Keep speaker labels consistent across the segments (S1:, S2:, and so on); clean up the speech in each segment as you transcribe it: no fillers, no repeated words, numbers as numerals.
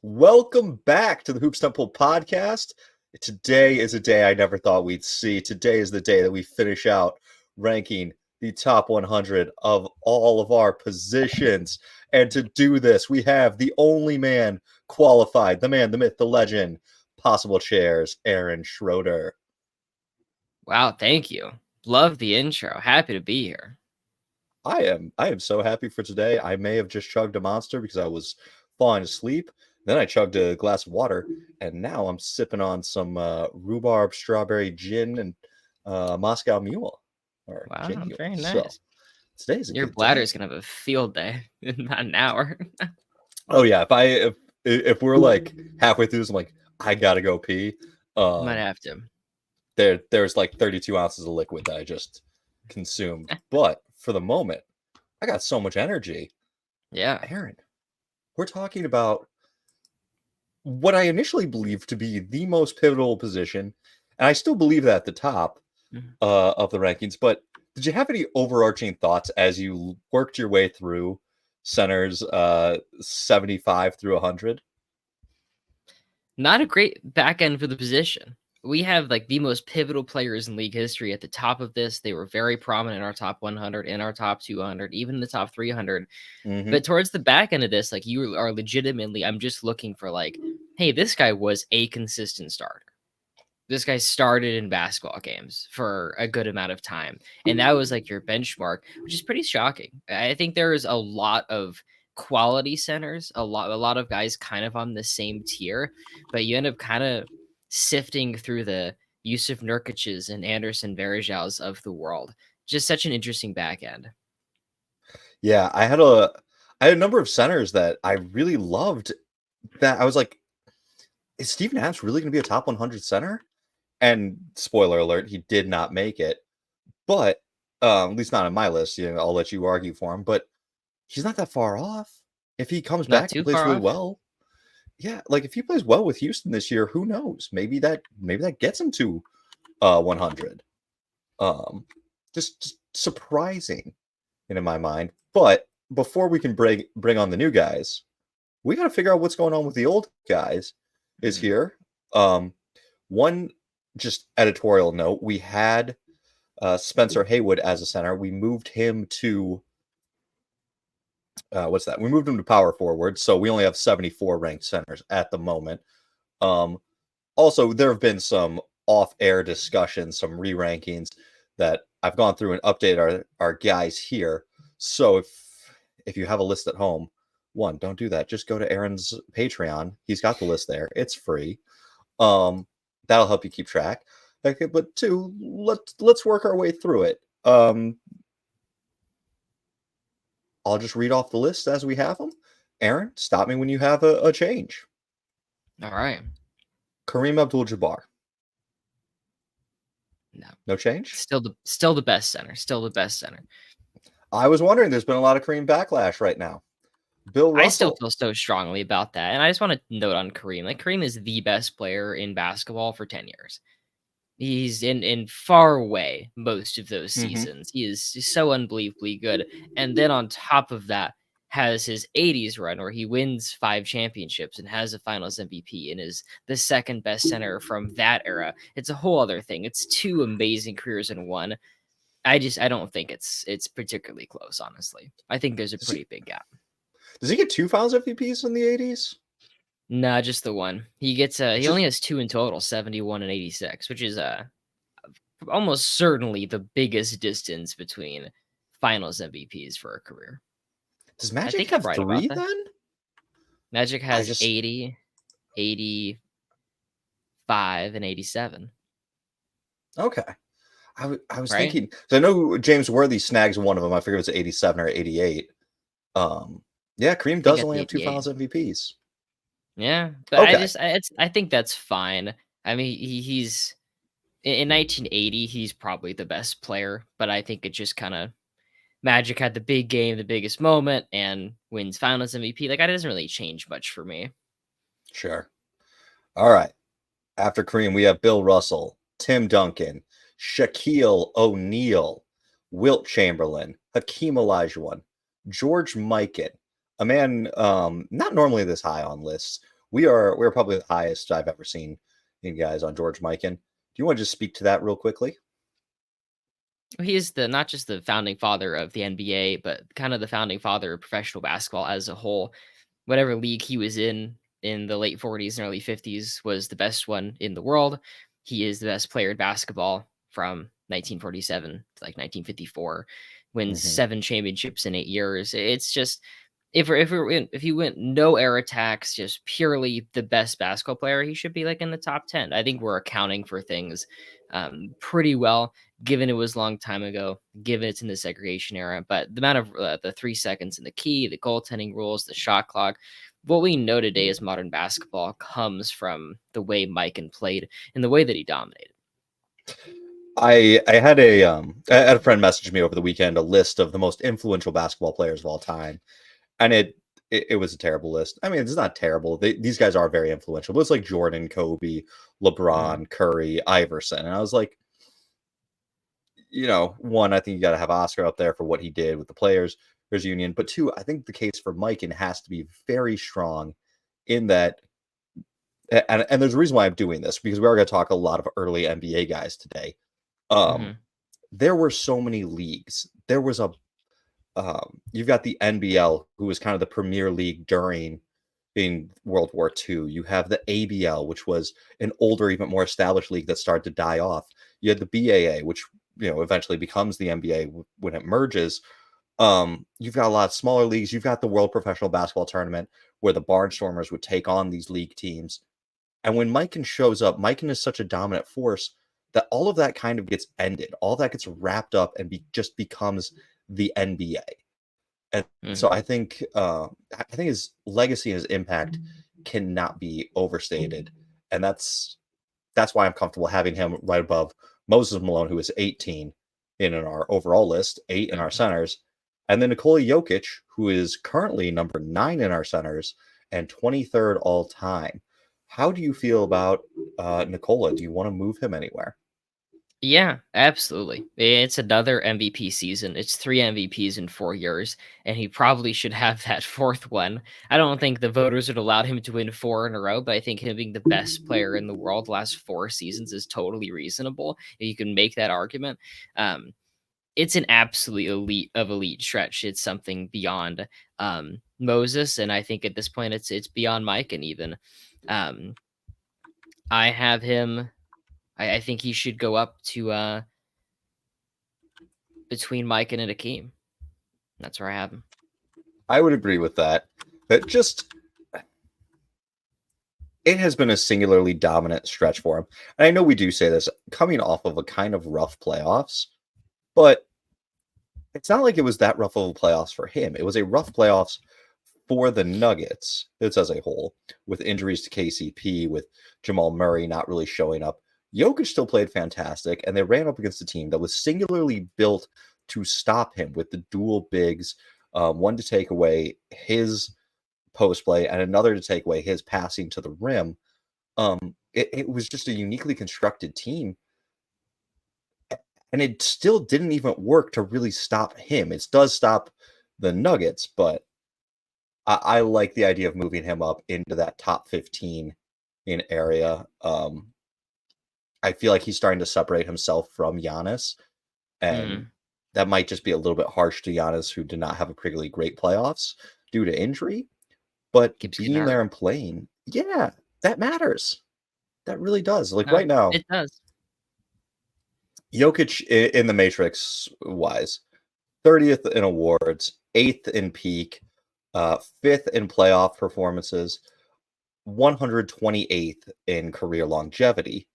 S1: Welcome back to the Hoops Temple podcast. Today is a day I never thought we'd see. Today is the day that we finish out ranking the top 100 of all of our positions. And to do this, we have the only man qualified, the man, the myth, the legend, possible chairs, Aaron Schroeder.
S2: Wow, thank you. Love the intro. Happy to be here.
S1: I am so happy for today. I may have just chugged a monster because I was falling asleep. Then I chugged a glass of water, and now I'm sipping on some rhubarb strawberry gin and Moscow Mule or
S2: Wow,
S1: gin mule.
S2: very
S1: So
S2: nice.
S1: today's a
S2: Your
S1: good day.
S2: bladder's gonna have a field day in about an hour.
S1: Oh yeah, if we're like halfway through this, I'm like, I gotta go pee.
S2: Might have to.
S1: There's like 32 ounces of liquid that I just consumed. But for the moment, I got so much energy.
S2: Yeah.
S1: Aaron, we're talking about what I initially believed to be the most pivotal position, and I still believe that at the top of the rankings. But did you have any overarching thoughts as you worked your way through centers 75 through 100?
S2: Not a great back end for the position. We have like the most pivotal players in league history at the top of this. They were very prominent in our top 100, in our top 200, even in the top 300. But towards the back end of this, like you are legitimately, I'm just looking for like, hey, this guy was a consistent starter. This guy started in basketball games for a good amount of time. And that was like your benchmark, which is pretty shocking. I think there is a lot of quality centers, a lot of guys kind of on the same tier, but you end up kind of sifting through the Yusuf Nurkic's and Anderson Varejão's of the world. Just such an interesting back end.
S1: Yeah, I had a number of centers that I really loved that I was like, is Steven Adams really going to be a top 100 center? And spoiler alert, he did not make it. But at least not on my list. I'll let you argue for him. But he's not that far off. If he comes
S2: Not
S1: back and
S2: too
S1: plays
S2: far
S1: really
S2: off.
S1: well, yeah, like if he plays well with Houston this year, who knows? Maybe that gets him to 100. Just surprising in my mind. But before we can bring on the new guys, we got to figure out what's going on with the old guys. Is here. One just editorial note: we had Spencer Haywood as a center. We moved him to what's that? We moved him to power forward, so we only have 74 ranked centers at the moment. Also, there have been some off-air discussions, some re-rankings that I've gone through and updated our guys here. So if you have a list at home, one, don't do that. Just go to Aaron's Patreon. He's got the list there. It's free. That'll help you keep track. Okay, but two, let's work our way through it. I'll just read off the list as we have them. Aaron, stop me when you have a change.
S2: All right.
S1: Kareem Abdul-Jabbar. No change?
S2: Still the best center. Still the best center.
S1: I was wondering, there's been a lot of Kareem backlash right now. Bill Russell.
S2: I still feel so strongly about that. And I just want to note on Kareem. Like Kareem is the best player in basketball for 10 years. He's in far away most of those seasons. He is so unbelievably good. And then on top of that, has his 80s run where he wins 5 championships and has a finals MVP and is the second best center from that era. It's a whole other thing. It's 2 amazing careers in one. I don't think it's particularly close, honestly. I think there's a pretty big gap.
S1: Does he get 2 finals MVPs in the 80s?
S2: Nah, just the one. He gets he only has 2 in total, 71 and 86, which is almost certainly the biggest distance between finals MVPs for a career.
S1: Does Magic have 3 then?
S2: Magic has 80, 85, and 87.
S1: Okay. I was thinking, so I know James Worthy snags one of them. I figured it was 87 or 88. Yeah, Kareem does only have 2 finals MVPs.
S2: Yeah, but okay. I think that's fine. I mean, he's in 1980, he's probably the best player, but I think it just kind of Magic had the big game, the biggest moment, and wins finals MVP. Like, that doesn't really change much for me.
S1: Sure. All right. After Kareem, we have Bill Russell, Tim Duncan, Shaquille O'Neal, Wilt Chamberlain, Hakeem Olajuwon, George Mikan, a man not normally this high on lists. we're probably the highest I've ever seen you guys on George Mikan. Do you want to just speak to that real quickly?
S2: He is the not just the founding father of the NBA, but kind of the founding father of professional basketball as a whole. Whatever league he was in the late 40s and early 50s was the best one in the world. He is the best player in basketball from 1947 to like 1954, wins
S1: Hmm.
S2: 7 championships in 8 years. It's just if he went no air attacks, just purely the best basketball player, he should be like in the top 10. I think we're accounting for things pretty well, given it was a long time ago, given it's in the segregation era. But the amount of the 3 seconds in the key, the goaltending rules, the shot clock, what we know today as modern basketball comes from the way Mikan played and the way that he dominated.
S1: I had a friend message me over the weekend a list of the most influential basketball players of all time, and it was a terrible list. I mean, it's not terrible. These guys are very influential, but it's like Jordan, Kobe,
S2: Mm,
S1: LeBron, Curry, Iverson, and I was like, one, I think you got to have Oscar up there for what he did with the players union, but two, I think the case for Mikan has to be very strong in that. And there's a reason why I'm doing this because we are going to talk a lot of early NBA guys today. Um,
S2: mhm,
S1: there were so many leagues. There was you've got the NBL, who was kind of the premier league during in World War II. You have the ABL, which was an older, even more established league that started to die off. You had the BAA, which eventually becomes the NBA when it merges. You've got a lot of smaller leagues. You've got the World Professional Basketball Tournament, where the Barnstormers would take on these league teams. And when Mikan shows up, Mikan is such a dominant force that all of that kind of gets ended. All that gets wrapped up and just becomes the NBA. And so
S2: mhm.
S1: I think his legacy and his impact cannot be overstated. And that's why I'm comfortable having him right above Moses Malone, who is 18 in our overall list, 8 in our
S2: Mhm.
S1: centers, and then Nikola Jokic, who is currently number 9 in our centers and 23rd all time. How do you feel about Nikola? Do you want to move him anywhere?
S2: Yeah, absolutely. It's another MVP season. It's 3 MVPs in 4 years, and he probably should have that 4th one. I don't think the voters would allow him to win 4 in a row, but I think him being the best player in the world the last 4 seasons is totally reasonable. You can make that argument. Um, it's an absolute elite of elite stretch. It's something beyond Moses, and I think at this point it's beyond Mike and even. Um, I have him. I think he should go up to between Mike and Akeem. That's where I have him.
S1: I would agree with that. But just it has been a singularly dominant stretch for him. And I know we do say this coming off of a kind of rough playoffs, but it's not like it was that rough of a playoffs for him. It was a rough playoffs for the Nuggets. It's as a whole, with injuries to KCP, with Jamal Murray not really showing up. Jokic still played fantastic, and they ran up against a team that was singularly built to stop him with the dual bigs, one to take away his post play and another to take away his passing to the rim. It was just a uniquely constructed team, and it still didn't even work to really stop him. It does stop the Nuggets, but I like the idea of moving him up into that top 15 in area. I feel like he's starting to separate himself from Giannis, and
S2: Mhm.
S1: that might just be a little bit harsh to Giannis, who did not have a particularly great playoffs due to injury. But
S2: Keeps getting
S1: being
S2: hurt.
S1: there and playing, yeah, that matters. That really does. Like
S2: No,
S1: right now,
S2: it does.
S1: Jokic in the Matrix wise, 30th in awards, 8th in peak, 5th in playoff performances, 128th in career longevity.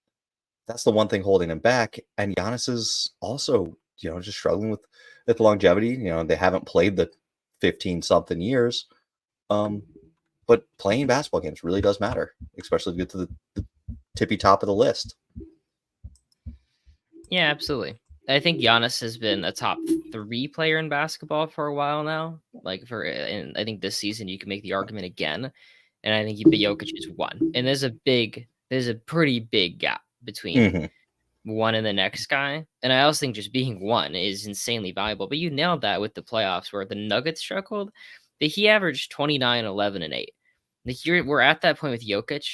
S1: That's the one thing holding him back. And Giannis is also, just struggling with the longevity. They haven't played the 15 something years. Um, but playing basketball games really does matter, especially to get to the tippy top of the list.
S2: Yeah, absolutely. I think Giannis has been a top 3 player in basketball for a while now. Like and I think this season you can make the argument again, and I think Jokic is 1. And there's a pretty big gap between
S1: Hmm.
S2: 1 and the next guy. And I also think just being 1 is insanely valuable. But you nailed that with the playoffs where the Nuggets struggled. That he averaged 29, 11, and 8. Like we're at that point with Jokic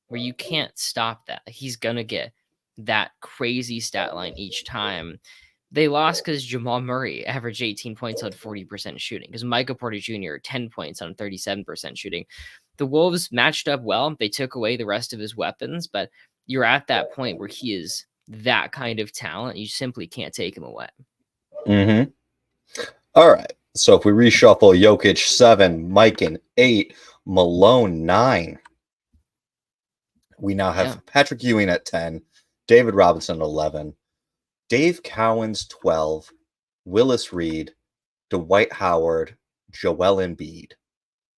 S2: where you can't stop that. Like, he's gonna get that crazy stat line each time. They lost because Jamal Murray averaged 18 points on 40% shooting. Because Michael Porter Jr. 10 points on 37% shooting. The Wolves matched up well. They took away the rest of his weapons, but you're at that point where he is that kind of talent. You simply can't take him away.
S1: Mm-hmm. All right. So if we reshuffle, Jokic 7, Mikan 8, Malone 9. We now have Patrick Ewing at 10, David Robinson 11, Dave Cowens 12, Willis Reed, Dwight Howard, Joel Embiid.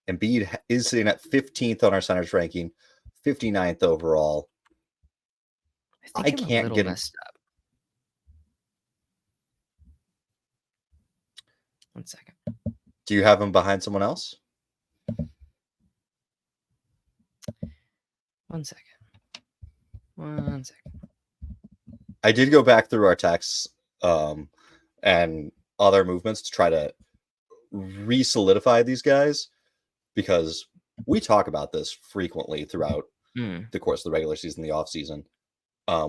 S1: Embiid is sitting at 15th on our centers ranking, 59th overall. I can't get
S2: messed up. 1 second.
S1: Do you have him behind someone else?
S2: 1 second. 1 second.
S1: I did go back through our texts and other movements to try to re-solidify these guys, because we talk about this frequently throughout the course of the regular season, the offseason.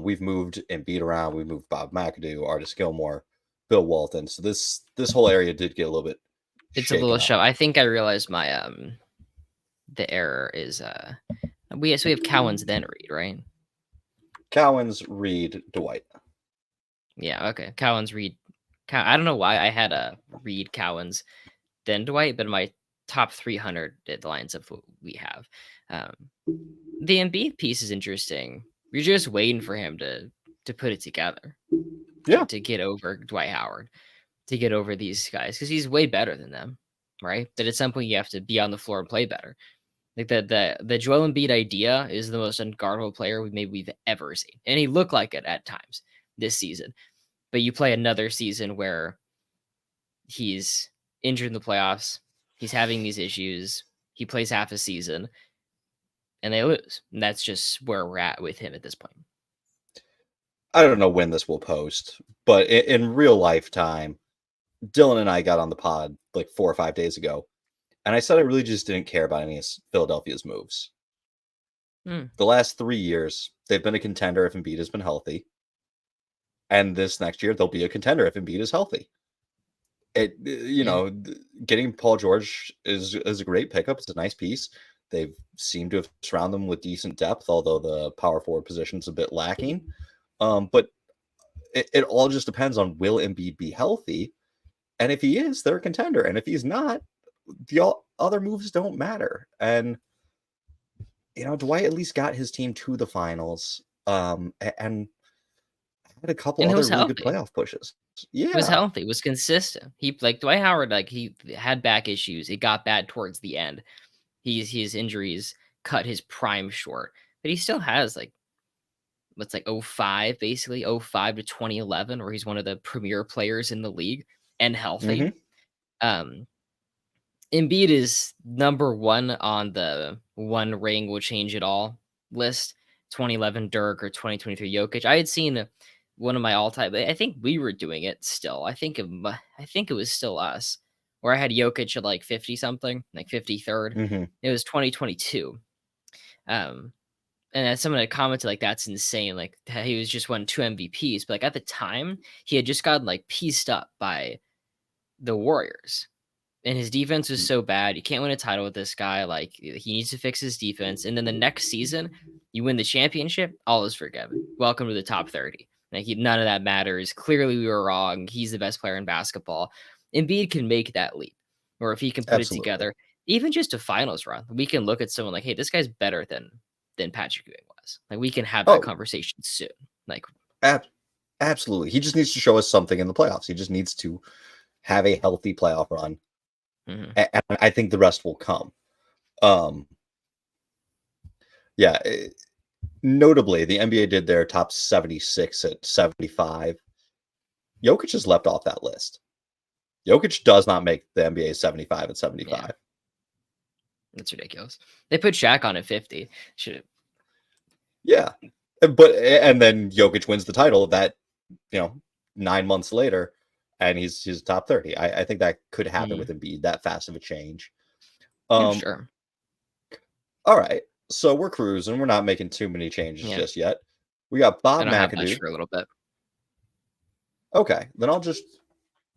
S1: We've moved Embiid around. We moved Bob McAdoo, Artis Gilmore, Bill Walton. So this whole area did get a little bit.
S2: It's a little show. I think I realized my the error is we have Cowens then Reed, right?
S1: Cowens, Reed, Dwight.
S2: Yeah, okay. Cowens, Reed. I don't know why I had a Reed, Cowens, then Dwight, but my top 300 lines of what we have. The Embiid piece is interesting. You're just waiting for him to put it together.
S1: Yeah.
S2: To get over Dwight Howard, to get over these guys, because he's way better than them, right? But at some point you have to be on the floor and play better. Like the Joel Embiid idea is the most unguardable player we've ever seen, and he looked like it at times this season. But you play another season where he's injured in the playoffs, he's having these issues, he plays half a season, and they lose. And that's just where we're at with him at this point.
S1: I don't know when this will post, but in real lifetime, Dylan and I got on the pod like 4 or 5 days ago, and I said I really just didn't care about any of Philadelphia's moves. The last 3 years, they've been a contender if Embiid has been healthy. And this next year, they'll be a contender if Embiid is healthy. Getting Paul George is a great pickup. It's a nice piece. They've seemed to have surrounded them with decent depth, although the power forward position is a bit lacking. But it all just depends on, will Embiid be healthy? And if he is, they're a contender. And if he's not, the other moves don't matter. And, Dwight at least got his team to the finals and had a couple other really good playoff pushes. Yeah.
S2: He was healthy, was consistent. He, like Dwight Howard, like he had back issues. It got bad towards the end. His injuries cut his prime short, but he still has like what's like 05, basically 05 to 2011, where he's one of the premier players in the league and healthy. Embiid is number 1 on the one ring will change it all list. 2011 Dirk or 2023 Jokic. I had seen one of my all-time. I think we were doing it still. I think it was still us, where I had Jokic at like 50 something, like 53rd. It was 2022. And as someone had commented, like, that's insane. Like, he was just won 2 MVPs, but like at the time, he had just gotten like pieced up by the Warriors. And his defense was so bad. You can't win a title with this guy. Like, he needs to fix his defense. And then the next season, you win the championship, all is forgiven. Welcome to the top 30. Like, none of that matters. Clearly, we were wrong. He's the best player in basketball. Embiid can make that leap. Or if he can put it together, even just a finals run, we can look at someone like, hey, this guy's better than Patrick Ewing was. Like, we can have that conversation soon. Like,
S1: absolutely. He just needs to show us something in the playoffs. He just needs to have a healthy playoff run. And I think the rest will come. Notably, the NBA did their top 76 at 75. Jokic is left off that list. Jokic does not make the NBA 75 at 75.
S2: Yeah. That's ridiculous. They put Shaq on at 50. Should.
S1: Yeah. And then Jokic wins the title that, 9 months later, and he's top 30. I think that could happen with Embiid, that fast of a change.
S2: Sure.
S1: All right. So we're cruising. We're not making too many changes
S2: Yeah,
S1: just yet. We got Bob
S2: I don't have much
S1: McAdoo.
S2: for a little bit.
S1: Okay, then I'll just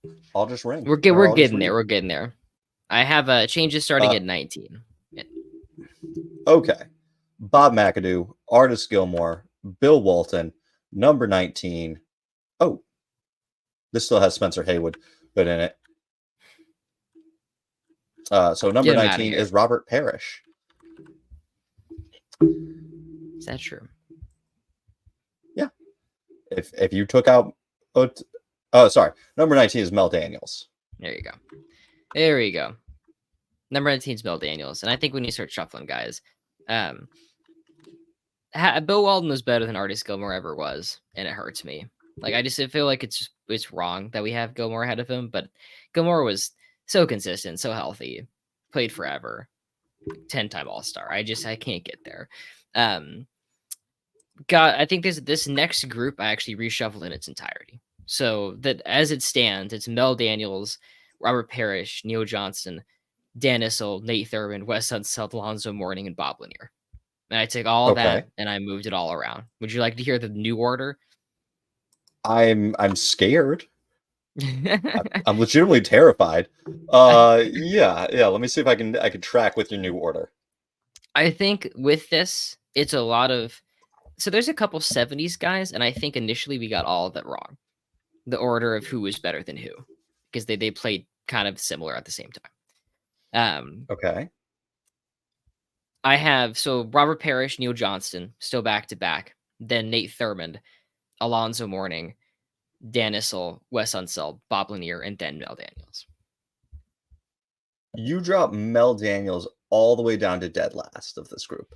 S1: ring or
S2: We're
S1: I'll just
S2: getting there.
S1: read.
S2: We're getting there. I have changes starting
S1: Uh,
S2: at 19. Yeah,
S1: okay. Bob McAdoo, Artis Gilmore, Bill Walton, number 19. Oh, this still has Spencer Haywood but in it. So number
S2: get him out of
S1: 19
S2: here.
S1: is Robert Parrish.
S2: Is that true?
S1: Yeah. If you took out oh sorry, number 19 is Mel Daniels.
S2: There you go. There we go. Number 19 is Bill Daniels, and I think we need to start shuffling guys. Bill Walton was better than Artis Gilmore ever was, and it hurts me. Like I feel like it's wrong that we have Gilmore ahead of him, but Gilmore was so consistent, so healthy, played forever, 10-time All-Star. I can't get there. I think this next group I actually reshuffled in its entirety. So that as it stands, it's Mel Daniels, Robert Parrish, Neil Johnston, Dan Issel, Nate Thurmond, Wes Unseld, Alonzo Mourning, and Bob Lanier. And I took all
S1: Okay.
S2: that and I moved it all around. Would you like to hear the new order?
S1: I'm scared. I'm legitimately terrified. Yeah. Let me see if I can track with your new order.
S2: I think with this, it's a lot of there's a couple 70s guys, and I think initially we got all of that wrong. The order of who was better than who. Because they played kind of similar at the same time.
S1: Okay.
S2: I have Robert Parrish, Neil Johnston, still back to back. Then Nate Thurmond, Alonzo Mourning, Dan Issel, Wes Unseld, Bob Lanier, and then Mel Daniels.
S1: You drop Mel Daniels all the way down to dead last of this group.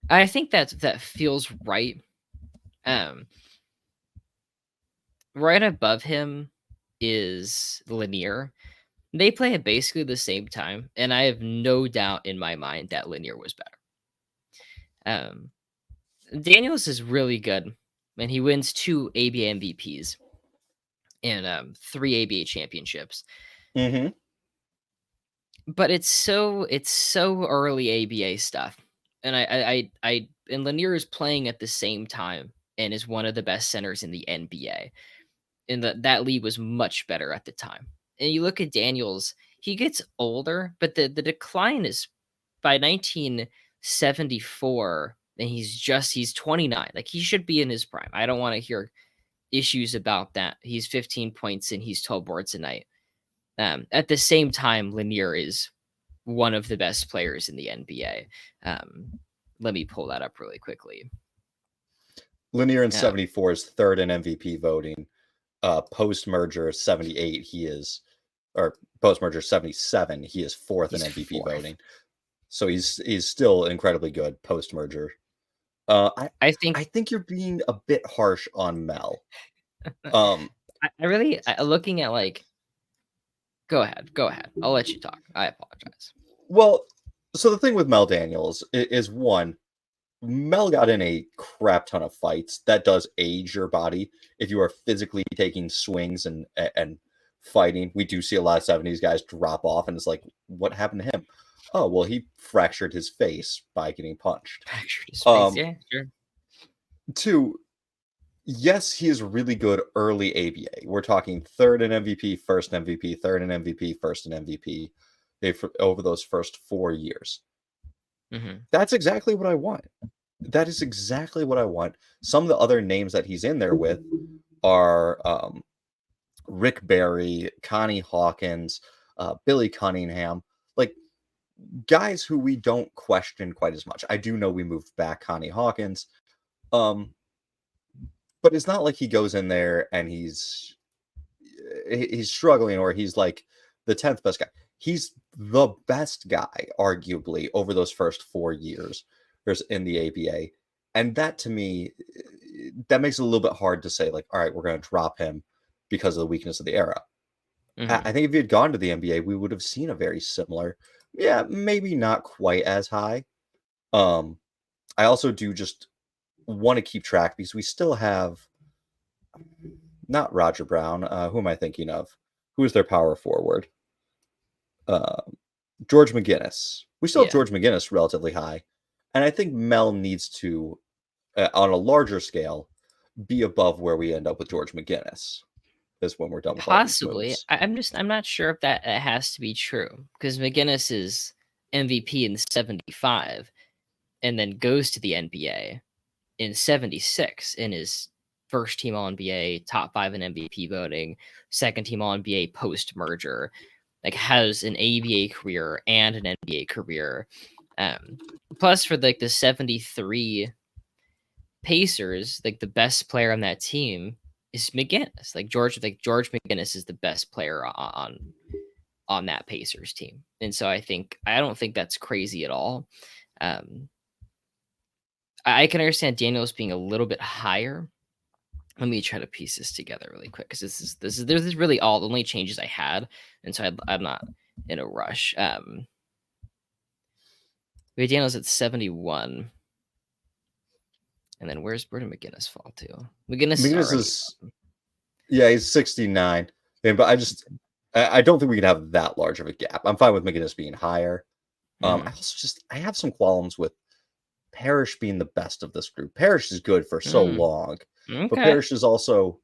S2: I think that feels right. Right above him is Lanier. They play at basically the same time, and I have no doubt in my mind that Lanier was better. Daniels is really good, and he wins 2 ABA MVPs and 3 ABA championships.
S1: Mm-hmm.
S2: But it's so early ABA stuff, and and Lanier is playing at the same time and is one of the best centers in the NBA. And that league was much better at the time. And you look at Daniels, he gets older, but the decline is by 1974, and he's 29. Like he should be in his prime. I don't want to hear issues about that. He's 15 points and he's 12 boards a night. At the same time, Lanier is one of the best players in the NBA. Let me pull that up really quickly.
S1: Lanier in 74 is third in MVP voting. Post-merger 78, he is, or post-merger 77, he is fourth in MVP voting. So he's still incredibly good post-merger. I think you're being a bit harsh on Mel.
S2: I really looking at like. Go ahead. I'll let you talk. I apologize.
S1: Well, so the thing with Mel Daniels is one, Mel got in a crap ton of fights. That does age your body if you are physically taking swings and fighting. We do see a lot of 70s guys drop off, and it's like, what happened to him? Oh, well, he fractured his face by getting punched.
S2: Fractured his face, yeah, sure.
S1: 2, yes, he is really good early ABA. We're talking third in MVP, first in MVP, third in MVP, first in MVP over those first 4 years.
S2: Mm-hmm.
S1: That's exactly what I want. That is exactly what I want. Some of the other names that he's in there with are Rick Barry, Connie Hawkins, Billy Cunningham, like guys who we don't question quite as much. I do know we moved back Connie Hawkins, but it's not like he goes in there and he's struggling or he's like the 10th best guy. He's the best guy, arguably, over those first 4 years in the ABA. And that, to me, that makes it a little bit hard to say, like, all right, we're going to drop him because of the weakness of the era. Mm-hmm. I think if he had gone to the NBA, we would have seen a very similar, maybe not quite as high. I also do just want to keep track because we still have not Roger Brown. Who am I thinking of? Who is their power forward? George McGinnis. We still have George McGinnis relatively high. And I think Mel needs to, on a larger scale, be above where we end up with George McGinnis. Is when we're done with all these
S2: Possibly.
S1: moves.
S2: I'm not sure if that it has to be true because McGinnis is MVP in 75 and then goes to the NBA in 76 in his first team All NBA, top 5 in MVP voting, second team All NBA post merger, like has an ABA career and an NBA career. Plus for like the 73 Pacers, like the best player on that team is McGinnis. Like George McGinnis is the best player on that Pacers team. And so I don't think that's crazy at all. I can understand Daniels being a little bit higher. Let me try to piece this together really quick because this is really all the only changes I had, and so I'm not in a rush. We had Daniels at 71, and then where did McGinnis fall to? McGinnis
S1: is he's 69, but I don't think we can have that large of a gap. I'm fine with McGinnis being higher. I have some qualms with Parrish being the best of this group. Parrish is good for so long, but Parrish is also.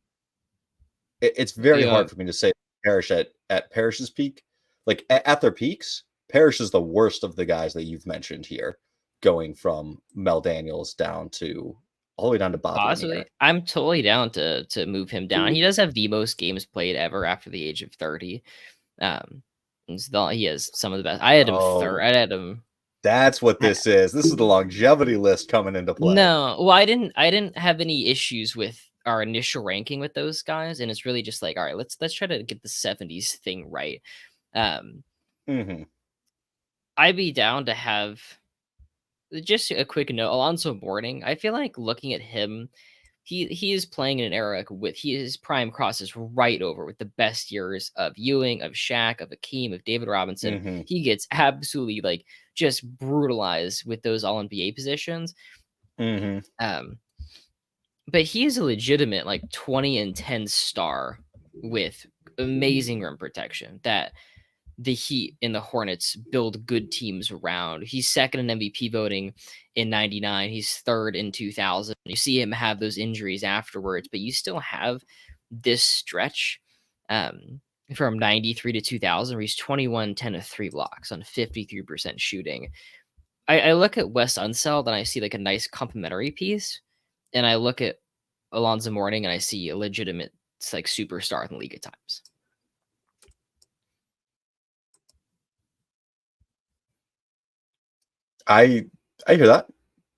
S1: It's very hard for me to say Parrish at Parrish's peak. Like at their peaks, Parrish is the worst of the guys that you've mentioned here, going from Mel Daniels down to all the way down to Bob Lanier.
S2: I'm totally down to move him down. He does have the most games played ever after the age of 30. He has some of the best. I had him third. I had him.
S1: That's what this is. This is the longevity list coming into play.
S2: No, well, I didn't have any issues with our initial ranking with those guys, and it's really just like, all right, let's try to get the 70s thing right. I'd be down to have just a quick note. Alonzo Mourning. I feel like looking at him, he is playing in an era with his prime crosses right over with the best years of Ewing, of Shaq, of Akeem, of David Robinson. He gets absolutely like just brutalized with those All NBA positions. But he is a legitimate like 20 and 10 star with amazing rim protection that the Heat and the Hornets build good teams around. He's second in MVP voting in 99. He's third in 2000. You see him have those injuries afterwards, but you still have this stretch from 93 to 2000 where he's 21, 10 to 3 blocks on 53% shooting. I look at Wes Unseld and I see like a nice complementary piece. And I look at Alonzo Mourning and I see a legitimate like superstar in the league at times.
S1: I hear that.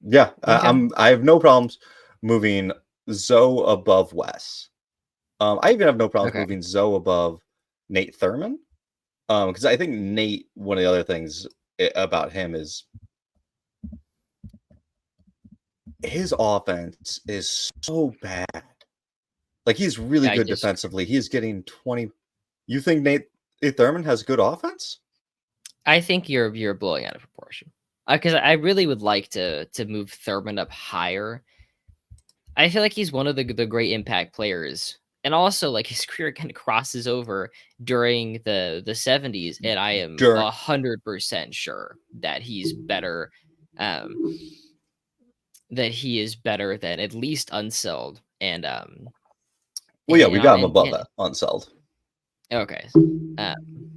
S1: Yeah, okay. I have no problems moving Zoe above Wes. I even have no problems moving Zoe above Nate Thurmond. Because I think Nate, one of the other things about him is his offense is so bad. Like he's really good defensively. He is getting 20. You think Nate Thurmond has good offense?
S2: I think you're blowing out of proportion. Because I really would like to move Thurmond up higher. I feel like he's one of the great impact players. And also, like, his career kind of crosses over during the 70s, and I am 100% sure that he's better. That he is better than at least Unseld and
S1: well, yeah, we got him above that Unseld.
S2: Okay.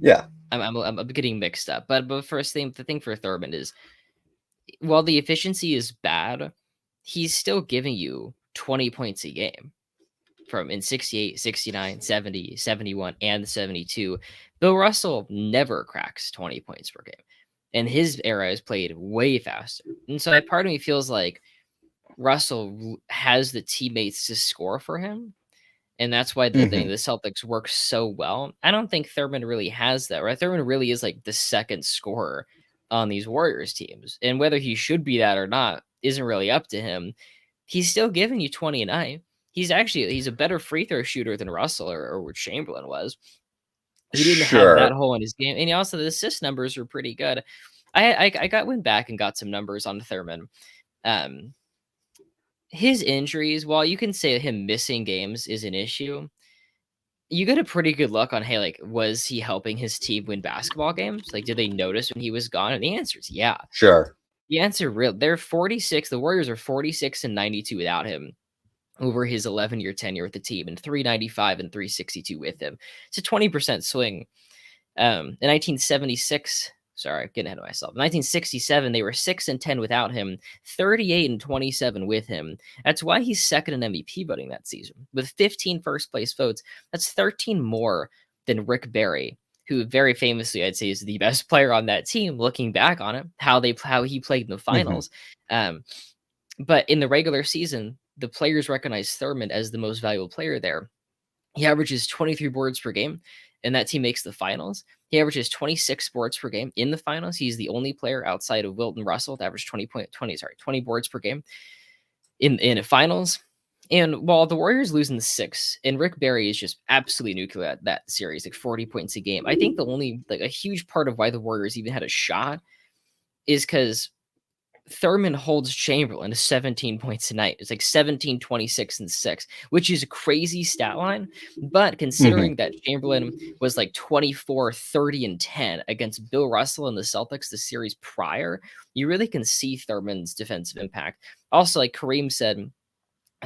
S1: Yeah,
S2: I'm getting mixed up, but first thing, the thing for Thurmond is, while the efficiency is bad, he's still giving you 20 points a game from in 68, 69, 70, 71, and 72. Bill Russell never cracks 20 points per game. And his era is played way faster. And so part of me feels like Russell has the teammates to score for him. And that's why the Celtics work so well. I don't think Thurmond really has that, right? Thurmond really is like the second scorer on these Warriors teams. And whether he should be that or not isn't really up to him. He's still giving you 20 a night. He's a better free throw shooter than Russell or Chamberlain was. He didn't have that hole in his game. And also the assist numbers were pretty good. I went back and got some numbers on Thurmond. His injuries, while you can say him missing games is an issue, you get a pretty good look on, hey, like, was he helping his team win basketball games? Like, did they notice when he was gone? And the answer is yeah.
S1: Sure.
S2: The answer real they're 46. The Warriors are 46 and 92 without him over his 11-year tenure with the team, and 395 and 362 with him. It's a 20% swing. In 1976, sorry, I'm getting ahead of myself. In 1967, they were 6 and 10 without him, 38 and 27 with him. That's why he's second in MVP voting that season. With 15 first place votes, that's 13 more than Rick Barry, who very famously I'd say is the best player on that team. Looking back on it, how he played in the
S1: Mhm.
S2: finals, but in the regular season, the players recognize Thurman as the most valuable player there. He averages 23 boards per game, and that team makes the finals. He averages 26 boards per game in the finals. He's the only player outside of Wilton Russell to average 20 boards per game in finals. And while the Warriors lose in 6, and Rick Barry is just absolutely nuclear at that series, like 40 points a game. I think the only like a huge part of why the Warriors even had a shot is because Thurman holds Chamberlain to 17 points a night. It's like 17, 26, and 6, which is a crazy stat line. But
S1: Mhm.
S2: considering that Chamberlain was like 24, 30, and 10 against Bill Russell and the Celtics the series prior, you really can see Thurman's defensive impact. Also, like Kareem said,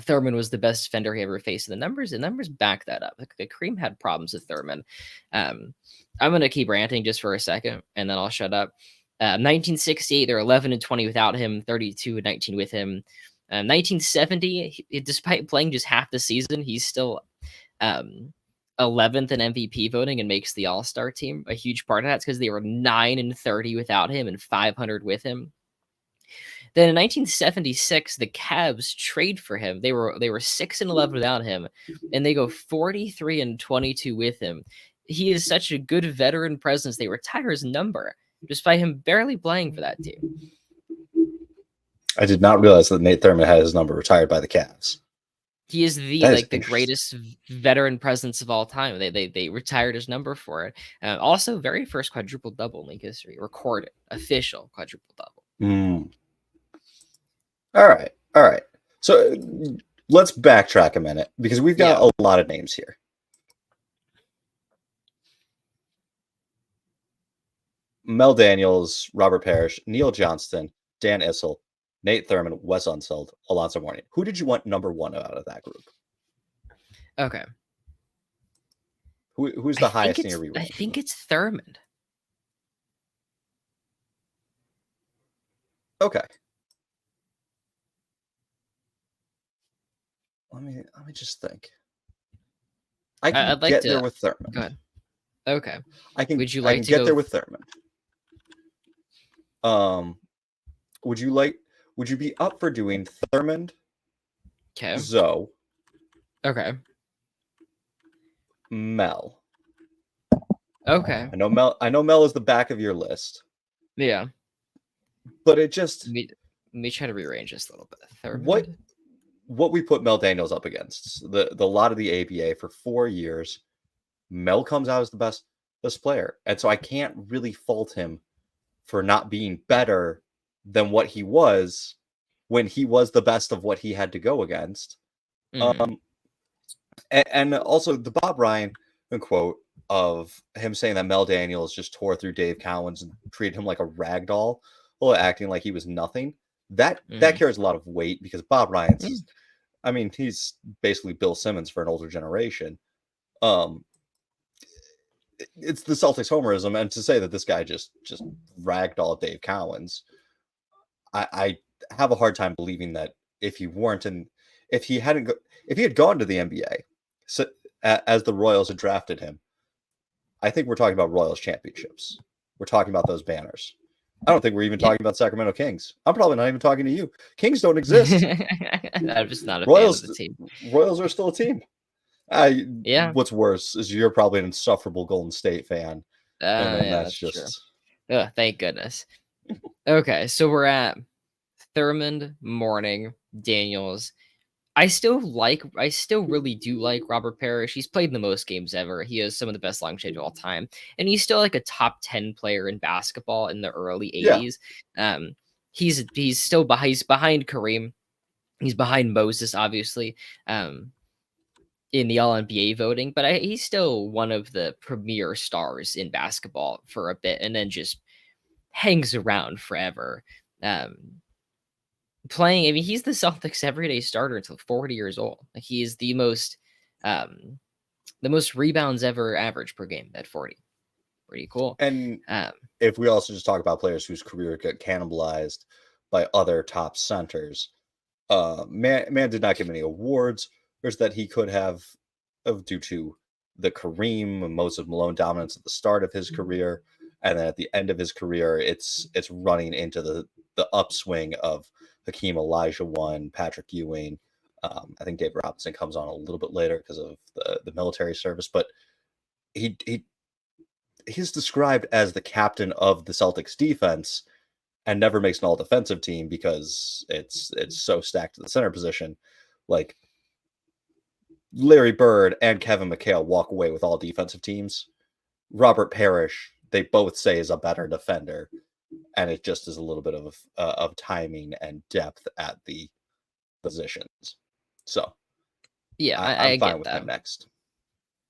S2: Thurman was the best defender he ever faced. And the numbers back that up. Like, Kareem had problems with Thurman. Um, I'm gonna keep ranting just for a second, and then I'll shut up. 1968, they're 11 and 20 without him, 32 and 19 with him. 1970, despite playing just half the season, he's still um, 11th in MVP voting and makes the All Star team. A huge part of that's because they were 9 and 30 without him and 500 with him. Then in 1976, the Cavs trade for him. They were 6 and 11 without him, and they go 43 and 22 with him. He is such a good veteran presence. They retire his number despite him barely playing for that team.
S1: I did not realize that Nate Thurman had his number retired by the Cavs.
S2: He is the
S1: That is
S2: the
S1: interesting.
S2: greatest veteran presence of all time. They retired his number for it. Also, very first quadruple double in league history, recorded official quadruple double.
S1: Mm. All right. All right. So let's backtrack a minute because we've got
S2: Yeah.
S1: a lot of names here. Mel Daniels, Robert Parrish, Neil Johnston, Dan Issel, Nate Thurman, Wes Unseld, Alonzo Mourning. Who did you want number one out of that group?
S2: Okay.
S1: Who's the highest in your
S2: I
S1: re-ranking?
S2: think it's Thurman.
S1: Okay. Let me just think. I can
S2: I'd like
S1: get there
S2: to
S1: with Thurman.
S2: go ahead. Okay.
S1: I can
S2: Would you
S1: I
S2: like
S1: can
S2: to
S1: get
S2: go?
S1: there with Thurman. Would you be up for doing Thurman,
S2: Okay.
S1: Zoe,
S2: Okay.
S1: Mel?
S2: Okay.
S1: I know Mel is the back of your list,
S2: Yeah.
S1: but it just
S2: Let me try to rearrange this a little bit.
S1: what
S2: Thurman.
S1: we put Mel Daniels up against the lot of the ABA for 4 years. Mel comes out as the best player, and so I can't really fault him for not being better than what he was when he was the best of what he had to go against.
S2: Mm-hmm.
S1: And also the Bob Ryan quote of him saying that Mel Daniels just tore through Dave Cowens and treated him like a rag doll, while acting like he was nothing. That
S2: Mm-hmm.
S1: carries a lot of weight because Bob Ryan's
S2: Yeah.
S1: is, I mean, he's basically Bill Simmons for an older generation. Um, it's the Celtics homerism, and to say that this guy just ragdoll Dave Cowens, I have a hard time believing that if he weren't in, if he hadn't, if he had gone to the NBA, so, as the Royals had drafted him, I think we're talking about Royals championships. We're talking about those banners. I don't think we're even
S2: Yeah.
S1: talking about Sacramento Kings. I'm probably not even talking to you. Kings don't exist.
S2: I'm just not a fan of
S1: Royals
S2: the team.
S1: Royals are still a team.
S2: Yeah.
S1: What's worse is you're probably an insufferable Golden State fan, and then
S2: Yeah,
S1: that's
S2: that's true.
S1: just
S2: Thank goodness. Okay, so we're at Thurmond, Mourning, Daniels. I still really do like Robert Parrish. He's played the most games ever. He has some of the best longevity of all time. And he's still like a top 10 player in basketball in the early
S1: yeah.
S2: 80s. He's still behind Kareem. He's behind Moses, obviously, in the All NBA voting, but he's still one of the premier stars in basketball for a bit and then just hangs around forever. Playing, I mean, he's the Celtics everyday starter until 40 years old. Like, he is the most rebounds ever average per game at 40. Pretty cool.
S1: And
S2: Um,
S1: if we also just talk about players whose career got cannibalized by other top centers, man did not get many awards. There's that he could have due to the Kareem and Moses Malone dominance at the start of his career, and then at the end of his career, it's running into the upswing of Hakeem Olajuwon, Patrick Ewing. I think David Robinson comes on a little bit later because of the military service, but he's described as the captain of the Celtics defense and never makes an all defensive team because it's so stacked at the center position. Like, Larry Bird and Kevin McHale walk away with all defensive teams. Robert Parrish, they both say, is a better defender, and it just is a little bit of timing and depth at the positions. So
S2: yeah,
S1: I'm fine
S2: get
S1: with
S2: that.
S1: him next.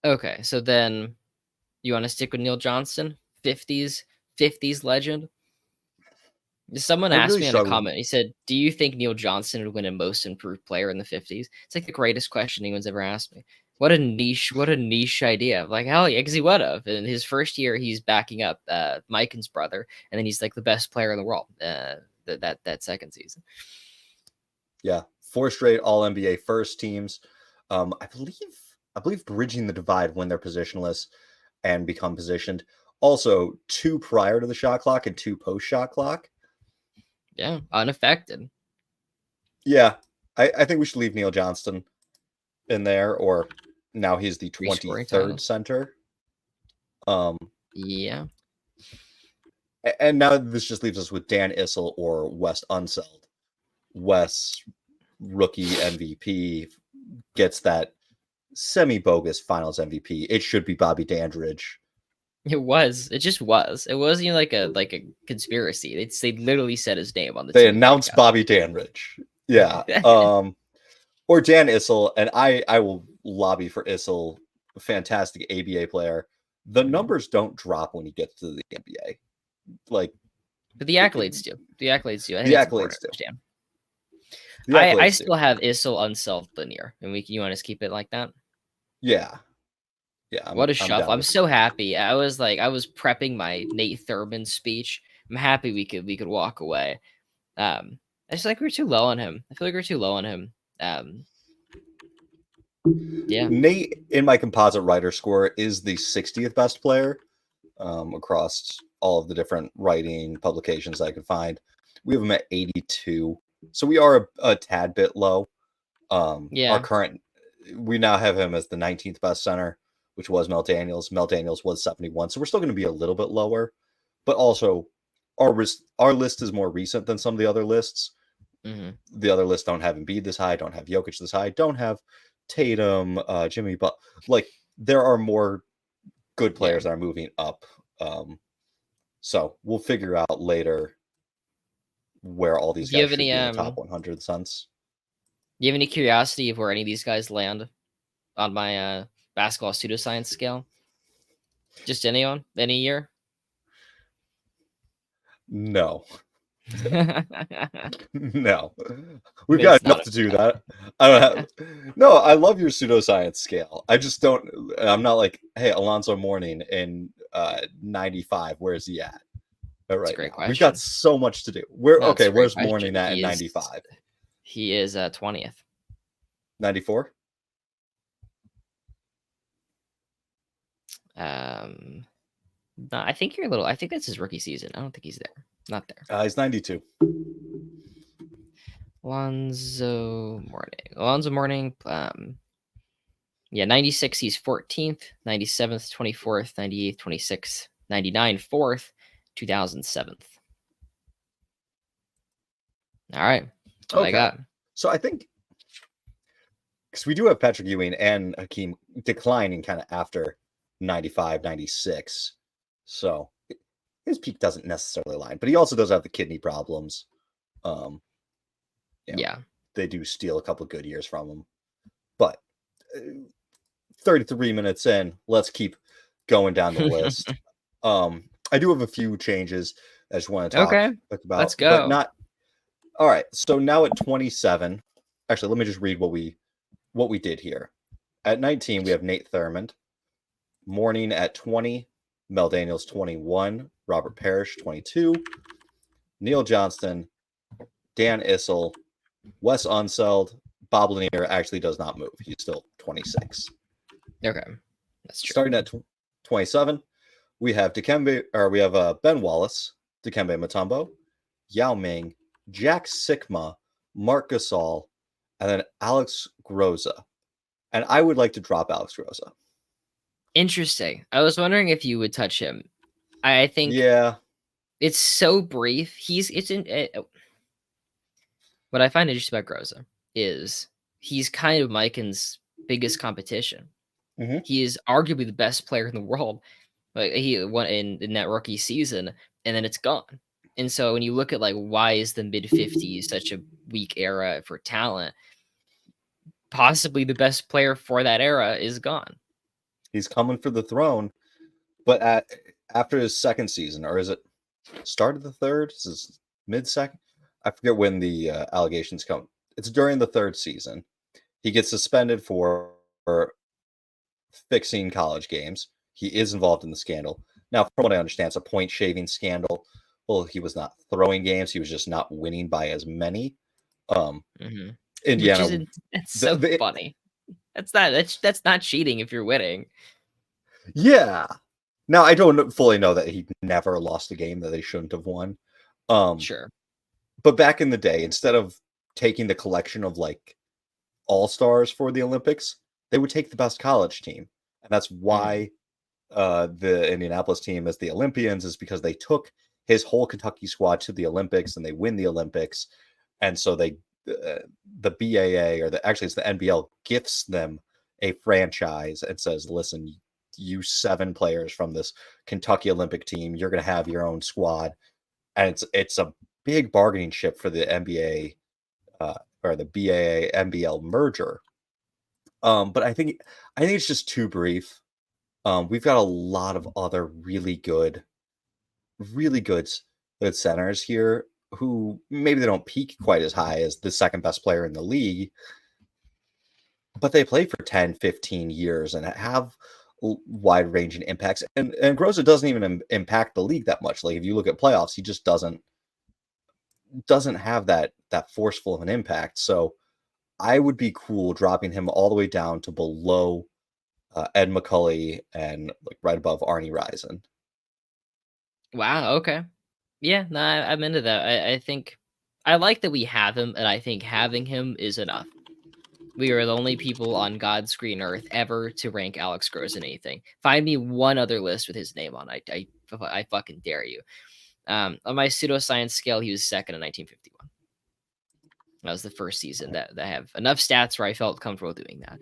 S2: Okay, so then you want to stick with Neil Johnston, 50s legend? Someone asked me in a comment, he said, do you think Neil Johnston would win a most improved player in the 50s? It's like the greatest question anyone's ever asked me. What a niche idea. Like, hell yeah, because he would have. In his first year, he's backing up Mikan's brother, and then he's like the best player in the world that second season.
S1: Yeah, 4 straight All-NBA first teams. I believe bridging the divide when they're positionless and become positioned. Also, 2 prior to the shot clock and 2 post-shot clock.
S2: Yeah, unaffected.
S1: Yeah, I think we should leave Neil Johnston in there, or now he's the 23rd center.
S2: Yeah.
S1: And now this just leaves us with Dan Issel or Wes Unseld. Wes, rookie MVP, gets that semi-bogus finals MVP. It should be Bobby Dandridge.
S2: It was. It just was. It wasn't even like a conspiracy. They literally said his name on the.
S1: They announced Bobby Dandridge. Yeah. Or Dan Issel, and I will lobby for Issel. Fantastic ABA player. The numbers don't drop when he gets to the NBA. Like,
S2: but the accolades do. The accolades do. I think
S1: the accolades do.
S2: I still have Issel Unseld linear, and you want to keep it like that?
S1: Yeah. Yeah.
S2: What a shuffle. I'm so happy. I was prepping my Nate Thurmond speech. I'm happy we could walk away. I just like we're too low on him. I feel like we're too low on him. Yeah.
S1: Nate, in my composite writer score, is the 60th best player across all of the different writing publications I could find. We have him at 82. So we are a tad bit low. Our current, we now have him as the 19th best center, which was Mel Daniels. Mel Daniels was 71. So we're still going to be a little bit lower, but also our list is more recent than some of the other lists.
S2: Mm-hmm.
S1: The other lists don't have Embiid this high, don't have Jokic this high, don't have Tatum, Jimmy, but like there are more good players that are moving up. So we'll figure out later where all these guys should be in the top 100 Suns.
S2: Do you have any curiosity of where any of these guys land on my basketball pseudoscience scale? Just anyone? Any year?
S1: No. No. We've got enough to do that. I don't have. No, I love your pseudoscience scale. I just don't. I'm not like, hey, Alonzo Mourning in 95. Where's he at? Right.
S2: Great question.
S1: We've got so much to do. Where's Mourning at 95?
S2: He is 20th.
S1: 94?
S2: No, I think you're a little. I think that's his rookie season. I don't think he's there. Not there.
S1: He's 92.
S2: Alonzo Mourning. Yeah, 96. He's 14th. 97th, 24th. 98th, 26th. 99, 4th. 2007th. All right. That's what I got.
S1: So I think because we do have Patrick Ewing and Hakeem declining kind of after 95, 96. So his peak doesn't necessarily align, but he also does have the kidney problems.
S2: Yeah.
S1: They do steal a couple good years from him. But 33 minutes in, let's keep going down the list. I do have a few changes I just want to talk about.
S2: Let's go.
S1: But All right. So now at 27, actually, let me just read what we did here. At 19, we have Nate Thurmond. Morning at 20, Mel Daniels 21, Robert Parrish 22, Neil Johnston, Dan Issel, Wes Unseld. Bob Lanier actually does not move. He's still 26.
S2: Okay, that's true.
S1: Starting at 27, we have Ben Wallace, Dikembe Mutombo, Yao Ming, Jack Sikma, Mark Gasol, and then Alex Groza. And I would like to drop Alex Groza.
S2: Interesting. I was wondering if you would touch him. I think it's so brief. What I find interesting about Groza is he's kind of Mikan's biggest competition.
S1: Mhm.
S2: He is arguably the best player in the world. Like he won in that rookie season, and then it's gone. And so when you look at like why is the mid 50s such a weak era for talent, possibly the best player for that era is gone.
S1: He's coming for the throne, but after his second season, or is it start of the third? Is this mid second? I forget when the allegations come. It's during the third season. He gets suspended for fixing college games. He is involved in the scandal. Now, from what I understand, it's a point shaving scandal. Well, he was not throwing games. He was just not winning by as many. Indiana.
S2: That's so funny. That's not cheating if you're winning.
S1: Yeah. Now, I don't fully know that he never lost a game that they shouldn't have won.
S2: Sure.
S1: But back in the day, instead of taking the collection of like all-stars for the Olympics, they would take the best college team. And that's why the Indianapolis team is the Olympians, is because they took his whole Kentucky squad to the Olympics and they win the Olympics. And so the BAA, or actually it's the NBL, gifts them a franchise and says, listen, you 7 players from this Kentucky Olympic team, you're going to have your own squad. And it's a big bargaining chip for the NBA or the BAA NBL merger. But I think it's just too brief. We've got a lot of other really good centers here who maybe they don't peak quite as high as the second best player in the league, but they play for 10, 15 years and have wide ranging impacts. And Groza doesn't even impact the league that much. Like if you look at playoffs, he just doesn't have that forceful of an impact. So I would be cool dropping him all the way down to below Ed McCully and like right above Arnie Rison.
S2: Wow. Okay. Yeah. No, I'm into that. I think I like that we have him, and I think having him is enough. We are the only people on God's green earth ever to rank Alex Groza in anything. Find me one other list with his name on. I fucking dare you. On my pseudoscience scale, he was second in 1951. That was the first season that I have enough stats where I felt comfortable doing that.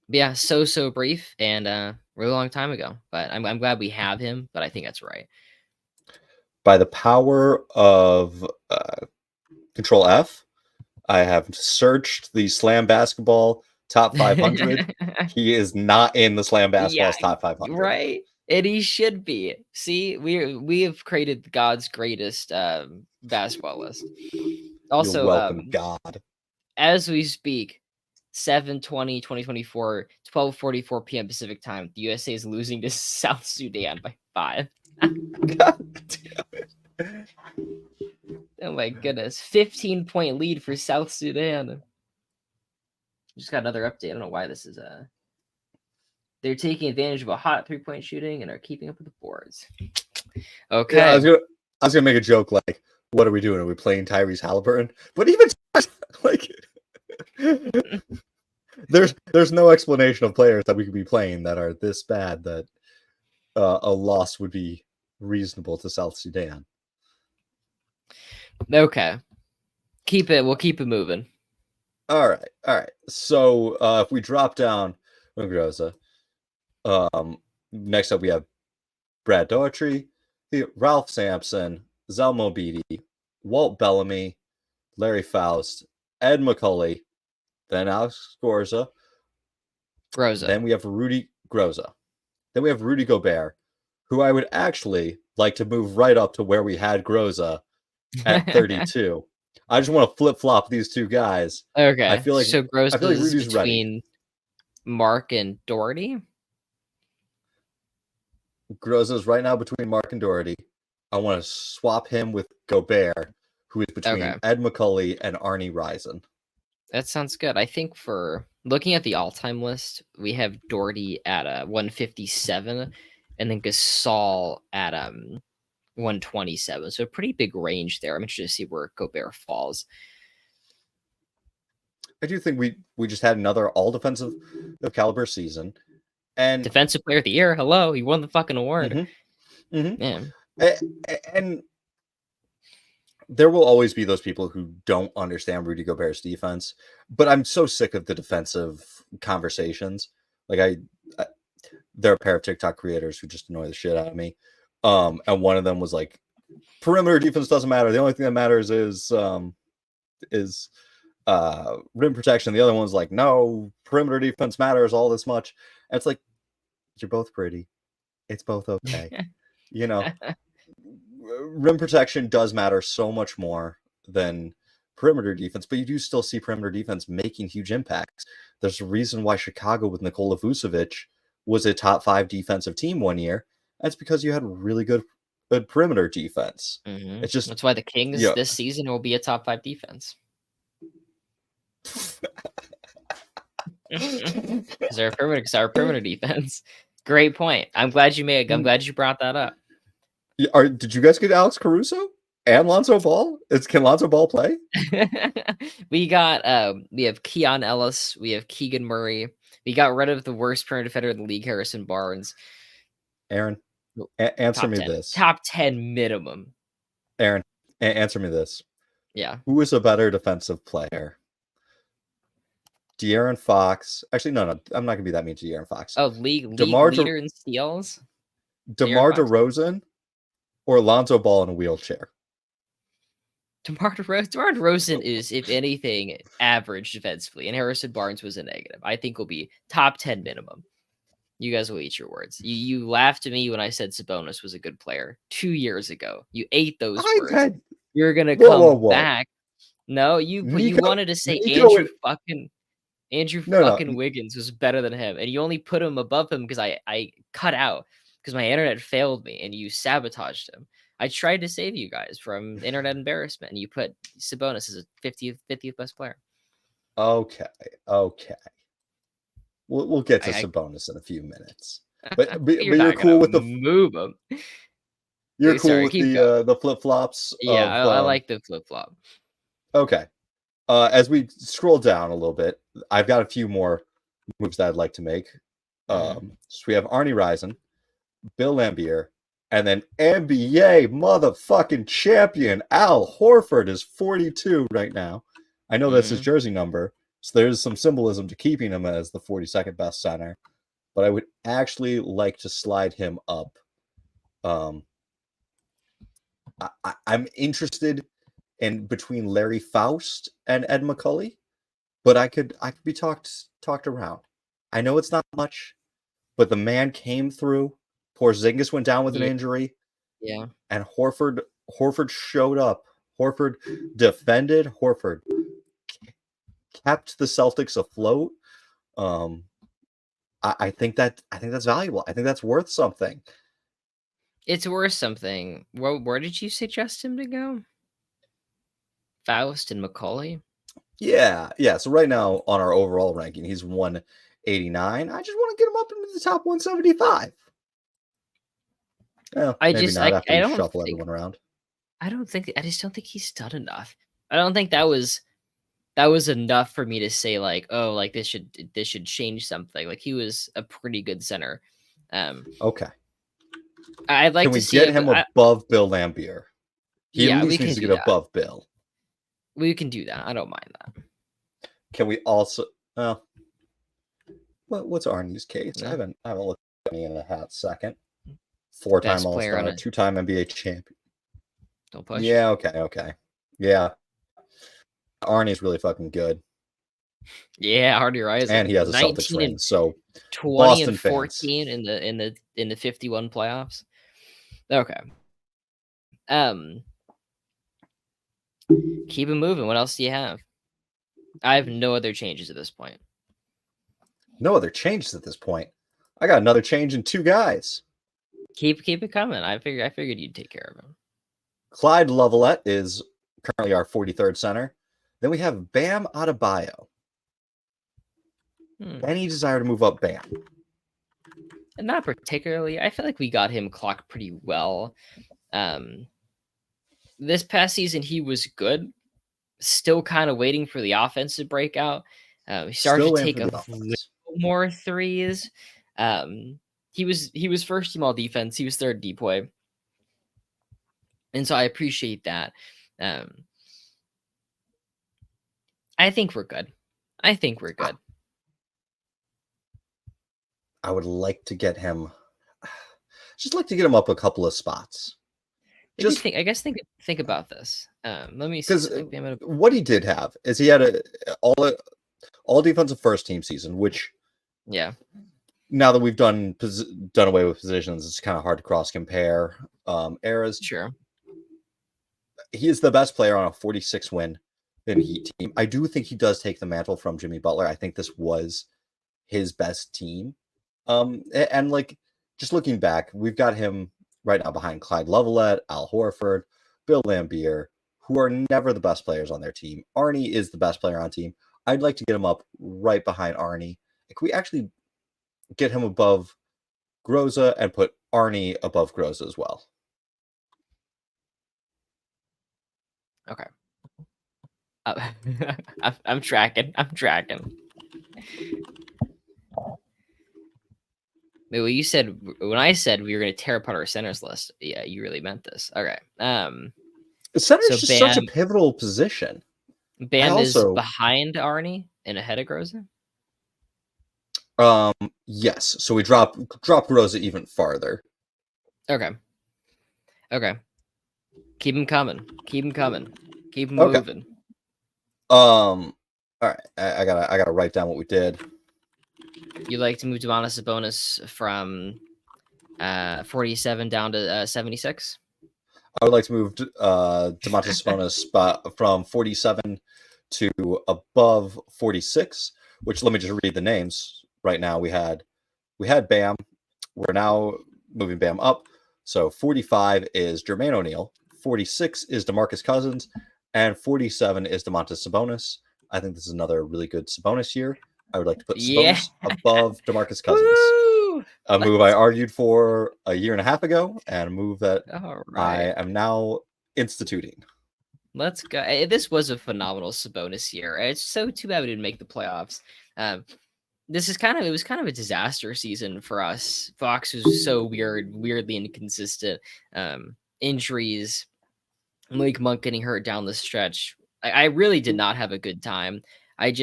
S2: But yeah, so brief and really long time ago. But I'm glad we have him. But I think that's right.
S1: By the power of Control F, I have searched the Slam Basketball top 500. He is not in the Slam Basketball's top 500.
S2: Right? And he should be. See, we have created God's greatest basketball list. Also,
S1: you're welcome, God.
S2: As we speak, 7/20/2024, 12:44 p.m. Pacific time, the USA is losing to South Sudan by 5.
S1: God damn it.
S2: Oh my goodness. 15-point lead for South Sudan. Just got another update. I don't know why this is they're taking advantage of a hot 3-point shooting and are keeping up with the boards. Okay.
S1: Yeah, I was gonna make a joke like, what are we doing? Are we playing Tyrese Halliburton? But even like there's no explanation of players that we could be playing that are this bad that a loss would be reasonable to South Sudan.
S2: Okay. We'll keep it moving.
S1: All right. So if we drop down Groza, next up we have Brad Daugherty, Ralph Sampson, Zelmo Beatty, Walt Bellamy, Larry Faust, Ed McCully, then Alex Groza. Then we have Rudy Groza. Then we have Rudy Gobert, who I would actually like to move right up to where we had Groza at 32. I just want to flip flop these two guys.
S2: Okay.
S1: I feel like
S2: Gross is
S1: Rudy's ready.
S2: between Mark and Doherty.
S1: Groza's right now between Mark and Doherty. I want to swap him with Gobert, who is between Ed McCully and Arnie Rison.
S2: That sounds good. I think for looking at the all-time list, we have Doherty at 157, and then Gasol at 127. So a pretty big range there. I'm interested to see where Gobert falls.
S1: I do think we just had another all defensive caliber season, and
S2: defensive player of the year. Hello, he won the fucking award.
S1: Man, and there will always be those people who don't understand Rudy Gobert's defense, but I'm so sick of the defensive conversations. Like there are a pair of TikTok creators who just annoy the shit out of me. And one of them was like, perimeter defense doesn't matter. The only thing that matters is rim protection. The other one's like, no, perimeter defense matters all this much. And it's like, you're both pretty. It's both okay. You know, rim protection does matter so much more than perimeter defense, but you do still see perimeter defense making huge impacts. There's a reason why Chicago with Nikola Vucevic was a top 5 defensive team one year. That's because you had really good perimeter defense. It's just
S2: that's why the Kings this season will be a top 5 defense. Because our perimeter defense. Great point. I'm glad you brought that up.
S1: Did you guys get Alex Caruso and Lonzo Ball? Can Lonzo Ball play?
S2: We have Keon Ellis. We have Keegan Murray. We got rid of the worst perimeter defender in the league, Harrison Barnes.
S1: Aaron, answer me this.
S2: Top 10 minimum.
S1: Aaron, answer me this.
S2: Yeah.
S1: Who is a better defensive player? De'Aaron Fox. Actually, no. I'm not going to be that mean to De'Aaron Fox.
S2: Oh, league leader in steals?
S1: DeMar DeRozan or Lonzo Ball in a wheelchair?
S2: DeMar DeRozan is, if anything, average defensively, and Harrison Barnes was a negative. I think will be top 10 minimum. You guys will eat your words. You laughed at me when I said Sabonis was a good player 2 years ago. You ate those words. You're gonna come back. No, you wanted to say Andrew fucking Wiggins was better than him, and you only put him above him because I cut out because my internet failed me, and you sabotaged him. I tried to save you guys from internet embarrassment, and you put Sabonis as a 50th best player.
S1: Okay. We'll get to Sabonis in a few minutes. But you're cool with the
S2: move him.
S1: You're cool with the flip flops.
S2: Yeah, I like the flip flop.
S1: Okay. As we scroll down a little bit, I've got a few more moves that I'd like to make. So we have Arnie Rison, Bill Laimbeer, and then NBA motherfucking champion Al Horford is 42 right now. I know that's his jersey number, so there's some symbolism to keeping him as the 42nd best center. But I would actually like to slide him up. I'm interested in between Larry Faust and Ed McCully, but I could be talked around. I know it's not much, but the man came through. Porzingis went down with an injury.
S2: Yeah.
S1: And Horford showed up. Horford defended. Horford kept the Celtics afloat. I think that's valuable. I think that's worth something.
S2: It's worth something. Where did you suggest him to go? Faust and McCully?
S1: Yeah. So right now on our overall ranking, he's 189. I just want to get him up into the top 175. Well, I just don't shuffle everyone around.
S2: I just don't think he's done enough. I don't think that was enough for me to say like, oh, like this should change something. Like he was a pretty good center.
S1: Okay.
S2: I'd like
S1: to see get him above Bill Laimbeer. He at least needs to get above Bill.
S2: We can do that. I don't mind that.
S1: Can we also? What's Arnie's case? I haven't looked at me in a hot second. 4-time All-Star, 2-time NBA champion.
S2: Don't push.
S1: Yeah. Okay. Yeah. Arnie's really fucking good.
S2: Yeah, Arnie Rison.
S1: And he has a Celtics ring. So
S2: 20
S1: Boston
S2: and 14 fans. in the 51 playoffs. Okay. Keep it moving. What else do you have? I have no other changes at this point.
S1: No other changes at this point. I got another change in 2 guys.
S2: Keep it coming. I figured you'd take care of him.
S1: Clyde Lovelett is currently our 43rd center. Then we have Bam Adebayo. Any desire to move up Bam?
S2: And not particularly. I feel like we got him clocked pretty well. This past season, he was good. Still kind of waiting for the offense to break out. He started to take a little more threes. He was first team all defense. He was third DPOY. And so I appreciate that. I think we're good.
S1: I would like to get him, just like to get him up a couple of spots.
S2: Just think about this. Let me see.
S1: Because what he did have is he had all defensive first team season, which now that we've done away with positions, it's kind of hard to cross compare eras.
S2: Sure.
S1: He is the best player on a 46 win in Heat team. I do think he does take the mantle from Jimmy Butler. I think this was his best team. And like just looking back, we've got him right now behind Clyde Lovelett, Al Horford, Bill Laimbeer, who are never the best players on their team. Arnie is the best player on team. I'd like to get him up right behind Arnie. Can we actually get him above Groza and put Arnie above Groza as well?
S2: Okay. I'm tracking. Well, you said when I said we were going to tear apart our centers list, yeah, you really meant this. Okay.
S1: The center is just such a pivotal position.
S2: Bam is behind Arnie and ahead of Groza.
S1: Yes. So we drop Groza even farther.
S2: Okay. Keep him coming. Keep him moving.
S1: All right. I gotta write down what we did.
S2: You like to move Domantas Sabonis from 47 down to 76?
S1: I would like to move Domantas Sabonis from 47 to above 46, which let me just read the names. Right now we had Bam. We're now moving Bam up. So 45 is Jermaine O'Neal, 46 is DeMarcus Cousins, and 47 is Domantas Sabonis. I think this is another really good Sabonis year. I would like to put Sabonis above DeMarcus Cousins.
S2: Woo!
S1: A move I argued for a year and a half ago, and a move that I am now instituting.
S2: Let's go. This was a phenomenal Sabonis year. It's so too bad we didn't make the playoffs. It was kind of a disaster season for us. Fox was so weirdly inconsistent. Injuries, Malik Monk getting hurt down the stretch. I really did not have a good time. I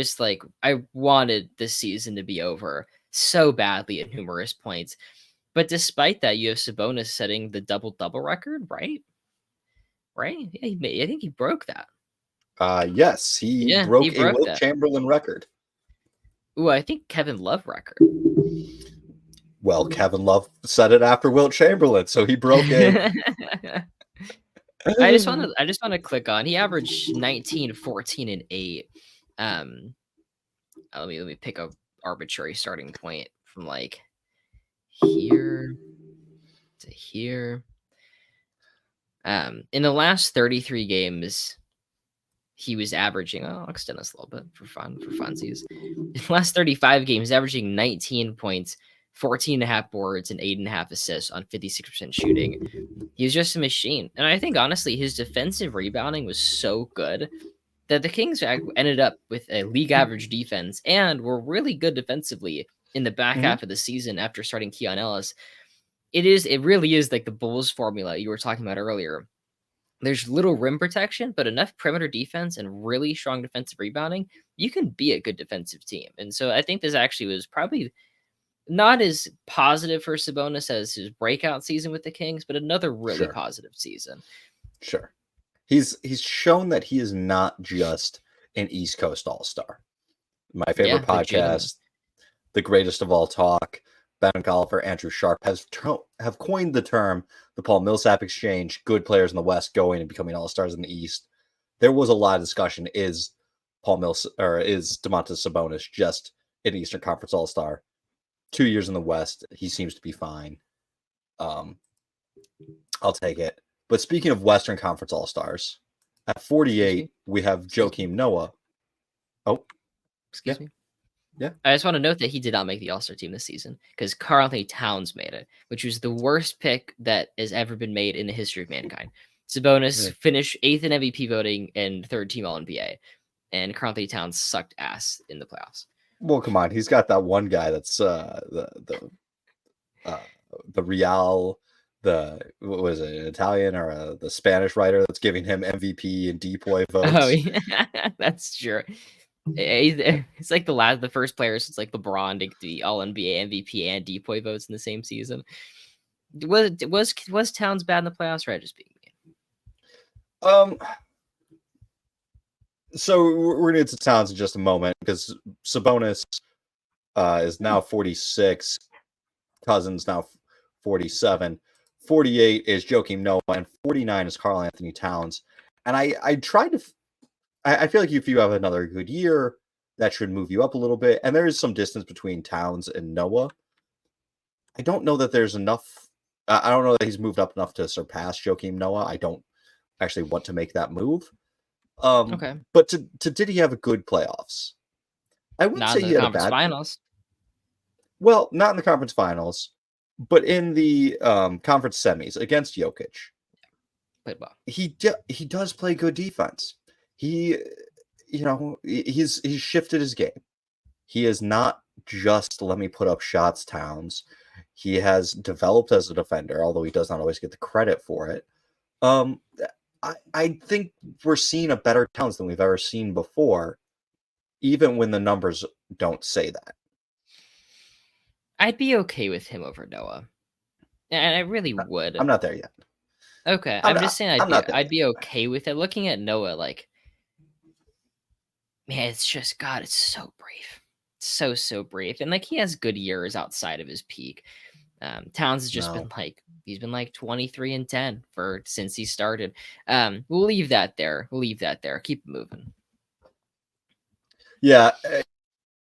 S2: wanted this season to be over so badly at numerous points. But despite that, you have Sabonis setting the double-double record, right? Right? Yeah, I think he broke that.
S1: Yes, he broke a Wilt Chamberlain record.
S2: Ooh, I think Kevin Love record.
S1: Well, Kevin Love said it after Wilt Chamberlain, so he broke it.
S2: I just want to click on. He averaged 19, 14, and 8. Let me pick a arbitrary starting point from like here to here. In the last 33 games, he was averaging. I'll extend this a little bit for funsies. In the last 35 games, averaging 19 points, 14.5 boards, and 8.5 assists on 56% shooting. He was just a machine, and I think honestly, his defensive rebounding was so good that the Kings ended up with a league average defense and were really good defensively in the back half of the season after starting Keon Ellis. It really is like the Bulls formula you were talking about earlier. There's little rim protection, but enough perimeter defense and really strong defensive rebounding, you can be a good defensive team. And so I think this actually was probably not as positive for Sabonis as his breakout season with the Kings, but another really positive season.
S1: Sure. He's shown that he is not just an East Coast All-Star. My favorite podcast, The Greatest of All Talk, Ben Golliver, Andrew Sharp have coined the term the Paul Millsap exchange, good players in the West going and becoming All-Stars in the East. there was a lot of discussion. Is Paul Mills or is Domantas Sabonis just an Eastern Conference All-Star? 2 years in the West, he seems to be fine. I'll take it. But speaking of Western Conference All-Stars, at 48, we have Joakim Noah. Oh,
S2: excuse me.
S1: Yeah.
S2: I just want to note that he did not make the All-Star team this season because Karl-Anthony Towns made it, which was the worst pick that has ever been made in the history of mankind. Sabonis finished 8th in MVP voting and 3rd team All-NBA, and Karl-Anthony Towns sucked ass in the playoffs.
S1: Well, come on, he's got that one guy that's the Real, what was it, an Italian or the Spanish writer that's giving him MVP and DPOY votes.
S2: Oh, yeah, that's true. It's like the first player since like LeBron to the All NBA MVP and DPOY votes in the same season. Was Towns bad in the playoffs, or just being mean?
S1: So we're gonna get to Towns in just a moment because Sabonis is now 46, Cousins now 47, 48 is Joakim Noah, and 49 is Karl-Anthony Towns. And I tried to. I feel like if you have another good year, that should move you up a little bit. And there is some distance between Towns and Noah. I don't know that there's enough. I don't know that he's moved up enough to surpass Joakim Noah. I don't actually want to make that move.
S2: Okay.
S1: But did he have a good playoffs? I wouldn't
S2: Not
S1: say
S2: in
S1: he
S2: the
S1: had a
S2: conference
S1: bad.
S2: finals.
S1: Well, not in the conference finals, but in the conference semis against Jokic.
S2: Played well.
S1: He does play good defense. He's shifted his game. He is not just let me put up shots, Towns. He has developed as a defender, although he does not always get the credit for it. I think we're seeing a better Towns than we've ever seen before, even when the numbers don't say that.
S2: I'd be okay with him over Noah, and I really would.
S1: I'm not there yet.
S2: Okay, I'm just saying I'd be okay with it. Looking at Noah, like, man, it's just God, it's so brief, so brief, and like he has good years outside of his peak. Towns has just been like he's been like 23-10 since he started. We'll leave that there. Keep it moving.
S1: Yeah,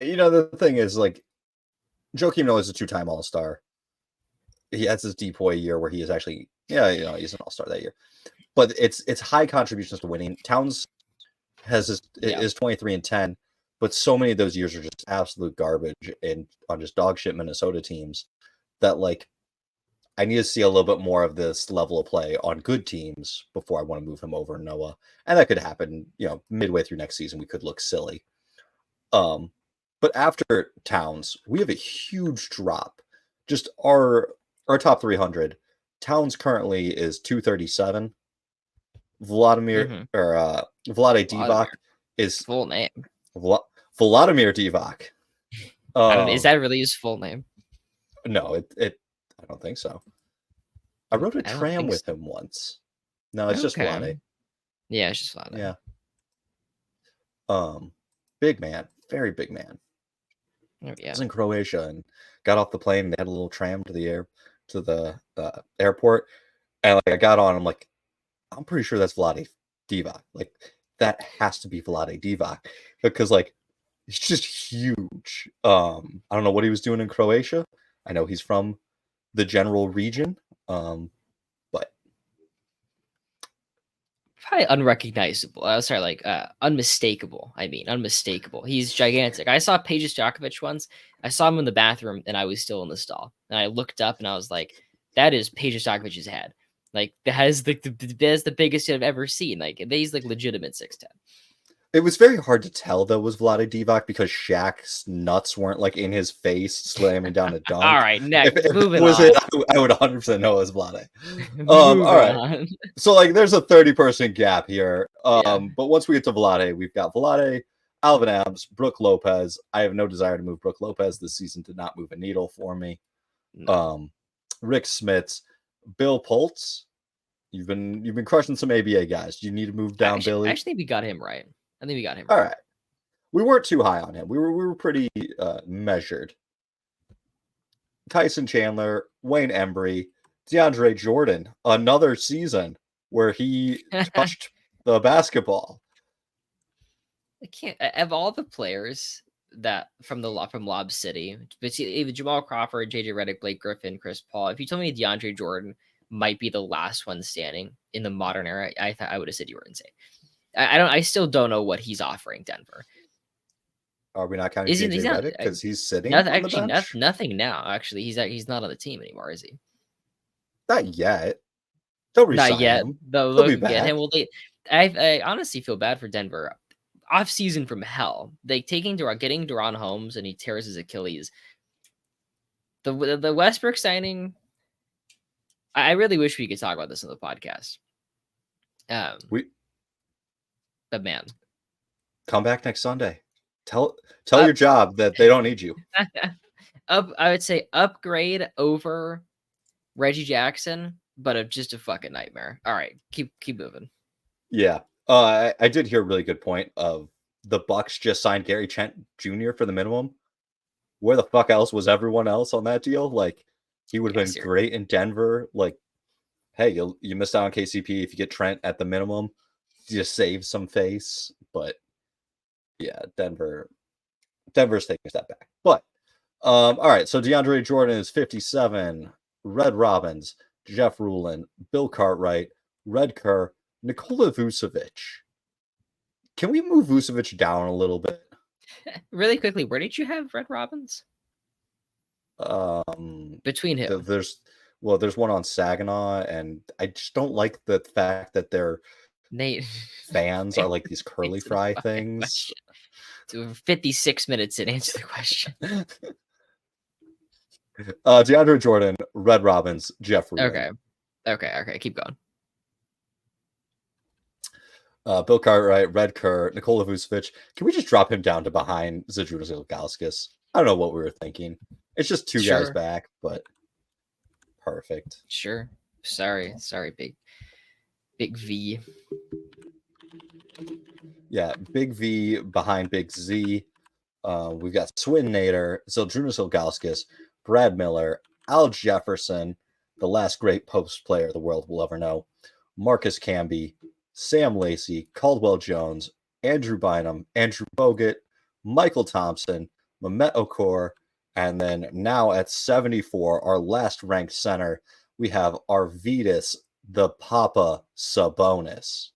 S1: the thing is, like, Joakim Noah is a 2-time All-Star. He has his DPOY year where he is actually, he's an All-Star that year. But it's high contributions to winning. Towns is 23-10, but so many of those years are just absolute garbage and on just dog shit Minnesota teams that, like, I need to see a little bit more of this level of play on good teams before I want to move him over Noah. And that could happen, midway through next season. We could look silly. But after Towns, we have a huge drop. Just our top 300. Towns currently is 237. Vlade Divac is
S2: full name.
S1: Vladimir Divac.
S2: Is that really his full name?
S1: No, I don't think so. I rode a tram with him once. No, it's just Vlade.
S2: Yeah, it's just Vlade.
S1: Yeah. Big man, very big man.
S2: Oh, yeah.
S1: I was in Croatia and got off the plane. And they had a little tram to the airport, and like I got on. I'm like, I'm pretty sure that's Vlade Divac. Like that has to be Vlade Divac because like he's just huge. I don't know what he was doing in Croatia. I know he's from the general region, but
S2: probably unrecognizable. Unmistakable. Unmistakable. He's gigantic. I saw Peja Stojakovic once. I saw him in the bathroom, and I was still in the stall. And I looked up, and I was like, "That is Peja Stojakovic's head. Like that is the biggest I've ever seen. Like he's like legitimate 6'10".
S1: It was very hard to tell that was Vlade Divac because Shaq's nuts weren't like in his face slamming down a dunk.
S2: All right, next.
S1: If
S2: moving
S1: it was
S2: on.
S1: I would 100% know it was Vlade. All right.
S2: On.
S1: So like there's a 30-person gap here. But once we get to Vlade, we've got Vlade, Alvin Abs, Brook Lopez. I have no desire to move Brook Lopez. This season did not move a needle for me. No. Rick Smits, Bill Pultz. You've been crushing some ABA guys. Do you need to move down, Billy?
S2: Actually, we got him right. I think we got him.
S1: All right. We weren't too high on him. We were pretty measured. Tyson Chandler, Wayne Embry, DeAndre Jordan. Another season where he touched the basketball.
S2: I can't of all the players that from Lob City, but even Jamal Crawford, JJ Redick, Blake Griffin, Chris Paul. If you told me DeAndre Jordan might be the last one standing in the modern era, I thought I would have said you were insane. I still don't know what he's offering Denver.
S1: Are we not counting
S2: He's
S1: JJ
S2: not
S1: Redick because he's sitting
S2: nothing,
S1: on the
S2: actually
S1: bench?
S2: nothing now. Actually, he's not on the team anymore, is he?
S1: Not yet. They'll
S2: Not
S1: resign
S2: yet.
S1: him.
S2: They'll
S1: He'll be
S2: get him.
S1: back.
S2: Well, I honestly feel bad for Denver. Off season from hell. They getting De'Ron Holmes and he tears his Achilles. The Westbrook signing. I really wish we could talk about this on the podcast. But man,
S1: come back next Sunday. Tell your job that they don't need you.
S2: I would say upgrade over Reggie Jackson, but just a fucking nightmare. All right, keep moving.
S1: Yeah, I did hear a really good point of the Bucks just signed Gary Trent Jr. for the minimum. Where the fuck else was everyone else on that deal? Like, he would have been great in Denver. Like, hey, you missed out on KCP if you get Trent at the minimum. You just save some face. But yeah, Denver's taking a step back. But all right, so DeAndre Jordan is 57. Red Robbins, Jeff Rulin, Bill Cartwright, Red Kerr, Nikola Vucevic. Can we move Vucevic down a little bit?
S2: Really quickly, where did you have Red Robbins? Between who?
S1: There's one on Saginaw, and I just don't like the fact that their fans are like these curly fry things.
S2: 56 minutes in, answer the question.
S1: DeAndre Jordan, Red Robbins, Jeff Rulin.
S2: Okay, keep going.
S1: Bill Cartwright, Red Kerr, Nikola Vucevic. Can we just drop him down to behind Zydrunas Ilgauskas? I don't know what we were thinking. It's just two guys back, but perfect.
S2: Sure. Sorry, Big V.
S1: Yeah, Big V behind Big Z. We've got Swin Nader, Zydrunas Ilgauskas, Brad Miller, Al Jefferson, the last great post player the world will ever know, Marcus Camby, Sam Lacey, Caldwell Jones, Andrew Bynum, Andrew Bogut, Michael Thompson, Mehmet Okur, and then now at 74, our last ranked center, we have Arvydas the Papa Sabonis.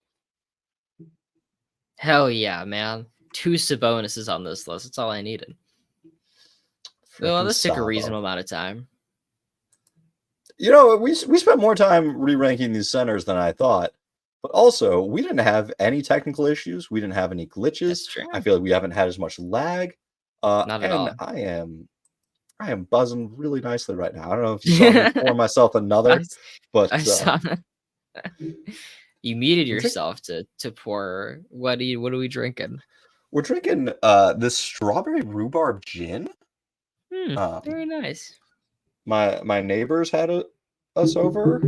S2: Hell yeah, man. 2 Sabonis's on this list. That's all I needed. Well, this took a reasonable amount of time.
S1: You know, we spent more time re-ranking these centers than I thought. But also, we didn't have any technical issues. We didn't have any glitches. I feel like we haven't had as much lag.
S2: Not at all.
S1: I am buzzing really nicely right now. I don't know if you saw me pour myself another, but
S2: I saw you muted yourself to pour. What are we drinking?
S1: We're drinking this strawberry rhubarb gin.
S2: Very nice.
S1: My neighbors had us over.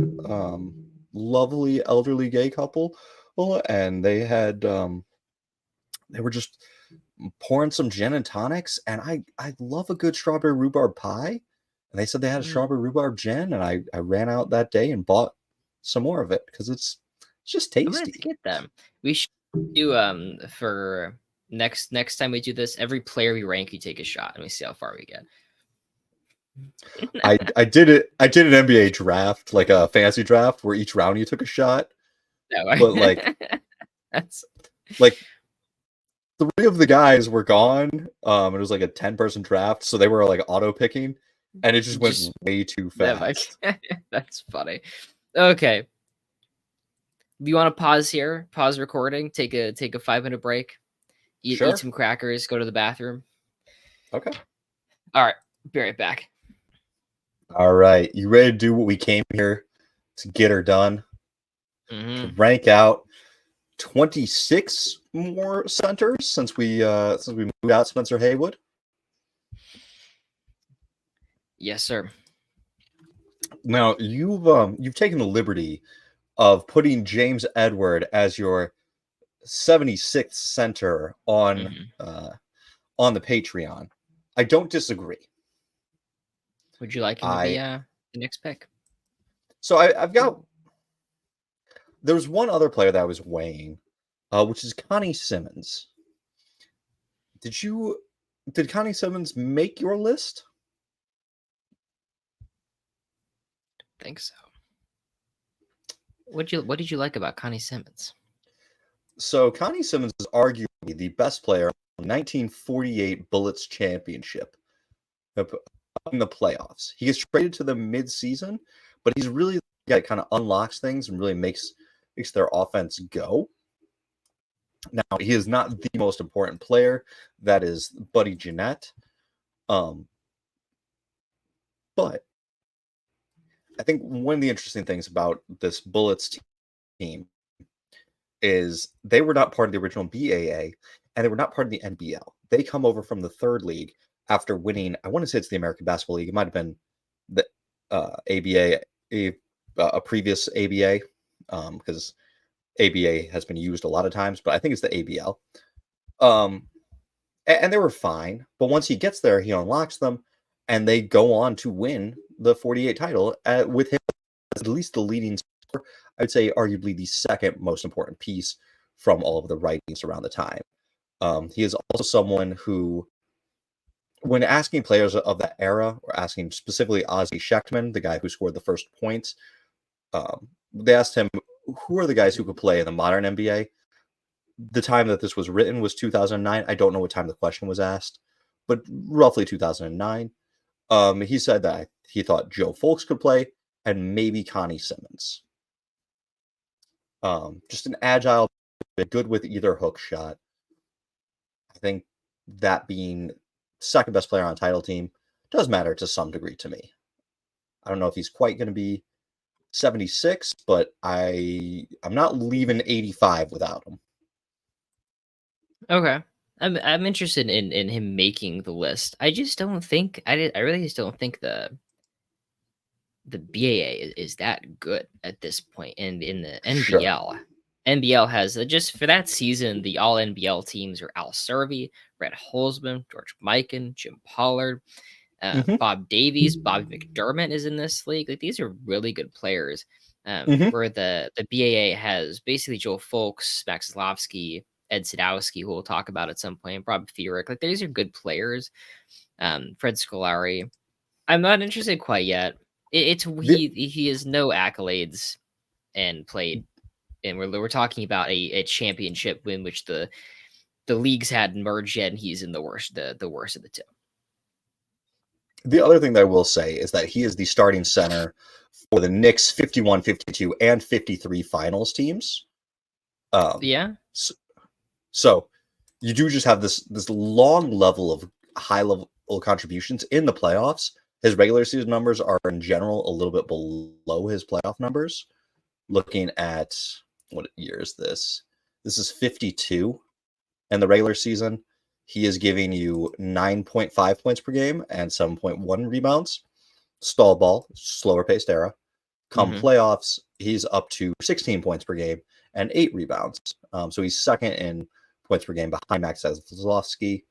S1: Lovely elderly gay couple, and they had they were just pouring some gin and tonics, and I love a good strawberry rhubarb pie, and they said they had a strawberry rhubarb gin, and I ran out that day and bought some more of it because it's just tasty.
S2: I'm gonna have to get them. We should do for next time we do this, every player we rank, you take a shot and we see how far we get.
S1: I did an NBA draft, like a fantasy draft, where each round you took a shot.
S2: No,
S1: but like
S2: that's
S1: like 3 of the guys were gone. It was like a 10-person draft, so they were like auto picking, and it just went way too fast.
S2: That's funny. Okay, do you want to pause here? Pause recording. Take a 5-minute break. Eat some crackers. Go to the bathroom.
S1: Okay.
S2: All right. Be right back.
S1: All right, you ready to do what we came here to get her done? To rank out 26 more centers since we moved out Spencer Haywood.
S2: Yes, sir.
S1: Now you've taken the liberty of putting James Edward as your 76th center on the Patreon. I don't disagree.
S2: Would you like him to be the next pick?
S1: So I've got. There's one other player that I was weighing, which is Connie Simmons. Did Connie Simmons make your list?
S2: I think so. What did you like about Connie Simmons?
S1: So Connie Simmons is arguably the best player on the 1948 Bullets championship in the playoffs. He gets traded to them mid-season, but he's really the guy that kind of unlocks things and really makes their offense go. Now, he is not the most important player. That is Buddy Jeanette. But I think one of the interesting things about this Bullets team is they were not part of the original BAA, and they were not part of the NBL. They come over from the third league after winning, I want to say it's the American Basketball League. It might have been the ABA, a previous ABA, because ABA has been used a lot of times, but I think it's the ABL. And they were fine, but once he gets there, he unlocks them, and they go on to win the 48 title with him as at least the leading scorer. I'd say arguably the second most important piece from all of the writings around the time. He is also someone who, when asking players of that era, or asking specifically Ozzie Shechtman, the guy who scored the first points, they asked him, who are the guys who could play in the modern NBA? The time that this was written was 2009. I don't know what time the question was asked, but roughly 2009. He said that he thought Joe Fulks could play and maybe Connie Simmons. Just an agile, good with either hook shot. I think that being second best player on title team does matter to some degree to me. I don't know if he's quite going to be 76, but I'm not leaving 85 without him.
S2: Okay. I'm interested in him making the list. I just don't think I really just don't think the BAA is that good at this point. And in the
S1: Sure.
S2: NBL, NBL has just for that season, the all NBL teams are Al Servey, Brett Holzman, George Mikan, Jim Pollard, Bob Davies, Bobby McDermott is in this league. Like these are really good players. Where the BAA has basically Joe Fulks, Max Zlovsky, Ed Sadowski, who we'll talk about at some point, Rob Fierick. Like these are good players. Fred Scolari. I'm not interested quite yet. He has no accolades and played, and we're talking about a championship win which the leagues hadn't merged yet, and he's in the worst of the two.
S1: The other thing that I will say is that he is the starting center for the Knicks 51, 52, and 53 finals teams.
S2: Yeah.
S1: So you do just have this long level of high level contributions in the playoffs. His regular season numbers are in general a little bit below his playoff numbers. Looking at what year is this? This is 52 in the regular season. He is giving you 9.5 points per game and 7.1 rebounds. Stall ball, slower paced era. Come playoffs, he's up to 16 points per game and 8 rebounds. So he's second in points per game behind Max Zlovsky,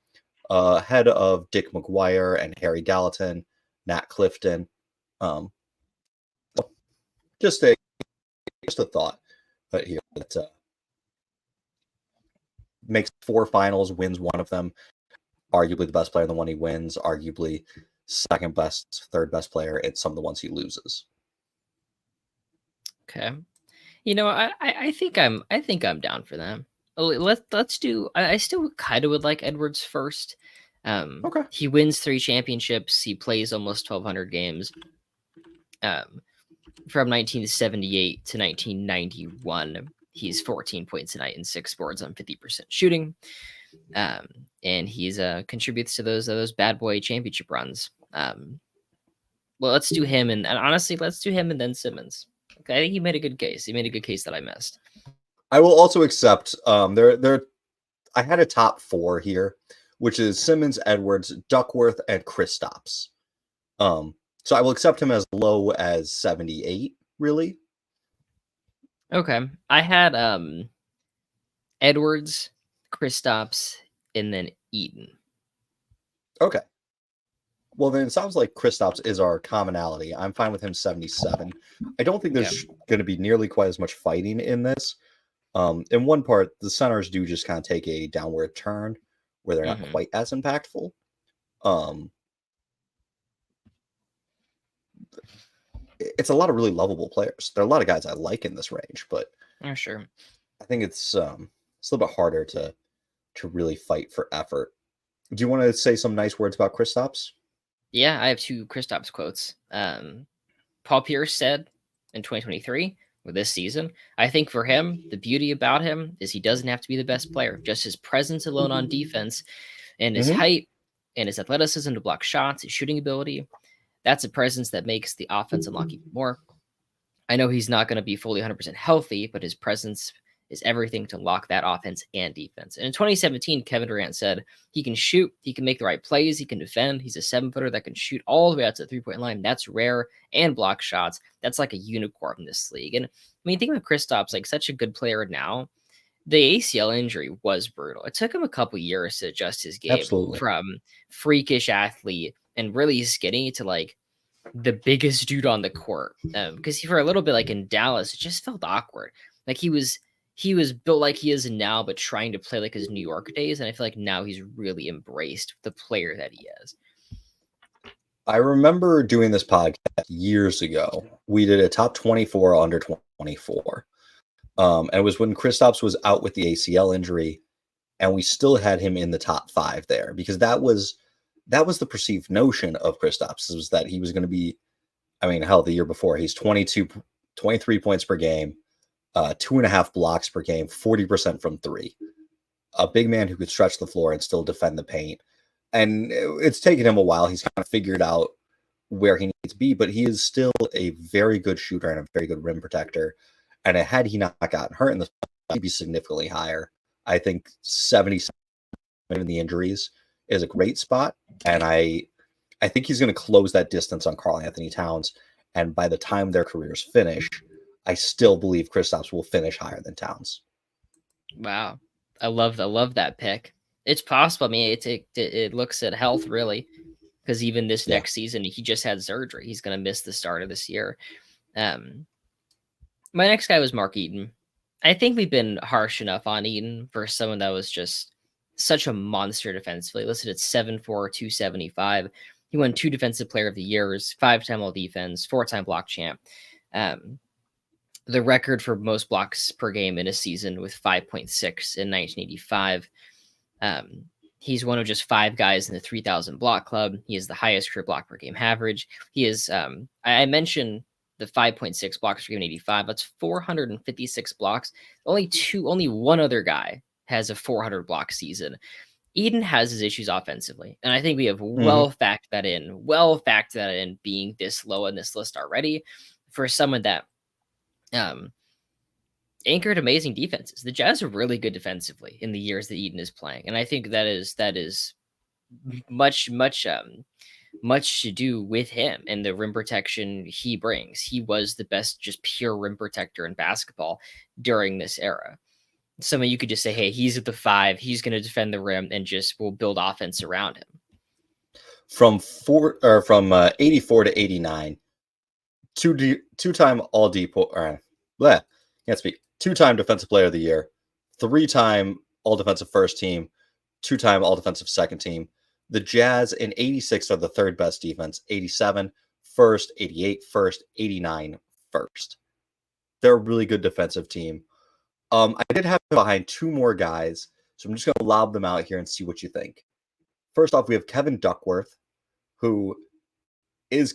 S1: ahead of Dick McGuire and Harry Gallatin, Nat Clifton. Just a thought here that makes 4 finals, wins one of them. Arguably the best player in the one he wins. Arguably second best, third best player in some of the ones he loses.
S2: Okay, I think I'm down for that. Let's do. I still kind of would like Edwards first.
S1: Okay.
S2: He wins 3 championships. He plays almost 1,200 games. From 1978 to 1991, he's 14 points a night and 6 boards on 50% shooting. And he's contributes to those bad boy championship runs. Well, let's do him, and honestly, let's do him and then Simmons. Okay, I think he made a good case. He made a good case that I missed.
S1: I will also accept I had a top 4 here, which is Simmons, Edwards, Duckworth, and Kristaps. So I will accept him as low as 78, really.
S2: Okay. I had Edwards, Kristaps, and then Eaton.
S1: Okay. Well, then it sounds like Kristaps is our commonality. I'm fine with him 77. I don't think there's going to be nearly quite as much fighting in this. In one part, the centers do just kind of take a downward turn, where they're not
S2: Mhm.
S1: quite as impactful. Um, it's a lot of really lovable players. There are a lot of guys I like in this range, but
S2: Oh, sure.
S1: I think it's a little bit harder to really fight for effort. Do you want to say some nice words about Kristaps?
S2: Yeah, I have 2 Kristaps quotes. Paul Pierce said in 2023 with this season, I think for him, the beauty about him is he doesn't have to be the best player. Just his presence alone on defense and his
S1: Mm-hmm.
S2: height and his athleticism to block shots, his shooting ability, that's a presence that makes the offense unlock even more. I know he's not going to be fully 100% healthy, but his presence is everything to lock that offense and defense. And in 2017, Kevin Durant said he can shoot, he can make the right plays, he can defend. He's a 7-footer that can shoot all the way out to the 3-point line. That's rare and block shots. That's like a unicorn in this league. And I mean, think about Kristaps, like such a good player now. The ACL injury was brutal. It took him a couple years to adjust his game
S1: Absolutely.
S2: from freakish athlete and really skinny to like the biggest dude on the court. Because for a little bit, like in Dallas, it just felt awkward. Like he was built like he is now, but trying to play like his New York days. And I feel like now he's really embraced the player that he is.
S1: I remember doing this podcast years ago. We did a top 24 under 24. And it was when Kristaps was out with the ACL injury, and we still had him in the top 5 there because that was the perceived notion of Kristaps, was that he was going to be, I mean, hell, the year before he's 23 points per game, 2.5 blocks per game, 40% from 3. A big man who could stretch the floor and still defend the paint. And it's taken him a while. He's kind of figured out where he needs to be, but he is still a very good shooter and a very good rim protector. And had he not gotten hurt in the, he'd be significantly higher. I think 70 in the injuries is a great spot, and I think he's going to close that distance on Karl Anthony Towns. And by the time their careers finish, I still believe Kristaps will finish higher than Towns.
S2: Wow, I love that pick. It's possible. I mean, it looks at health really, because even this
S1: Yeah.
S2: next season he just had surgery. He's going to miss the start of this year. My next guy was Mark Eaton. I think we've been harsh enough on Eaton for someone that was just such a monster defensively. Listed at 7'4", 275. He won 2 Defensive Player of the Years, 5-time All Defense, 4-time block champ. The record for most blocks per game in a season with 5.6 in 1985. He's one of just 5 guys in the 3,000 block club. He is the highest career block per game average. He is, I mentioned the 5.6 blocks per game in 85. That's 456 blocks. Only one other guy has a 400 block season. Eden has his issues offensively, and I think we have well factored that in being this low in this list already for someone that anchored amazing defenses. The Jazz are really good defensively in the years that Eden is playing, and I think that is much to do with him and the rim protection he brings. He was the best just pure rim protector in basketball during this era. Someone you could just say, hey, he's at the 5, he's going to defend the rim and just will build offense around him.
S1: From 84 to 89, two-time All Depot, can't speak. 2-time Defensive Player of the Year, 3-time All Defensive First Team, 2-time All Defensive Second Team. The Jazz in 86 are the 3rd best defense, 87 first, 88 first, 89 first. They're a really good defensive team. I did have behind 2 more guys, so I'm just going to lob them out here and see what you think. First off, we have Kevin Duckworth, who is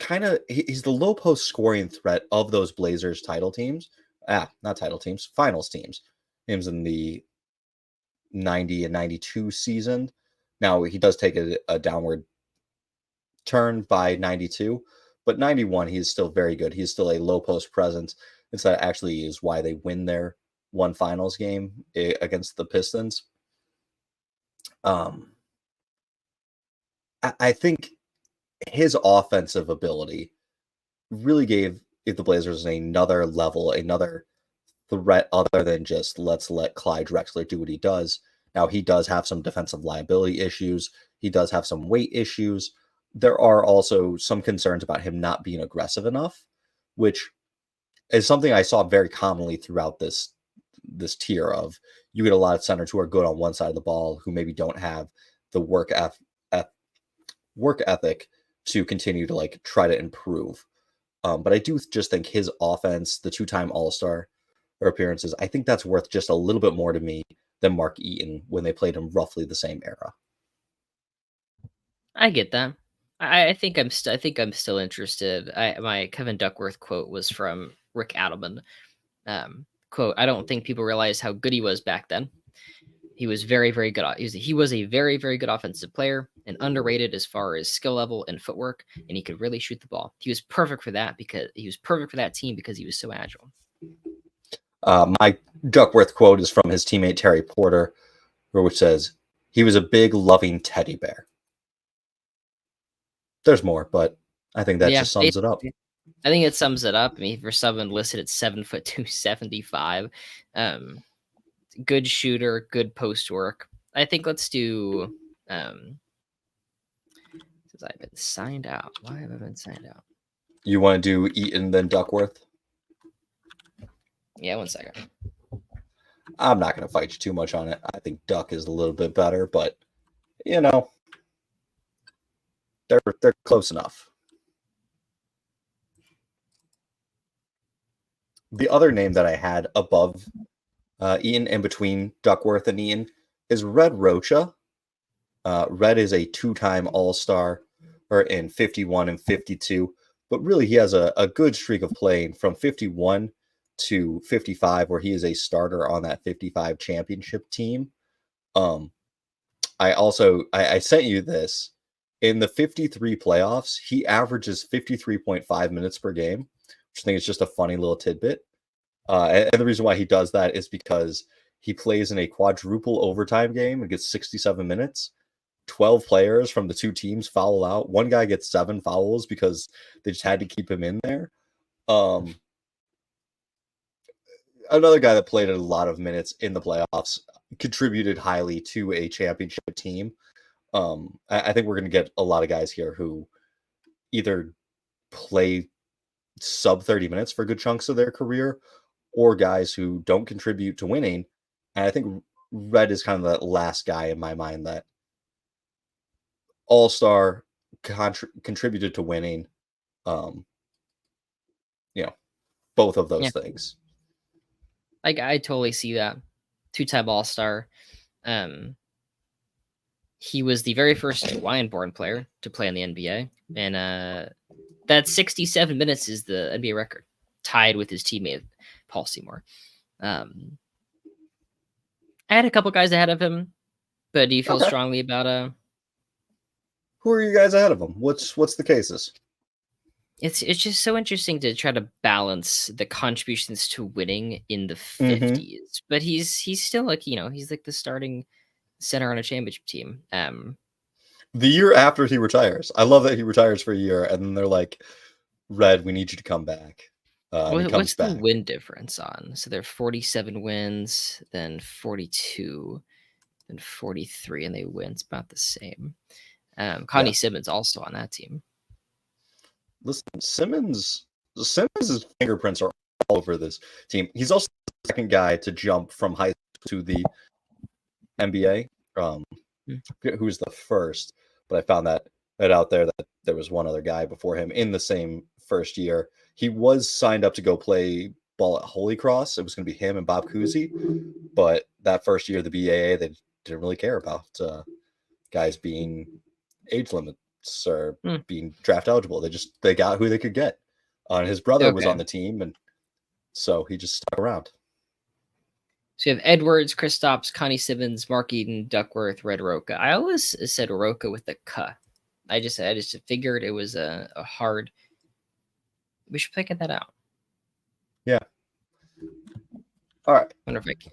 S1: he's the low post scoring threat of those Blazers title teams. Not title teams, finals teams. Teams in the 90 and 92 season. Now, he does take a downward turn by 92, but 91, he's still very good. He's still a low post presence. And that actually is why they win their one finals game against the Pistons. I think his offensive ability really gave the Blazers another level, another threat other than just let's let Clyde Drexler do what he does. Now, he does have some defensive liability issues. He does have some weight issues. There are also some concerns about him not being aggressive enough, which is something I saw very commonly throughout this tier of you get a lot of centers who are good on one side of the ball who maybe don't have the work ethic to continue to like try to improve. But I do just think his offense, the 2-time All-Star appearances, I think that's worth just a little bit more to me than Mark Eaton when they played in roughly the same era.
S2: I get that. I think I'm still interested. My Kevin Duckworth quote was from Rick Adelman. Quote: "I don't think people realize how good he was back then. He was very, very good. He was a very, very good offensive player and underrated as far as skill level and footwork, and he could really shoot the ball. He was perfect for that team because he was so agile."
S1: My Duckworth quote is from his teammate Terry Porter, which says, "He was a big, loving teddy bear." There's more, but I think that just sums it up.
S2: I think it sums it up. I mean, for someone listed at 7'2", 275, good shooter, good post work. I think let's do. Since I've been signed out, why have I been signed out?
S1: You want to do Eaton then Duckworth?
S2: Yeah, 1 second.
S1: I'm not going to fight you too much on it. I think Duck is a little bit better, but you know, they're close enough. The other name that I had above Eaton and between Duckworth and Eaton is Red Rocha. Red is a 2-time All-Star or in 51 and 52, but really he has a good streak of playing from 51 to 55, where he is a starter on that 55 championship team. I sent you this. In the 53 playoffs, he averages 53.5 minutes per game, which I think is just a funny little tidbit. And the reason why he does that is because he plays in a quadruple overtime game and gets 67 minutes. 12 players from the 2 teams foul out. One guy gets 7 fouls because they just had to keep him in there. Another guy that played a lot of minutes in the playoffs, contributed highly to a championship team. I think we're going to get a lot of guys here who either play sub 30 minutes for good chunks of their career, or guys who don't contribute to winning. And I think Red is kind of the last guy in my mind that All-Star contributed to winning. Both of those things.
S2: Like, I totally see that. 2-time All-Star. He was the very first Hawaiian-born player to play in the NBA, and that 67 minutes is the NBA record, tied with his teammate Paul Seymour. I had a couple guys ahead of him, but do you feel strongly about
S1: who are you guys ahead of him? What's the cases?
S2: It's just so interesting to try to balance the contributions to winning in the 50s, but he's still like, he's like the starting center on a championship team.
S1: The year after he retires, I love that he retires for a year, and then they're like, "Red, we need you to come back."
S2: What's the win difference on? So they're 47 wins, then 42, then 43, and they win. It's about the same. Connie Simmons also on that team.
S1: Listen, Simmons' fingerprints are all over this team. He's also the second guy to jump from high school to the NBA. Who's the first? But I found that out there that there was one other guy before him in the same first year. He was signed up to go play ball at Holy Cross. It was going to be him and Bob Cousy, but that first year of the BAA, they didn't really care about guys being age limits or being draft eligible. They got who they could get. And his brother was on the team, and so he just stuck around.
S2: So you have Edwards, Kristaps, Connie Simmons, Mark Eaton, Duckworth, Red Rocha. I always said Rocha with the K. I just figured it was a hard. We should figure that out.
S1: Yeah. All right.
S2: Wonder if I can.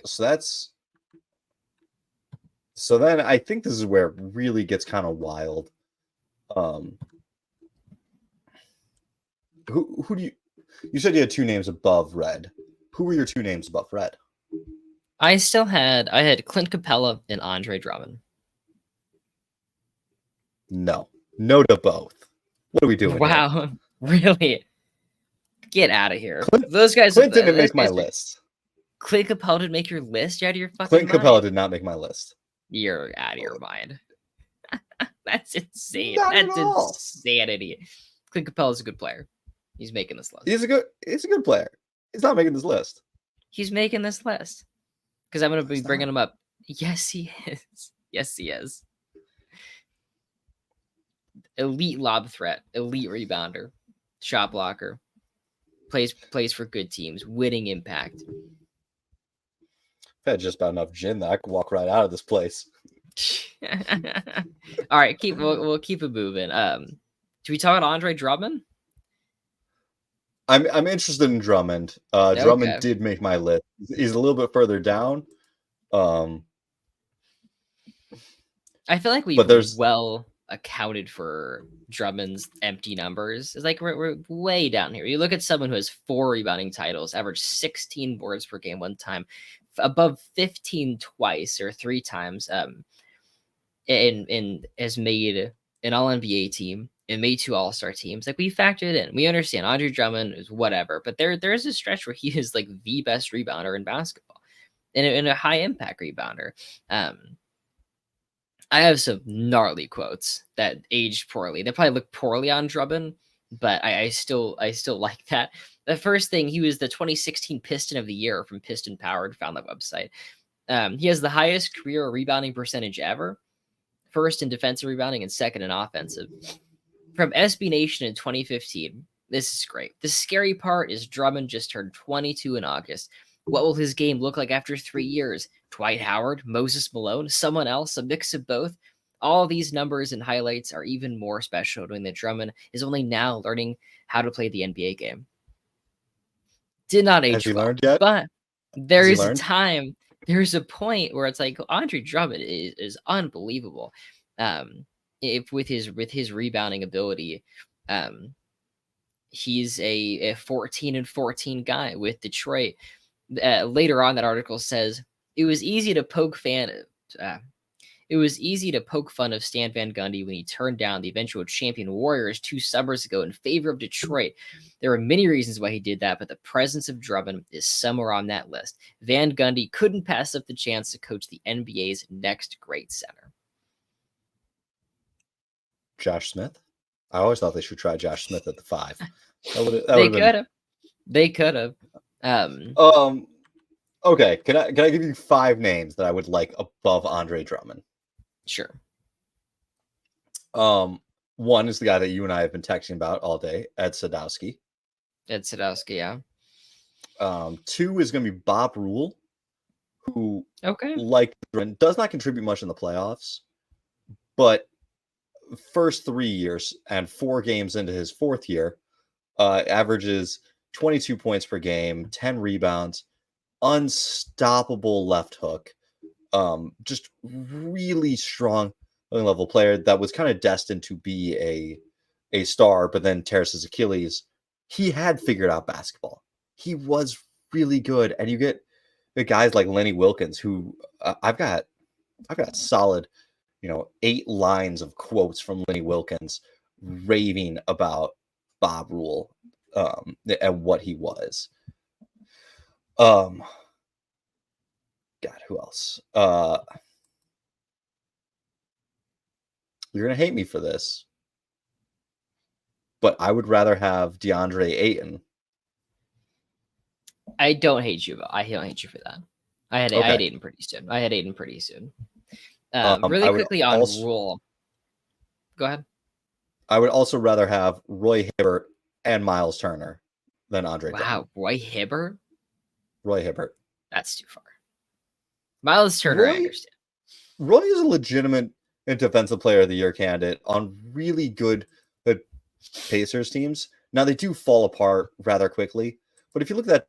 S1: So then I think this is where it really gets kind of wild. Who do you said you had 2 names above Red. Who were your 2 names above Red?
S2: I had Clint Capella and Andre Drummond.
S1: No to both. What are we doing?
S2: Wow,
S1: here?
S2: Really? Get out of here. Those guys.
S1: Clint didn't make my list.
S2: Clint Capella didn't make your list? You're out of your fucking
S1: Clint
S2: mind.
S1: Capella did not make my list.
S2: You're out of your mind. That's insane.
S1: Not at
S2: That's
S1: all.
S2: insanity. Clint Capella is a good player. He's making this list.
S1: He's a good player. He's not making this list.
S2: He's making this list because I'm going to be
S1: He's not.
S2: bringing him up. Yes, he is. Yes, he is. Elite lob threat, elite rebounder, shot blocker, plays for good teams, winning impact.
S1: I've had just about enough gin that I could walk right out of this place.
S2: All right, we'll keep it moving. Do we talk about Andre Drummond?
S1: I'm interested in Drummond. Drummond did make my list. He's a little bit further down.
S2: I feel like we've well accounted for Drummond's empty numbers. It's like we're way down here. You look at someone who has 4 rebounding titles, averaged 16 boards per game one time, above 15 twice or 3 times, and has made an All-NBA team and made 2 All-Star teams. Like, we factored in. We understand Andre Drummond is whatever, but there is a stretch where he is like the best rebounder in basketball and a high impact rebounder. I have some gnarly quotes that aged poorly. They probably look poorly on Drummond, but I still like that. The first thing, he was the 2016 Piston of the Year from Piston Powered, found that website. He has the highest career rebounding percentage ever, first in defensive rebounding and second in offensive. From SB Nation in 2015, this is great. The scary part is Drummond just turned 22 in August. What will his game look like after 3 years? Dwight Howard, Moses Malone, someone else, a mix of both? All these numbers and highlights are even more special, knowing that Drummond is only now learning how to play the NBA game. Did not age well,
S1: learned yet?
S2: But there is a time, there's a point where it's like Andre Drummond is unbelievable. If with his rebounding ability, he's a 14-14 guy with Detroit. Later on, that article says it was easy to poke fun of Stan Van Gundy when he turned down the eventual champion Warriors 2 summers ago in favor of Detroit. There were many reasons why he did that, but the presence of Drummond is somewhere on that list. Van Gundy couldn't pass up the chance to coach the NBA's next great center.
S1: Josh Smith? I always thought they should try Josh Smith at the 5.
S2: They could have.
S1: Okay. Can I give you 5 names that I would like above Andre Drummond?
S2: Sure.
S1: One is the guy that you and I have been texting about all day, Ed Sadowski.
S2: Yeah.
S1: 2 is going to be Bob Rule, who,
S2: like
S1: Drummond, does not contribute much in the playoffs, but first 3 years and 4 games into his 4th year, averages 22 points per game, 10 rebounds, unstoppable left hook, just really strong level player that was kind of destined to be a star, but then tears his Achilles. He had figured out basketball. He was really good, and you get the guys like Lenny Wilkins, who I've got solid, 8 lines of quotes from Lenny Wilkins raving about Bob Rule and what he was. God, who else? You're gonna hate me for this, but I would rather have DeAndre Ayton.
S2: I don't hate you, but I don't hate you for that. I had Ayton pretty soon. Really quickly on Rule. Go ahead.
S1: I would also rather have Roy Hibbert and Miles Turner than Andre Drummond.
S2: Wow, Roy Hibbert?
S1: Roy Hibbert.
S2: That's too far. Miles Turner, I understand.
S1: Roy is a legitimate defensive player of the year candidate on really good Pacers teams. Now, they do fall apart rather quickly, but if you look at that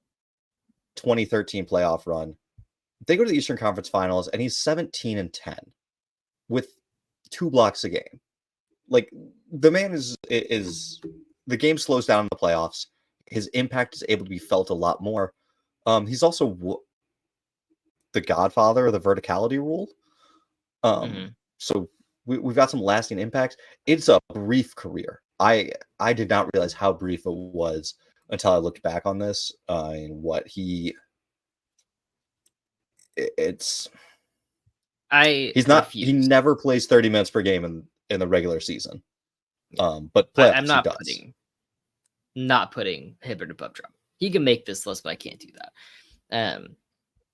S1: 2013 playoff run, they go to the Eastern Conference Finals, and he's 17-10 with 2 blocks a game. Like, the man is the game slows down in the playoffs. His impact is able to be felt a lot more. He's also the godfather of the verticality rule. So we've got some lasting impacts. It's a brief career. I did not realize how brief it was until I looked back on this and what he. He never plays 30 minutes per game in the regular season. But
S2: I'm
S1: playoffs he does.
S2: not putting Hibbert above Drummond. He can make this list, but I can't do that.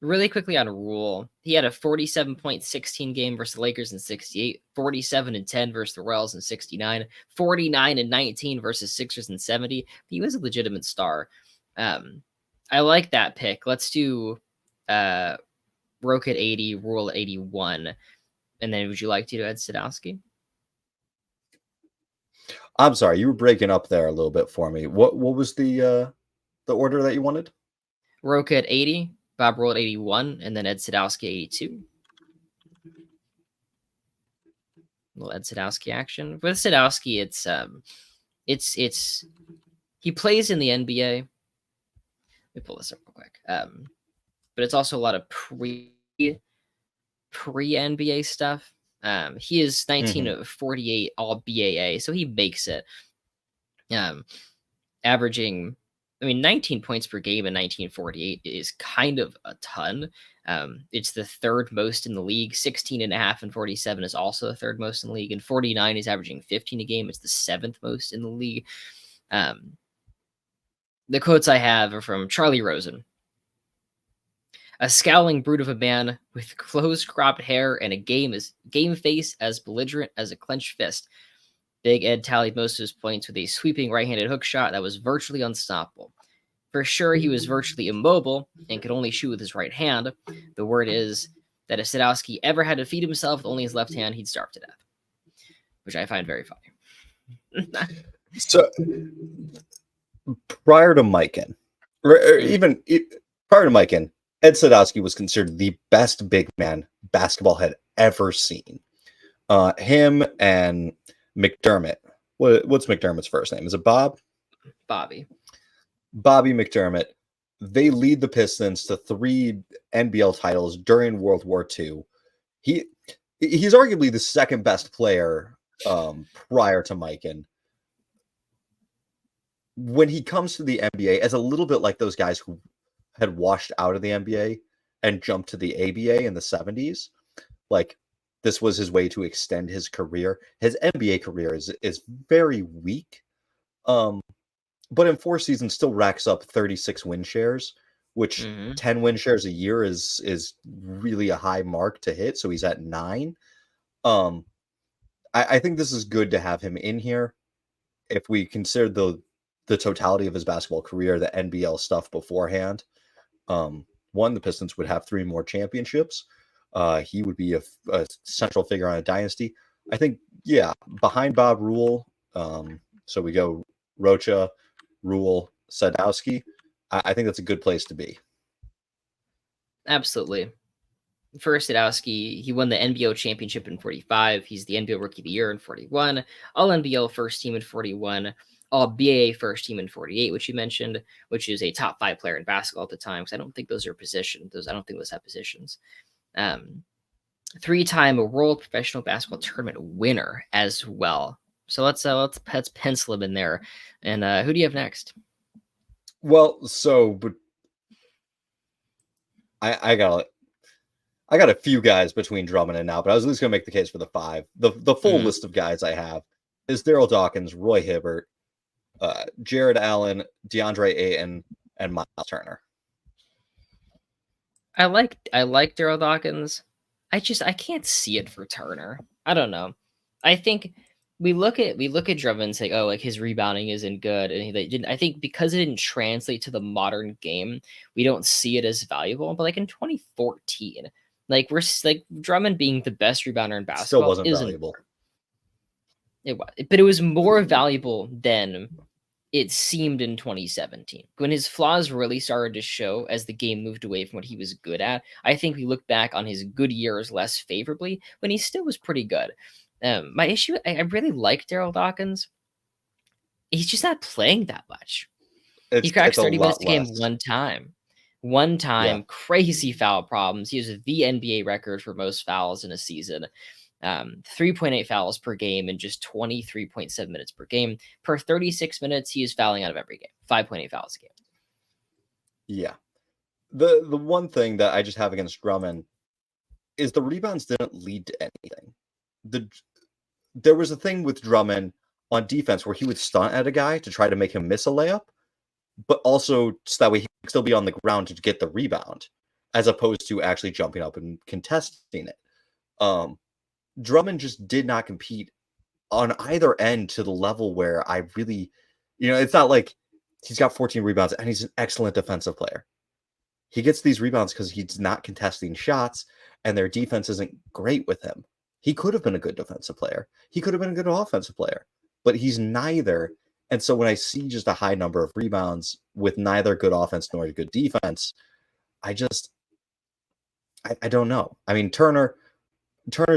S2: Really quickly on Rule, he had a 47.16 game versus the Lakers in 68, 47-10 versus the Royals in 69, 49-19 versus Sixers in 70. He was a legitimate star. I like that pick. Let's do Roke at 80, Rule at 81. And then would you like to do Ed Sadowski?
S1: I'm sorry, you were breaking up there a little bit for me. What was the order that you wanted?
S2: Roke at 80, Bob Rule at 81, and then Ed Sadowski 82. Little Ed Sadowski action. With Sadowski, it's he plays in the NBA. Let me pull this up real quick. But it's also a lot of pre NBA stuff. He is 19 of 48 all BAA, so he makes it. Averaging, 19 points per game in 1948 is kind of a ton. It's the third most in the league. 16 and a half and 47 is also the third most in the league. And 49 is averaging 15 a game. It's the seventh most in the league. The quotes I have are from Charlie Rosen. A scowling brute of a man with close-cropped hair and a game face as belligerent as a clenched fist. Big Ed tallied most of his points with a sweeping right-handed hook shot that was virtually unstoppable. For sure, he was virtually immobile and could only shoot with his right hand. The word is that if Sadowski ever had to feed himself with only his left hand, he'd starve to death, which I find very funny.
S1: So, prior to Mikan, or even prior to Mikan, Ed Sadowski was considered the best big man basketball had ever seen. Him and McDermott. What's McDermott's first name? Is it Bob?
S2: Bobby
S1: McDermott. They lead the Pistons to 3 NBL titles during World War II. He's arguably the second best player prior to Mikan. When he comes to the NBA, as a little bit like those guys who had washed out of the NBA and jumped to the ABA in the 70s, like this was his way to extend his career. His NBA career is very weak. But in 4 seasons still racks up 36 win shares, which 10 win shares a year is really a high mark to hit. So he's at 9. I think this is good to have him in here. If we consider the totality of his basketball career, the NBL stuff beforehand, the Pistons would have 3 more championships. He would be a central figure on a dynasty. I think, behind Bob Rule. So we go Rocha, Rule, Sadowski. I think that's a good place to be.
S2: Absolutely. First, Sadowski, he won the NBL championship in 45. He's the NBL Rookie of the Year in 41. All NBL first team in 41. All BAA first team in 48, which you mentioned, which is a top 5 player in basketball at the time, because I don't think those are positions. I don't think those have positions. 3-time World Professional Basketball Tournament winner as well. So let's pencil him in there. And who do you have next?
S1: Well, but I got a few guys between Drummond and now, but I was at least going to make the case for the 5. The full list of guys I have is Daryl Dawkins, Roy Hibbert, Jared Allen, DeAndre Ayton, and Miles Turner.
S2: I like Daryl Dawkins. I can't see it for Turner. I don't know. I think we look at Drummond and say, oh, like his rebounding isn't good, and I think because it didn't translate to the modern game, we don't see it as valuable. But like in 2014, like we're like Drummond being the best rebounder in basketball
S1: still wasn't valuable.
S2: It was, but it was more valuable than it seemed in 2017 when his flaws really started to show as the game moved away from what he was good at. I think we look back on his good years less favorably when he still was pretty good. My issue, I really like Daryl Dawkins. He's just not playing that much. He cracks 30 minutes a game one time. Crazy foul problems. He has the NBA record for most fouls in a season. 3.8 fouls per game in just 23.7 minutes per game. Per 36 minutes, he is fouling out of every game. 5.8 fouls a game.
S1: Yeah. The one thing that I just have against Drummond is the rebounds didn't lead to anything. there was a thing with Drummond on defense where he would stunt at a guy to try to make him miss a layup, but also so that way he could still be on the ground to get the rebound, as opposed to actually jumping up and contesting it. Drummond just did not compete on either end to the level where I really, it's not like he's got 14 rebounds and he's an excellent defensive player. He gets these rebounds because he's not contesting shots and their defense isn't great with him. He could have been a good defensive player. He could have been a good offensive player, but he's neither. And so when I see just a high number of rebounds with neither good offense nor good defense, I don't know. I mean, Turner's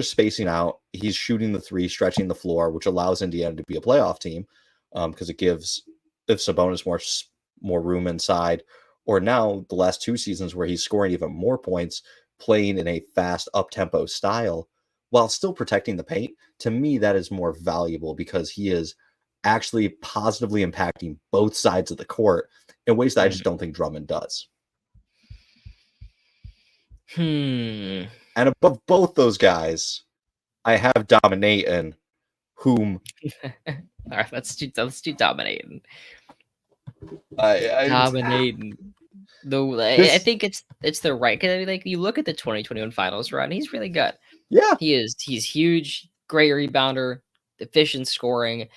S1: spacing out. He's shooting the three, stretching the floor, which allows Indiana to be a playoff team because it gives Sabonis more room inside. Or now the last 2 seasons where he's scoring even more points, playing in a fast up-tempo style while still protecting the paint. To me, that is more valuable because he is actually positively impacting both sides of the court in ways that I just don't think Drummond does. And above both those guys, I have Dominating, whom
S2: All right, let's do Dominating.
S1: Dominating.
S2: Though I think it's the right, because like you look at the 2021 finals run, he's really good.
S1: Yeah,
S2: he's huge, great rebounder, efficient scoring, and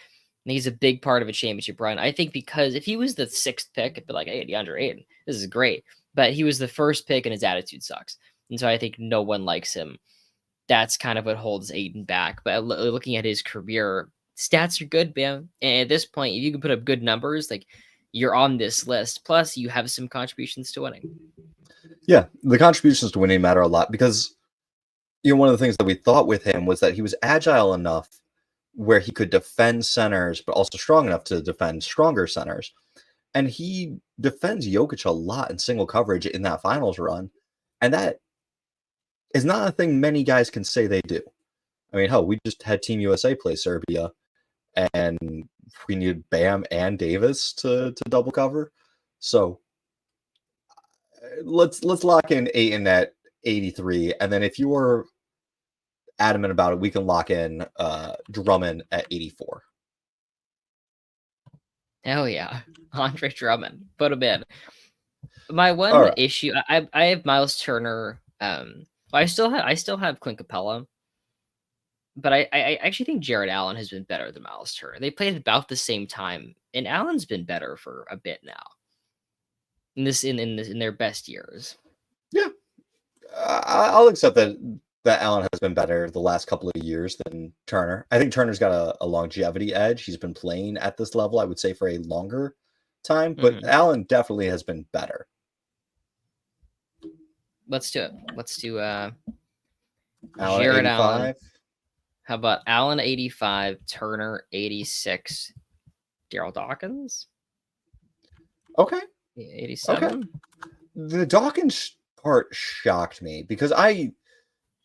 S2: he's a big part of a championship run. I think because if he was the 6th pick, it'd be like, hey, DeAndre Ayton, this is great. But he was the 1st pick, and his attitude sucks, and so I think no one likes him. That's kind of what holds Ayton back. But looking at his career, stats are good, man. And at this point, if you can put up good numbers, like you're on this list. Plus, you have some contributions to winning.
S1: Yeah, the contributions to winning matter a lot because one of the things that we thought with him was that he was agile enough where he could defend centers, but also strong enough to defend stronger centers. And he defends Jokic a lot in single coverage in that finals run. And that is not a thing many guys can say they do. I mean, hell, we just had Team USA play Serbia, and we needed Bam and Davis to double cover. So let's lock in Ayton at 83, and then if you were adamant about it, we can lock in Drummond at 84.
S2: Hell yeah, Andre Drummond, put him in. My one issue, I have Miles Turner. I still have Clint Capella, but I actually think Jarrett Allen has been better than Miles Turner. They played about the same time, and Allen's been better for a bit now. In their best years.
S1: Yeah, I'll accept that Allen has been better the last couple of years than Turner. I think Turner's got a longevity edge. He's been playing at this level, I would say, for a longer time, but Allen definitely has been better.
S2: Let's do it. Let's do
S1: Allen
S2: Jarrett
S1: 85.
S2: Allen. How about Allen 85, Turner 86, Daryl Dawkins?
S1: Okay.
S2: 87.
S1: Okay. The Dawkins part shocked me because I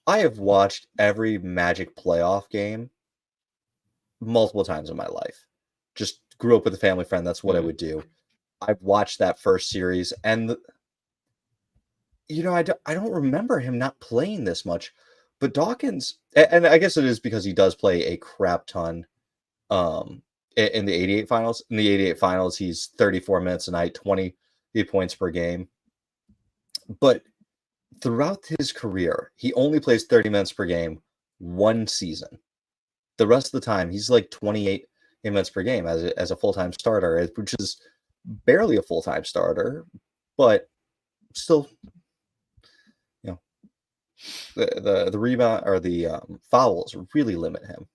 S1: have watched every Magic playoff game multiple times in my life. Just grew up with a family friend. That's what I would do. I've watched that first series, and I don't remember him not playing this much. But Dawkins, and I guess it is because he does play a crap ton in the 88 finals. In the 88 finals, he's 34 minutes a night, 28 points per game. But throughout his career, he only plays 30 minutes per game one season. The rest of the time, he's like 28 minutes per game as a full-time starter, which is barely a full-time starter, but still, the rebound or the fouls really limit him.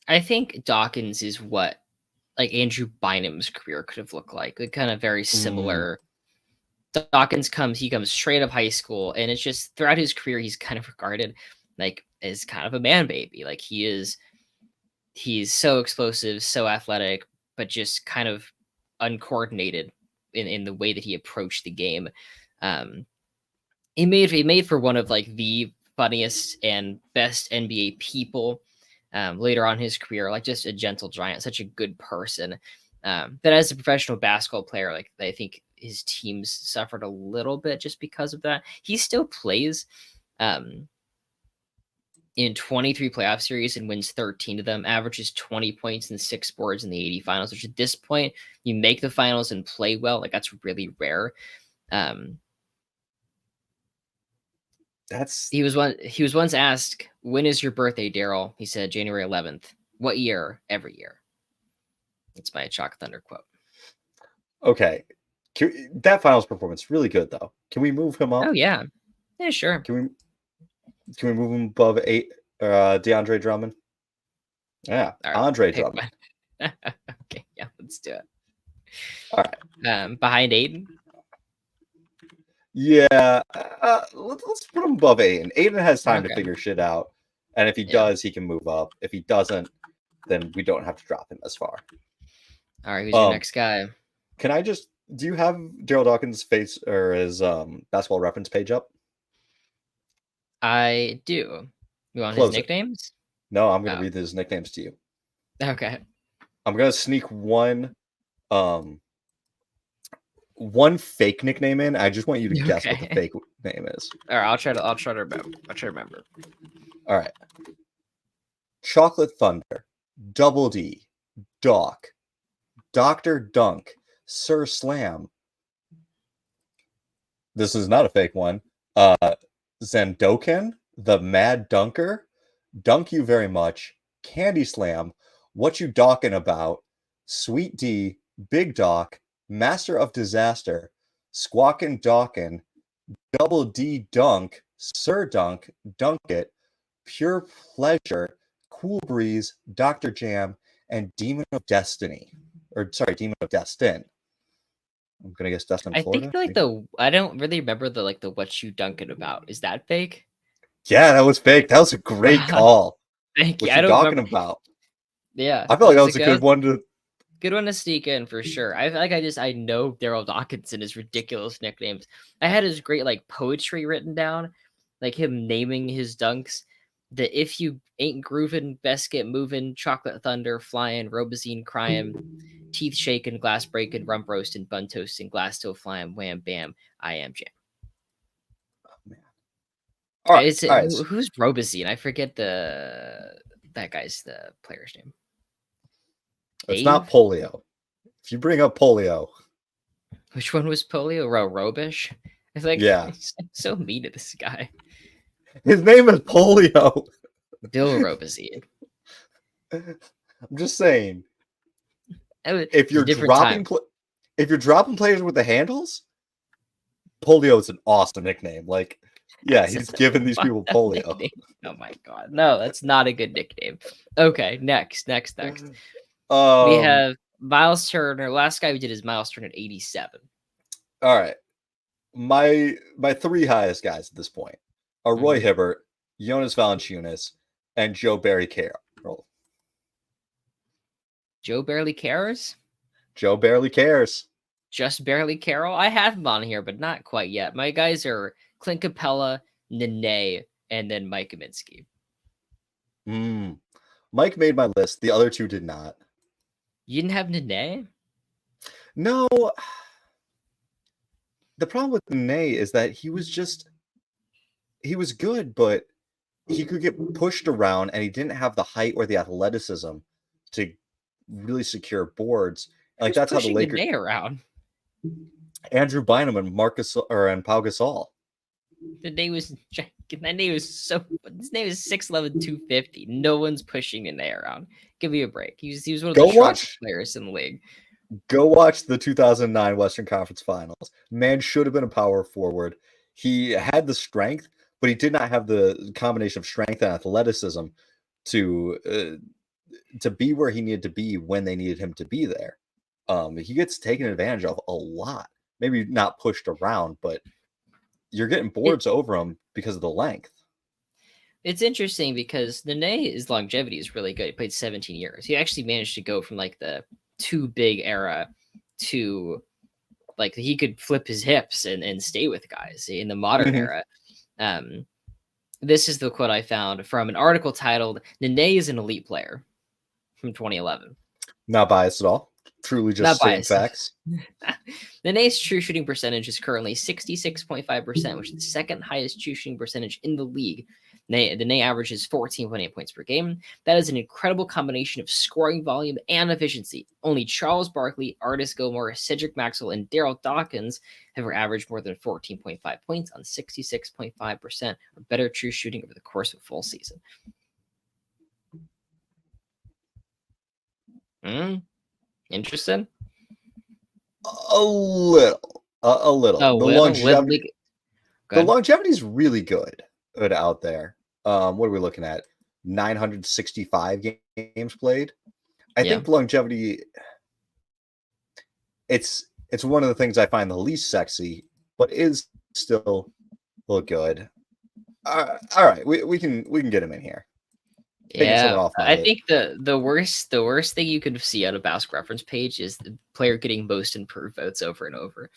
S2: I think Dawkins is what like Andrew Bynum's career could have looked like kind of very similar. Dawkins comes straight up high school, and it's just throughout his career he's kind of regarded like as kind of a man baby. Like he's so explosive, so athletic, but just kind of uncoordinated in the way that he approached the game. He made for one of like the funniest and best NBA people later on in his career, like just a gentle giant, such a good person. That as a professional basketball player, like I think his teams suffered a little bit just because of that. He still plays in in 23 playoff series and wins 13 of them, averages 20 points and 6 boards in the 80 finals, which at this point, you make the finals and play well. Like, that's really rare. He was once asked, "When is your birthday, Daryl?" He said, "January 11th. What year? Every year." That's my Chalk Thunder quote.
S1: Okay. That finals performance really good though. Can we move him up?
S2: Oh yeah, yeah, sure.
S1: Can we move him above 8? DeAndre Drummond. Yeah,
S2: All right,
S1: Andre Drummond.
S2: Okay, yeah, let's do it.
S1: All right.
S2: Behind Aiden.
S1: Yeah, let's put him above Aiden. Aiden has time to
S2: Okay.
S1: figure shit out, and if he
S2: Yeah.
S1: does, he can move up. If he doesn't, then we don't have to drop him as far.
S2: All right, who's your next guy?
S1: Can I just? Do you have Daryl Dawkins' face or his basketball reference page up?
S2: I do. You want
S1: Close
S2: his nicknames?
S1: No, I'm gonna read his nicknames to you.
S2: Okay.
S1: I'm gonna sneak one fake nickname in. I just want you to guess what the fake name is.
S2: All right, I'll try to remember.
S1: All right. Chocolate Thunder, Double D, Doc, Dr. Dunk, Sir Slam. This is not a fake one. Zendoken, the Mad Dunker, Dunk You Very Much, Candy Slam, What You Dockin' About, Sweet D, Big Doc, Master of Disaster, Squawkin' Dawkin, Double D Dunk, Sir Dunk, Dunk It, Pure Pleasure, Cool Breeze, Dr. Jam, and Demon of Destiny. Or sorry, Demon of Destin. I'm gonna guess Destin, Florida.
S2: I think I don't really remember the What You Dunkin' About. Is that fake?
S1: Yeah, that was fake. That was a great call.
S2: Thank you.
S1: What you talking about?
S2: Yeah,
S1: I feel like that was a good one to
S2: sneak in for sure. I feel like I know Daryl Dawkins and his ridiculous nicknames. I had his great poetry written down, like him naming his dunks. The If You Ain't Groovin', Best Get Movin', Chocolate Thunder, Flyin', Robazine Cryin', Teeth Shakin', Glass Breakin', Rump Roastin', Bun Toastin', Glass Still Flyin', Wham Bam, I Am Jam.
S1: Oh, man. All right,
S2: who's Robazine? I forget the player's name.
S1: It's not Polio. If you bring up Polio.
S2: Which one was Polio? Robish? It's like,
S1: yeah.
S2: So mean to this guy.
S1: His name is Polio.
S2: Bill Robazine.
S1: I'm just saying.
S2: If you're
S1: dropping players with the handles, Polio is an awesome nickname. Like, yeah, he's giving these people polio.
S2: Nickname. Oh my god. No, that's not a good nickname. Okay, next. We have Miles Turner. Last guy we did is Miles Turner at 87.
S1: All right. My 3 highest guys at this point are Roy Hibbert, Jonas Valanciunas, and Joe Barry Carroll.
S2: Joe barely cares?
S1: Joe barely cares.
S2: Just barely Carroll? I have him on here, but not quite yet. My guys are Clint Capella, Nene, and then Mike Kaminsky.
S1: Mike made my list. The other 2 did not.
S2: You didn't have Nene?
S1: No. The problem with Nene is that he was good, but he could get pushed around and he didn't have the height or the athleticism to really secure boards. Like that's how the Lakers
S2: Nene around.
S1: Andrew Bynum and Pau Gasol.
S2: His name is 6'11", 250. No one's pushing Nene around. Give me a break. He was one of the strongest players in the league.
S1: Go watch the 2009 Western Conference Finals. Man should have been a power forward. He had the strength, but he did not have the combination of strength and athleticism to be where he needed to be when they needed him to be there. He gets taken advantage of a lot. Maybe not pushed around, but you're getting boards over him because of the length.
S2: It's interesting because Nene's longevity is really good. He played 17 years. He actually managed to go from the too big era to he could flip his hips and stay with guys in the modern era. This is the quote I found from an article titled "Nene is an elite player" from 2011.
S1: Not biased at all. Truly just stating facts.
S2: Nene's true shooting percentage is currently 66.5%, which is the second highest true shooting percentage in the league. Nene averages 14.8 points per game. That is an incredible combination of scoring volume and efficiency. Only Charles Barkley, Artis Gilmore, Cedric Maxwell, and Daryl Dawkins have averaged more than 14.5 points on 66.5% or better true shooting over the course of a full season. Interested?
S1: A little.
S2: A little.
S1: The longevity is really good out there. What are we looking at? 965 games played. I think longevity. It's one of the things I find the least sexy, but is still look good. All right, we can get him in here.
S2: I think the worst thing you can see on a Basketball Reference page is the player getting most improved votes over and over.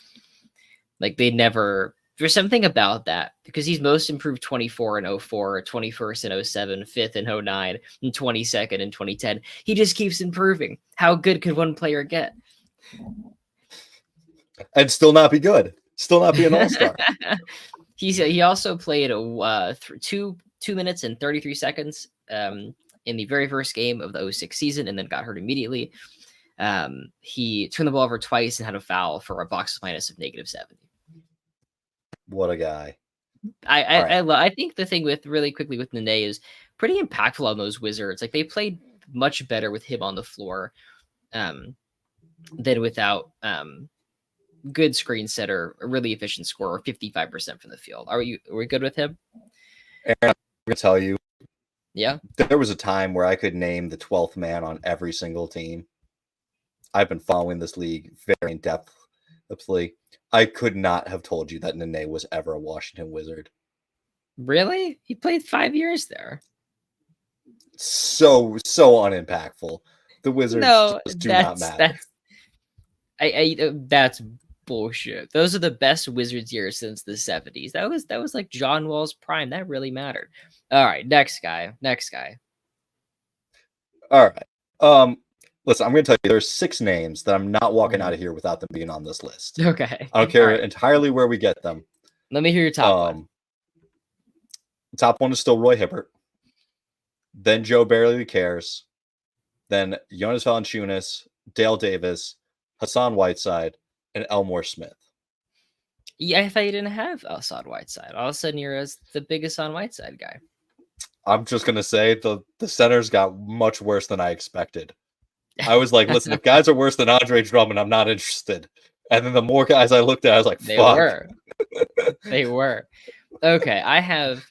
S2: Like they never. There's something about that because he's most improved 24 in 04, 21st in 07, 5th in 09, and 22nd in 2010. He just keeps improving. How good could one player get?
S1: And still not be good. Still not be an all-star.
S2: He also played 2 minutes and 33 seconds in the very first game of the 06 season and then got hurt immediately. He turned the ball over twice and had a foul for a box minus of -70.
S1: What a guy.
S2: I think the thing with Nene is pretty impactful on those Wizards. Like they played much better with him on the floor than without good screen setter, a really efficient scorer, 55% from the field. Are we good with him?
S1: Aaron, I'm going to tell you.
S2: Yeah.
S1: There was a time where I could name the 12th man on every single team. I've been following this league very in-depthly. I could not have told you that Nene was ever a Washington Wizard.
S2: Really? He played 5 years there.
S1: So unimpactful. The Wizards just do not matter.
S2: That's bullshit. Those are the best Wizards years since the 70s. That was like John Wall's prime. That really mattered. All right, next guy.
S1: All right. Listen, I'm going to tell you, there's 6 names that I'm not walking out of here without them being on this list.
S2: Okay.
S1: I don't care entirely where we get them.
S2: Let me hear your top one.
S1: Top one is still Roy Hibbert. Then Joe Barely Cares. Then Jonas Valanciunas, Dale Davis, Hassan Whiteside, and Elmore Smith.
S2: Yeah, I thought you didn't have Hassan Whiteside. All of a sudden, you're the biggest Hassan Whiteside guy.
S1: I'm just going to say the centers got much worse than I expected. I was like, listen, if guys are worse than Andre Drummond, I'm not interested. And then the more guys I looked at, I was like, fuck.
S2: They were. Okay, I have...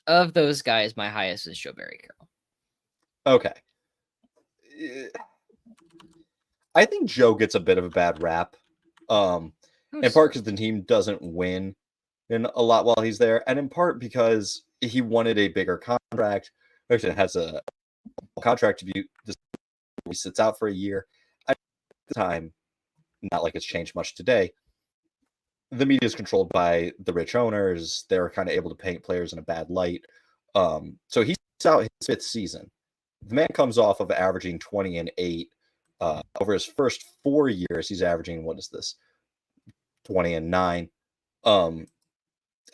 S2: Of those guys, my highest is Joe Barry Carroll.
S1: Okay. I think Joe gets a bit of a bad rap. In part because the team doesn't win in a lot while he's there, and in part because he wanted a bigger contract. Actually, it has a contract to be. He sits out for a year. At the time, not like it's changed much today. The media is controlled by the rich owners. They're kind of able to paint players in a bad light. So he's out his 5th season. The man comes off of averaging 20 and 8. Over his first 4 years, he's averaging, 20 and 9.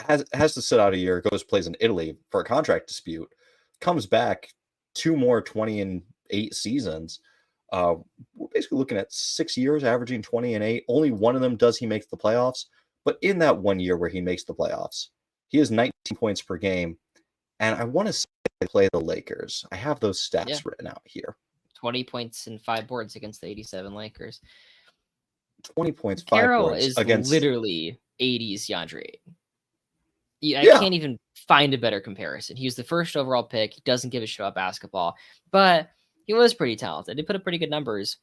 S1: Has to sit out a year, goes plays in Italy for a contract dispute, comes back 2 more 20 and 8 seasons. We're basically looking at 6 years averaging 20 and 8. Only one of them does he make the playoffs. But in that 1 year where he makes the playoffs, he has 19 points per game. And I want to say they play the Lakers. I have those stats written out here.
S2: 20 points and 5 boards against the 87 Lakers.
S1: 20 points, 5
S2: Carroll
S1: boards.
S2: Is
S1: against...
S2: literally 80s DeAndre Ayton. I can't even find a better comparison. He was the first overall pick. He doesn't give a shit about basketball, but he was pretty talented. He put up pretty good numbers.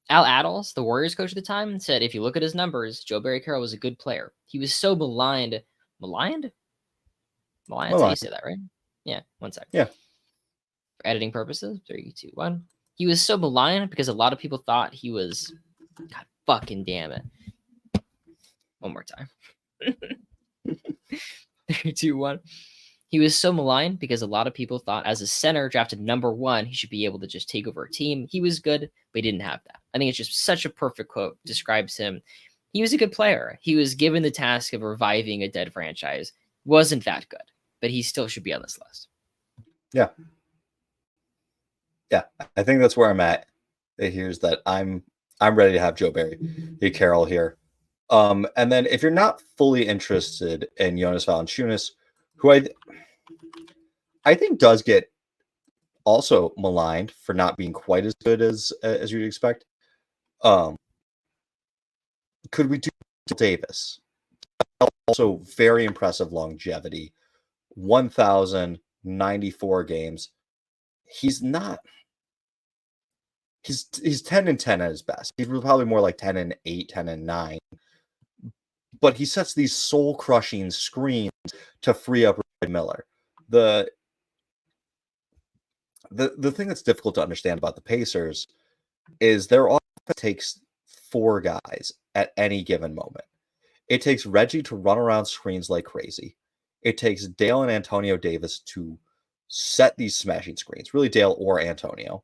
S2: Al Attles, the Warriors coach at the time, said if you look at his numbers, Joe Barry Carroll was a good player. He was so maligned. Maligned? That's how you say that, right? Yeah, 1 second.
S1: Yeah.
S2: For editing purposes, 3, 2, 1. He was so maligned because a lot of people thought he was... God fucking damn it. One more time. 3, 2, 1. He was so maligned because a lot of people thought as a center drafted number 1, he should be able to just take over a team. He was good, but he didn't have that. I think it's just such a perfect quote. Describes him. He was a good player. He was given the task of reviving a dead franchise. Wasn't that good, but he still should be on this list.
S1: Yeah. Yeah, I think that's where I'm at. Here's that I'm ready to have Joe Barry, Carroll here. And then if you're not fully interested in Jonas Valanciunas, who I think does get also maligned for not being quite as good as you'd expect. Could we do Davis? Also, very impressive longevity, 1,094 games. He's not. He's 10-10 at his best. He's probably more like 10-8, 10-9. But he sets these soul-crushing screens to free up Ray Miller. The thing that's difficult to understand about the Pacers is their offense takes 4 guys at any given moment. It takes Reggie to run around screens like crazy. It takes Dale and Antonio Davis to set these smashing screens, really Dale or Antonio.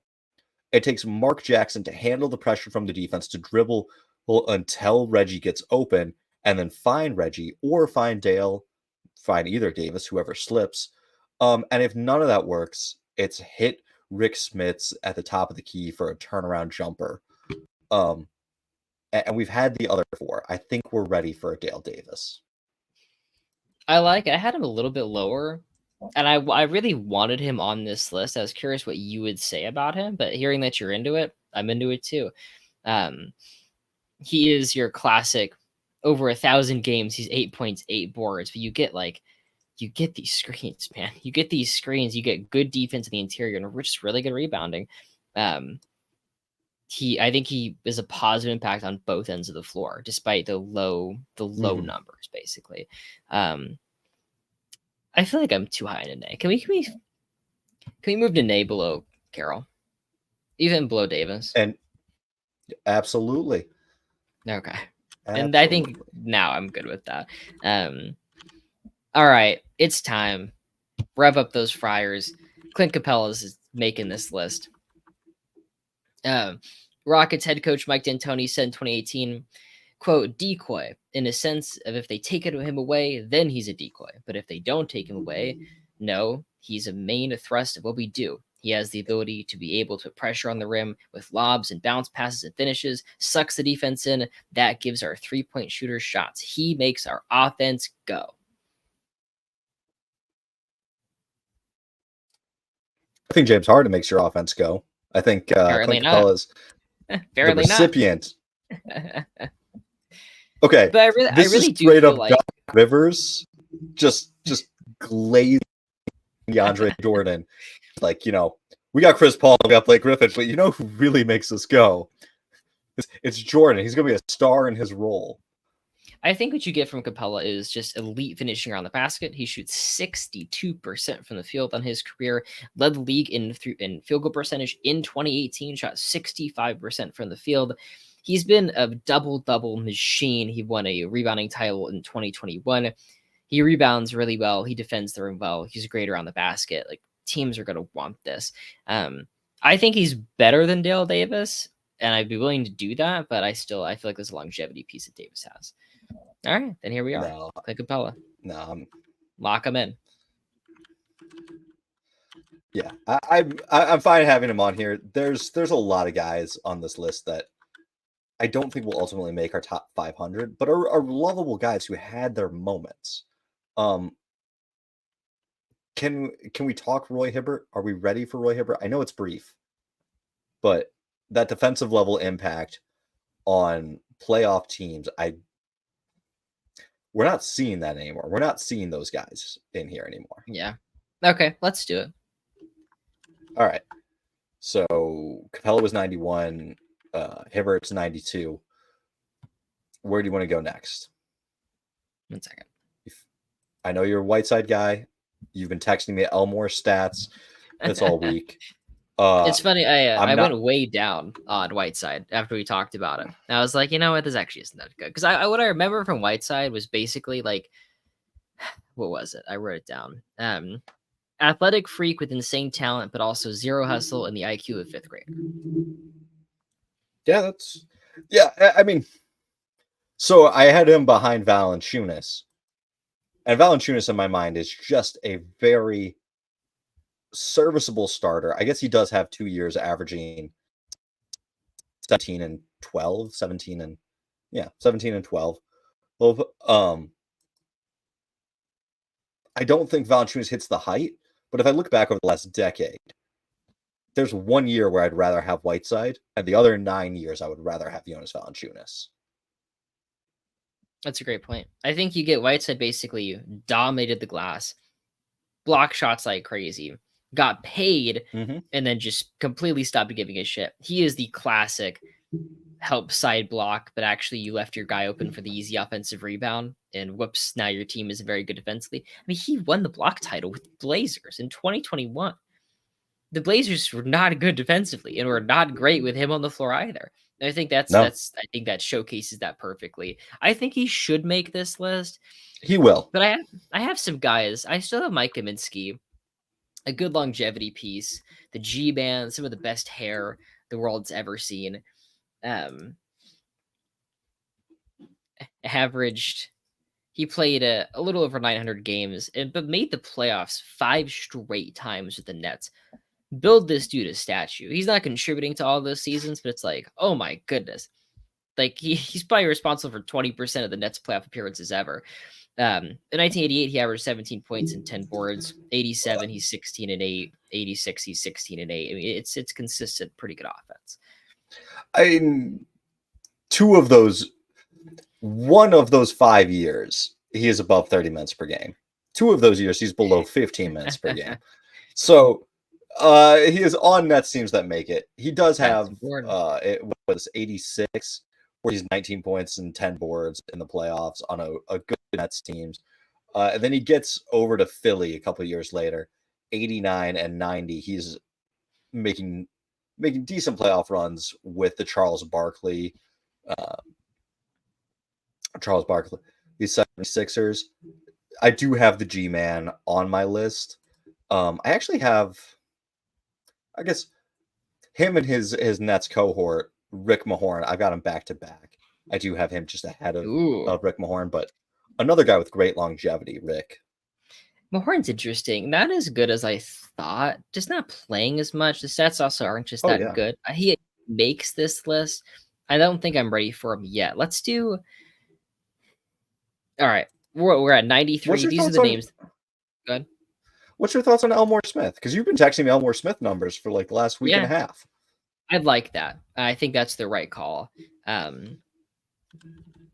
S1: It takes Mark Jackson to handle the pressure from the defense, to dribble until Reggie gets open, and then find Reggie or find Dale, find either Davis, whoever slips. And if none of that works, it's hit Rick Smits at the top of the key for a turnaround jumper. And we've had the other 4. I think we're ready for a Dale Davis.
S2: I had him a little bit lower, and I really wanted him on this list. I was curious what you would say about him, but hearing that you're into it, I'm into it too. He is your classic over 1,000 games. He's 8 points, 8 boards, but you get these screens, man. You get these screens. You get good defense in the interior and just really good rebounding. I think he is a positive impact on both ends of the floor, despite the low numbers, basically. I feel like I'm too high in Nene. Can we move Nene below Carroll? Even below Davis?
S1: And absolutely.
S2: Okay.
S1: Absolutely.
S2: And I think now I'm good with that. All right, it's time. Rev up those Friars. Clint Capella is making this list. Rockets head coach Mike D'Antoni said in 2018, quote, decoy, in a sense of if they take him away, then he's a decoy. But if they don't take him away, no, he's a main thrust of what we do. He has the ability to be able to put pressure on the rim with lobs and bounce passes and finishes, sucks the defense in. That gives our three-point shooters shots. He makes our offense go.
S1: I think James Harden makes your offense go. I think Clint Capella's the recipient. Okay,
S2: but I really do feel like
S1: Doc Rivers just glazing DeAndre Jordan. Like, we got Chris Paul, we got Blake Griffin, but who really makes us go? It's Jordan. He's going to be a star in his role.
S2: I think what you get from Capella is just elite finishing around the basket. He shoots 62% from the field on his career, led the league in field goal percentage in 2018, shot 65% from the field. He's been a double-double machine. He won a rebounding title in 2021. He rebounds really well. He defends the rim well. He's great around the basket. Like, teams are going to want this. I think he's better than Dale Davis, and I'd be willing to do that, but I feel like there's a longevity piece that Davis has. All right, then here we are.
S1: No.
S2: Clint Capella.
S1: No,
S2: lock him in.
S1: Yeah, I'm fine having him on here. There's a lot of guys on this list that I don't think will ultimately make our top 500, but are lovable guys who had their moments. Can we talk Roy Hibbert? Are we ready for Roy Hibbert? I know it's brief, but that defensive level impact on playoff teams, we're not seeing that anymore. We're not seeing those guys in here anymore.
S2: Yeah. Okay, let's do it.
S1: All right. So Capella was 91. Hibbert's 92. Where do you want to go next?
S2: 1 second.
S1: I know you're a Whiteside guy. You've been texting me Elmore stats. That's all week.
S2: It's funny. I went way down on Whiteside after we talked about it. And I was like, you know what? This actually isn't that good. Because what I remember from Whiteside was basically like, what was it? I wrote it down. Athletic freak with insane talent, but also zero hustle and the IQ of 5th grade.
S1: Yeah, I mean, So I had him behind Valanciunas. And Valanciunas, in my mind, is just a very serviceable starter. I guess he does have 2 years averaging 17 and 12, 17 and 12. Well, I don't think Valanciunas hits the height, but if I look back over the last decade, there's 1 year where I'd rather have Whiteside, and the other 9 years I would rather have Jonas Valanciunas.
S2: That's a great point. I think you get Whiteside basically dominated the glass, block shots like crazy, got paid,
S1: Mhm.
S2: and then just completely stopped giving a shit. He is the classic help side block, but actually you left your guy open for the easy offensive rebound, and whoops, now your team isn't very good defensively. I mean, he won the block title with Blazers in 2021. The Blazers were not good defensively and were not great with him on the floor either. And I think
S1: No,
S2: I think that showcases that perfectly. I think he should make this list,
S1: he will.
S2: but I have some guys. I still have Mike Kaminsky, a good longevity piece, the G band, some of the best hair the world's ever seen. Averaged He played a little over 900 games, but made the playoffs 5 straight times with the Nets. Build this dude a statue. He's not contributing to all those seasons, but it's like, oh my goodness. Like he's probably responsible for 20% of the Nets playoff appearances ever. In 1988, he averaged 17 points and 10 boards. 87, he's 16 and 8. 86, he's 16 and 8. I mean, it's consistent, pretty good offense.
S1: One of those 5 years, he is above 30 minutes per game. 2 of those years, he's below 15 minutes per game. So he is on Nets teams that make it. He does have it was 86, where he's 19 points and 10 boards in the playoffs on a good Nets teams. And then he gets over to Philly a couple of years later, 89 and 90. He's making decent playoff runs with the Charles Barkley, these 76ers. I do have the G-Man on my list. I actually have, I guess, him and his Nets cohort, Rick Mahorn. I got him back to back. I do have him just ahead of Rick Mahorn, but another guy with great longevity, Rick.
S2: Mahorn's interesting. Not as good as I thought. Just not playing as much. The stats also aren't just that good. He makes this list. I don't think I'm ready for him yet. Let's do. All right, we're at 93. These are the names. Good.
S1: What's your thoughts on Elmore Smith? Because you've been texting me Elmore Smith numbers for like the last week and a half.
S2: I'd like that. I think that's the right call.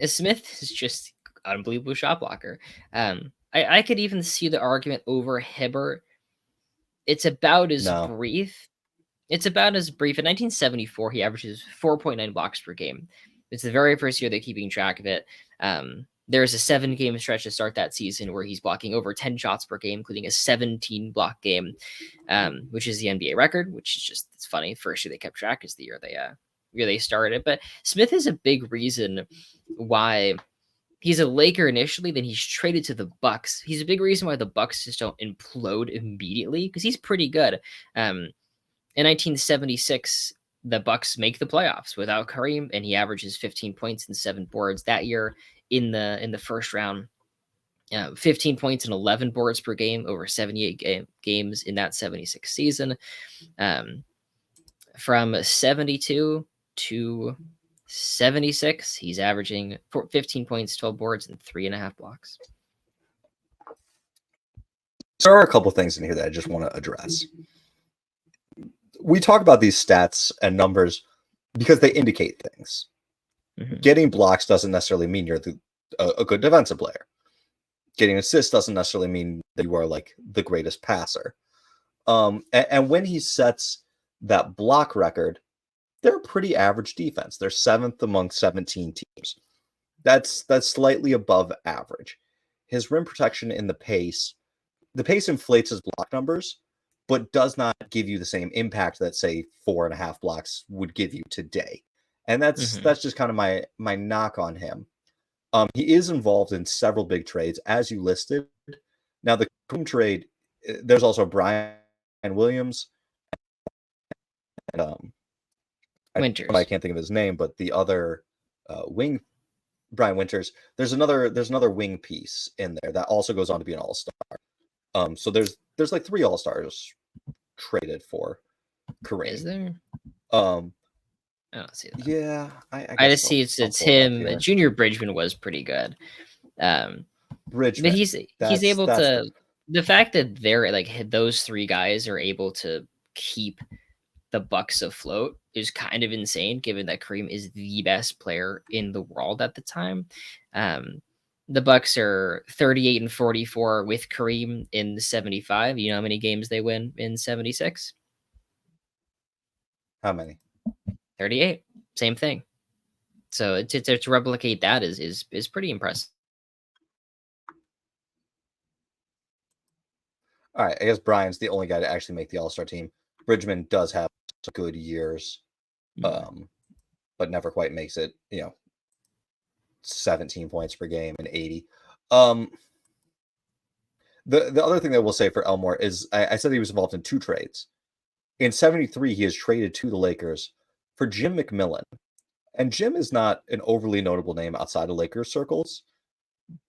S2: Smith is just unbelievable shot blocker. I could even see the argument over Hibbert. It's about as brief. It's about as brief. In 1974, he averages 4.9 blocks per game. It's the very first year they're keeping track of it. There's a 7-game stretch to start that season where he's blocking over 10 shots per game, including a 17-block game, which is the NBA record, which is just, it's funny. First year they kept track is the year they started. But Smith is a big reason why he's a Laker initially, then he's traded to the Bucks. He's a big reason why the Bucks just don't implode immediately because he's pretty good. In 1976, the Bucks make the playoffs without Kareem, and he averages 15 points and 7 boards that year in the first round. 15 points and 11 boards per game over 78 games in that 76 season. From 72 to 76, he's averaging 15 points, 12 boards, and 3.5 blocks.
S1: There are a couple things in here that I just want to address. We talk about these stats and numbers because they indicate things. Mm-hmm. Getting blocks doesn't necessarily mean you're a good defensive player. Getting assists doesn't necessarily mean that you are like the greatest passer. And when he sets that block record, they're a pretty average defense. They're 7th among 17 teams. That's slightly above average. His rim protection in the pace inflates his block numbers, but does not give you the same impact that, say, 4.5 blocks would give you today. And that's just kind of my knock on him. He is involved in several big trades, as you listed. Now, the Kareem trade, there's also Brian Williams and
S2: Winters.
S1: I can't think of his name, but the other wing Brian Winters. There's another wing piece in there that also goes on to be an all-star. So there's like 3 all-stars traded for Kareem.
S2: Is there?
S1: Um,
S2: I don't see that.
S1: yeah, I
S2: I
S1: guess
S2: just see
S1: I'll
S2: it's
S1: pull it up
S2: him.
S1: here.
S2: Junior Bridgman was pretty good. But
S1: Bridgman.
S2: he's able to. The fact that they're like those 3 guys are able to keep the Bucks afloat is kind of insane, given that Kareem is the best player in the world at the time. The Bucks are 38-44 with Kareem in 75. You know how many games they win in 76?
S1: How many?
S2: 38. Same thing. So to replicate that is pretty impressive.
S1: All right, I guess Brian's the only guy to actually make the All-Star team. Bridgman does have some good years, but never quite makes it. 17 points per game and 80. The other thing that we'll say for Elmore is I said he was involved in 2 trades. In 73, he is traded to the Lakers for Jim McMillan. And Jim is not an overly notable name outside of Lakers circles,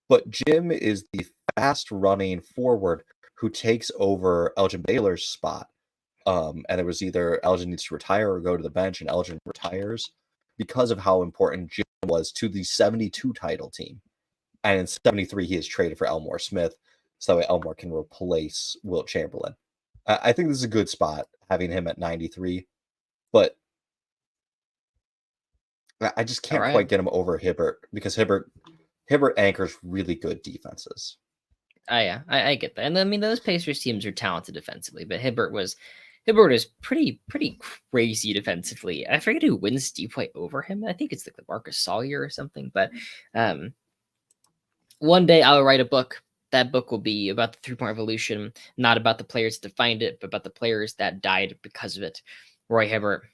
S1: but Jim is the fast-running forward who takes over Elgin Baylor's spot. And it was either Elgin needs to retire or go to the bench, and Elgin retires because of how important Jim was to the 72 title team. And in 73, he is traded for Elmore Smith, so that way Elmore can replace Wilt Chamberlain. I think this is a good spot, having him at 93, but I just can't quite get him over Hibbert, because Hibbert anchors really good defenses.
S2: Yeah, I get that. And I mean, those Pacers teams are talented defensively, but Hibbert is pretty crazy defensively. I forget who wins deep play over him. I think it's like the Marcus Sawyer or something. But one day I'll write a book. That book will be about the 3-point revolution, not about the players that defined it, but about the players that died because of it. Roy Hibbert,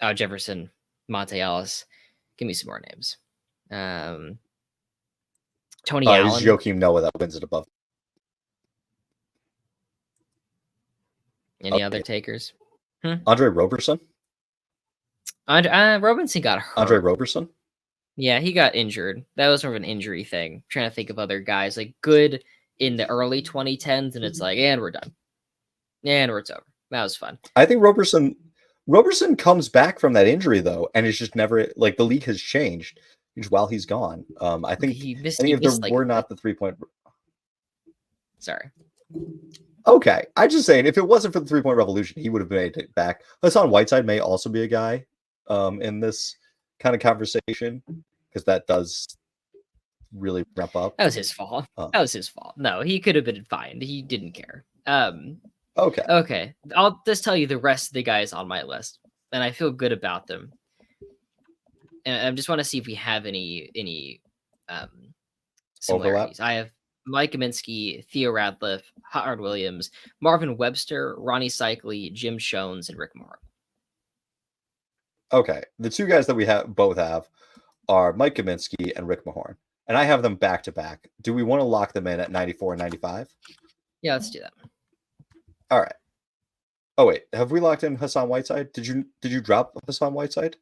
S2: Al Jefferson, Monte Ellis. Give me some more names. Tony Allen.
S1: It's Joakim Noah that wins it above.
S2: Any other takers?
S1: Andre Roberson?
S2: Robinson got hurt.
S1: Andre Roberson?
S2: Yeah, he got injured. That was sort of an injury thing. I'm trying to think of other guys like good in the early 2010s, and it's like, and we're done. And it's over. That was fun.
S1: I think Roberson comes back from that injury, though, and it's just never, like, the league has changed while he's gone. I think if there were not the 3-point...
S2: Sorry.
S1: Okay, I'm just saying, if it wasn't for the 3-point revolution, he would have made it back. Hassan Whiteside may also be a guy in this kind of conversation, because that does really ramp up.
S2: That was his fault. That was his fault. No, he could have been fined. He didn't care. Okay. I'll just tell you the rest of the guys on my list, and I feel good about them. And I just want to see if we have any similarities. I have Mike Kaminsky, Theo Radcliffe, Howard Williams, Marvin Webster, Ronnie Cycli, Jim Shones, and Rick Mahorn.
S1: Okay, the 2 guys that we both have are Mike Kaminsky and Rick Mahorn, and I have them back to back. Do we want to lock them in at 94 and 95?
S2: Yeah, let's do that.
S1: All right. Oh wait, have we locked in Hassan Whiteside? Did you drop Hassan Whiteside?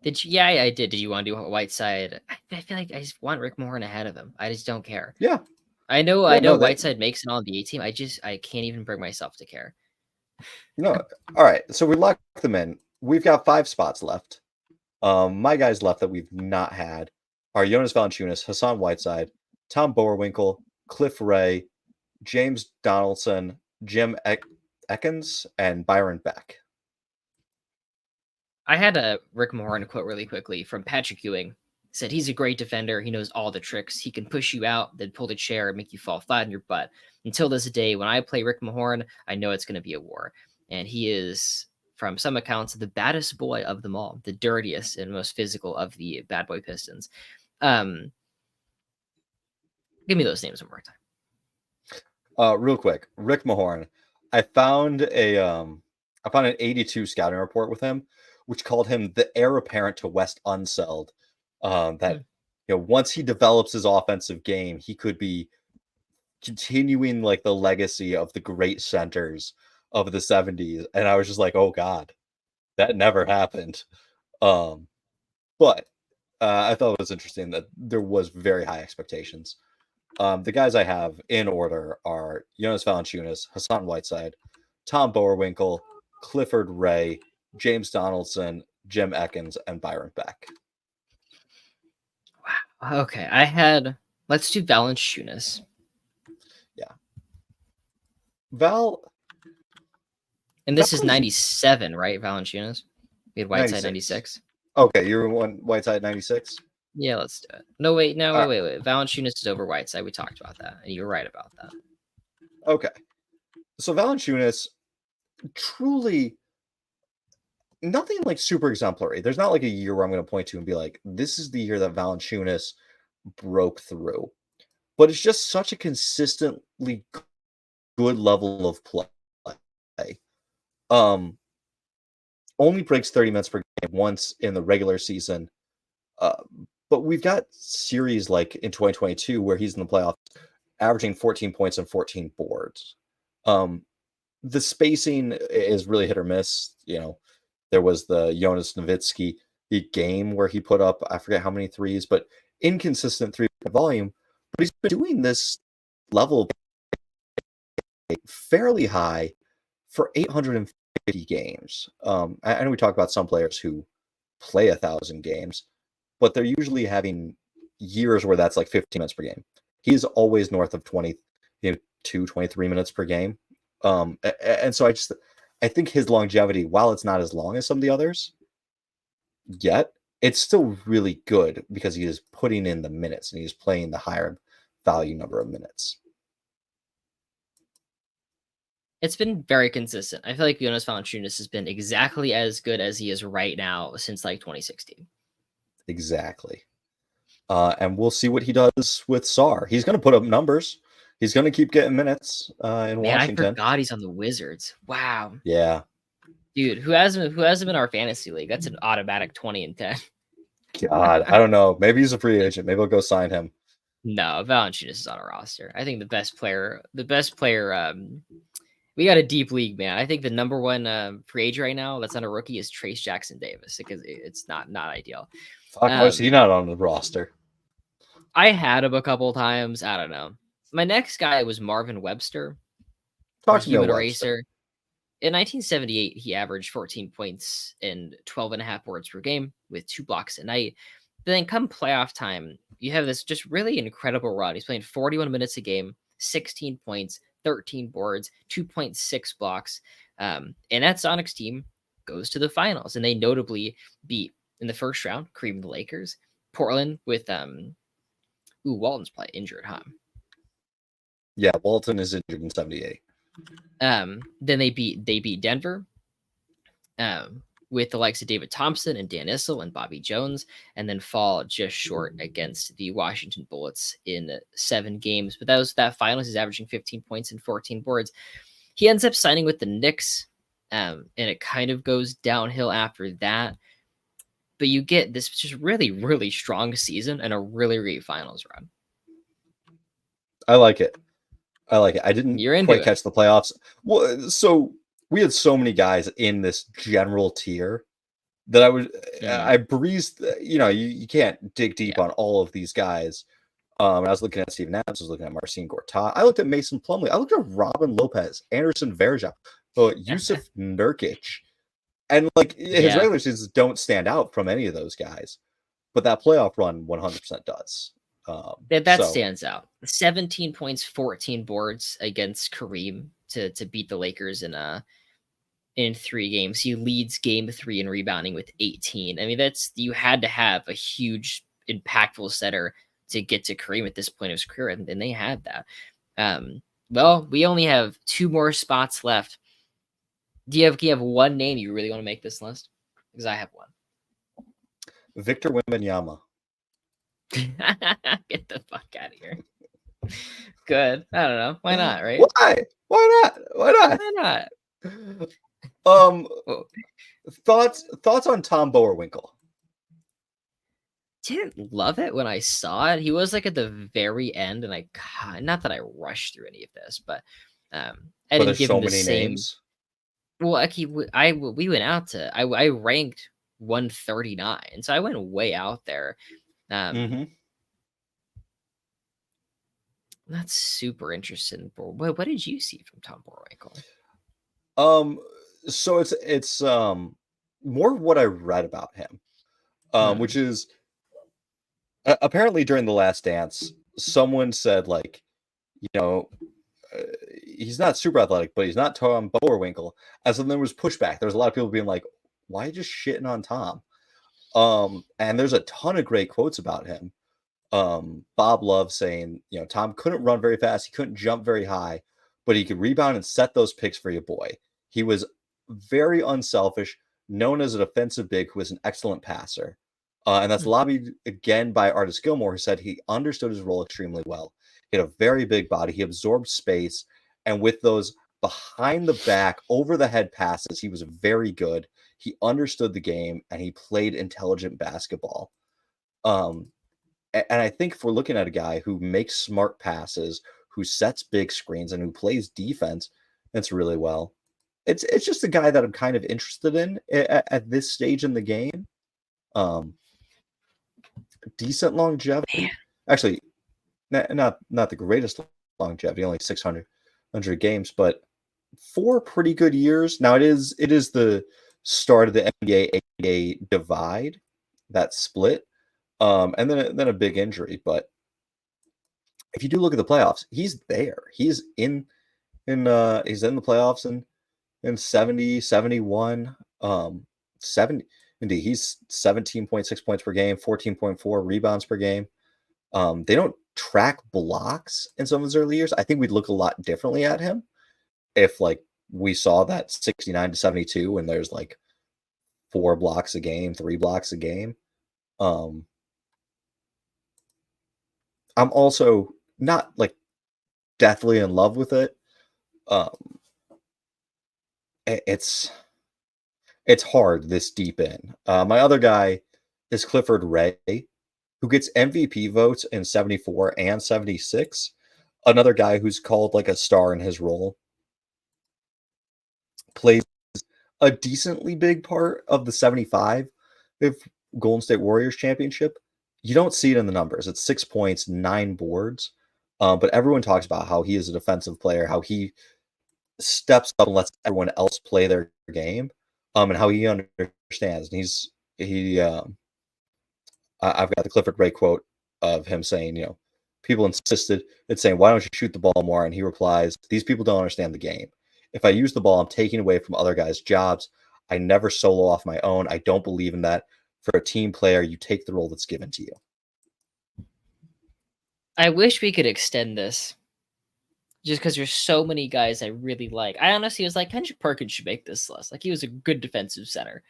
S2: Did you? Yeah, I did. Did you want to do Whiteside? I feel like I just want Rick Mahorn ahead of him. I just don't care.
S1: Yeah.
S2: I know Whiteside makes it on the A team. I can't even bring myself to care.
S1: No. All right. So we locked them in. We've got 5 spots left. My guys left that we've not had are Jonas Valanciunas, Hassan Whiteside, Tom Bowerwinkle, Cliff Ray, James Donaldson, Jim Ekins, and Byron Beck.
S2: I had a Rick Mahorn quote really quickly from Patrick Ewing. He said, he's a great defender. He knows all the tricks. He can push you out, then pull the chair and make you fall flat on your butt. Until this day, when I play Rick Mahorn, I know it's going to be a war. And he is, from some accounts, the baddest boy of them all, the dirtiest and most physical of the bad boy Pistons. Give me those names one more time.
S1: Real quick, Rick Mahorn. I found an 82 scouting report with him, which called him the heir apparent to Wes Unseld. Once he develops his offensive game, he could be continuing like the legacy of the great centers of the 70s. And I was just like, oh God, that never happened. But I thought it was interesting that there was very high expectations. The guys I have in order are Jonas Valanciunas, Hassan Whiteside, Tom Bowerwinkle, Clifford Ray, James Donaldson, Jim Ekins, and Byron Beck.
S2: Wow. Okay, let's do Valanciunas.
S1: Yeah. Val.
S2: And this is 97, right? Valanciunas. We had Whiteside 96.
S1: Okay, you were Whiteside 96?
S2: Yeah, let's do it. No, wait. Valanciunas is over Whiteside. We talked about that, and you were right about that.
S1: Okay. So Valanciunas, truly nothing like super exemplary. There's not like a year where I'm going to point to and be like, this is the year that Valanciunas broke through. But it's just such a consistently good level of play. Only breaks 30 minutes per game once in the regular season. But we've got series like in 2022 where he's in the playoffs averaging 14 points and 14 boards. The spacing is really hit or miss. There was the Jonas Nowitzki game where he put up, I forget how many threes, but inconsistent three-point volume. But he's been doing this level fairly high for 850 games. I know we talk about some players who play 1,000 games, but they're usually having years where that's like 15 minutes per game. He's always north of 22, 23 minutes per game. And so I think his longevity, while it's not as long as some of the others yet, it's still really good because he is putting in the minutes and he's playing the higher value number of minutes.
S2: It's been very consistent. I feel like Jonas Valanciunas has been exactly as good as he is right now since like 2016.
S1: Exactly. And we'll see what he does with Sarr. He's going to put up numbers. He's going to keep getting minutes in Washington.
S2: I forgot he's on the Wizards. Wow.
S1: Yeah.
S2: Dude, who has him in our fantasy league? That's an automatic 20 and 10.
S1: God, I don't know. Maybe he's a free agent. Maybe I'll go sign him.
S2: No, Valanciunas is on a roster. I think the best player, we got a deep league, man. I think the number one free agent right now that's on a rookie is Trace Jackson Davis because it's not ideal.
S1: Fuck, how is he not on the roster?
S2: I had him a couple times. I don't know. My next guy was Marvin Webster.
S1: Talk to me,
S2: Human Eraser. In 1978, he averaged 14 points and 12.5 boards per game with 2 blocks a night. But then come playoff time, you have this just really incredible run. He's playing 41 minutes a game, 16 points, 13 boards, 2.6 blocks. And that Sonics team goes to the finals. And they notably beat, in the first round, Kareem the Lakers. Portland with, Walton's probably injured, huh?
S1: Yeah, Walton is injured in 78.
S2: Then they beat Denver with the likes of David Thompson and Dan Issel and Bobby Jones, and then fall just short against the Washington Bullets in 7 games. But that finals, he's averaging 15 points and 14 boards. He ends up signing with the Knicks, and it kind of goes downhill after that. But you get this just really, really strong season and a really great finals run.
S1: I like it. I didn't quite catch the playoffs. Well, so we had so many guys in this general tier that I breezed. You can't dig deep on all of these guys. I was looking at Steven Adams. I was looking at Marcin Gortat. I looked at Mason Plumlee. I looked at Robin Lopez, Anderson Varejao, Yusuf Nurkic, and like his regular seasons don't stand out from any of those guys, but that playoff run 100% does.
S2: That stands out. 17 points, 14 boards against Kareem to beat the Lakers in 3 games. He leads game 3 in rebounding with 18. I mean, you had to have a huge, impactful setter to get to Kareem at this point of his career, and they had that. Well, we only have 2 more spots left. Do you have one name you really want to make this list? Because I have one.
S1: Victor Wembanyama.
S2: Get the fuck out of here. Good. I don't know. Why not, right?
S1: Why not? Thoughts on Tom Bowerwinkle?
S2: Didn't love it when I saw it. He was like at the very end, and not that I rushed through any of this, but I didn't give him the same names. Well, we went out to I ranked 139. So I went way out there.
S1: Mm-hmm.
S2: That's super interesting. What did you see from Tom Boerwinkle?
S1: So it's more what I read about him, which is apparently during the Last Dance, someone said like, you know, uh, he's not super athletic, but he's not Tom Boerwinkle. And so there was pushback. There was a lot of people being like, why are you just shitting on Tom? And there's a ton of great quotes about him. Bob Love saying, Tom couldn't run very fast, he couldn't jump very high, but he could rebound and set those picks for your boy. He was very unselfish, known as a defensive big who was an excellent passer. And that's lobbied again by Artis Gilmore, who said he understood his role extremely well. He had a very big body, he absorbed space, and with those behind the back, over the head passes, he was very good. He understood the game and he played intelligent basketball. And I think if we're looking at a guy who makes smart passes, who sets big screens, and who plays defense, that's really well. It's just a guy that I'm kind of interested in at this stage in the game. Decent longevity.
S2: Man.
S1: Actually, not the greatest longevity, only 600 games, but 4 pretty good years. Now it is the start of the NBA divide, that split. And then a big injury. But if you do look at the playoffs, he's there. He's in the playoffs in 70, 71, 70. Indeed, he's 17.6 points per game, 14.4 rebounds per game. They don't track blocks in some of his early years. I think we'd look a lot differently at him if like we saw that 69 to 72 and there's like 4 blocks a game, 3 blocks a game. I'm also not like deathly in love with it. It's hard this deep in. My other guy is Clifford Ray, who gets MVP votes in 74 and 76. Another guy who's called like a star in his role. Plays a decently big part of the 75 if Golden State Warriors championship. You don't see it in the numbers. It's 6 points, 9 boards. But everyone talks about how he is a defensive player, how he steps up and lets everyone else play their game, and how he understands. And I've got the Clifford Ray quote of him saying, people insisted it's saying, why don't you shoot the ball more? And he replies, these people don't understand the game. If I use the ball, I'm taking away from other guys' jobs. I never solo off my own. I don't believe in that. For a team player, you take the role that's given to you.
S2: I wish we could extend this just because there's so many guys I really like. I honestly was like, Kendrick Perkins should make this list. Like, he was a good defensive center.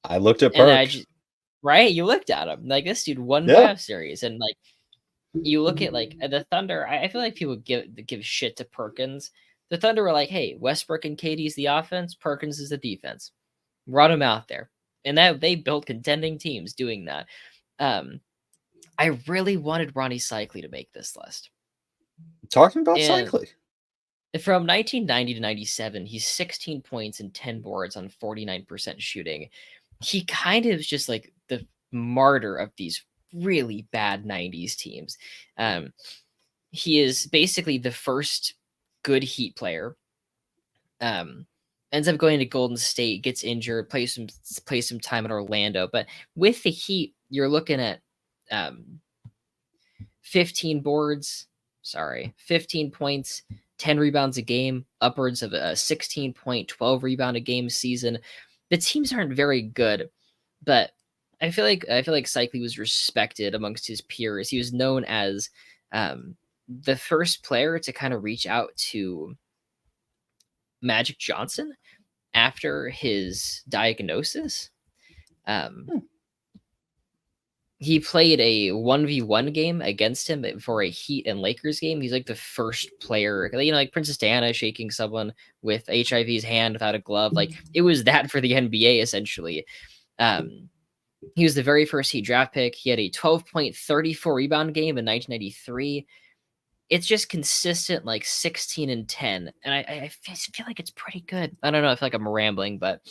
S1: I looked at
S2: And
S1: Perk.
S2: right? You looked at him. Like, this dude won playoff series. And, like, you look at, like, the Thunder. I feel like people give shit to Perkins. The Thunder were like, hey, Westbrook and KD's the offense. Perkins is the defense. Run him out there. And that they built contending teams doing that. I really wanted Ronnie Cycli to make this list.
S1: Talking about Cycli.
S2: From 1990 to 97, he's 16 points and 10 boards on 49% shooting. He kind of is just like the martyr of these really bad 90s teams. He is basically the first good Heat player. Ends up going to Golden State, gets injured, plays some time in Orlando. But with the Heat, you're looking at 15 points, 10 rebounds a game, upwards of a 16 point, 12 rebound a game season. The teams aren't very good, but I feel like Cycli was respected amongst his peers. He was known as the first player to kind of reach out to Magic Johnson after his diagnosis. He played a 1v1 game against him for a Heat and Lakers game. He's like the first player, like Princess Diana shaking someone with HIV's hand without a glove. Like, it was that for the NBA, essentially. He was the very first Heat draft pick. He had a 12.34 rebound game in 1993. It's just consistent, like 16 and 10. And I feel like it's pretty good. I don't know. I feel like I'm rambling, but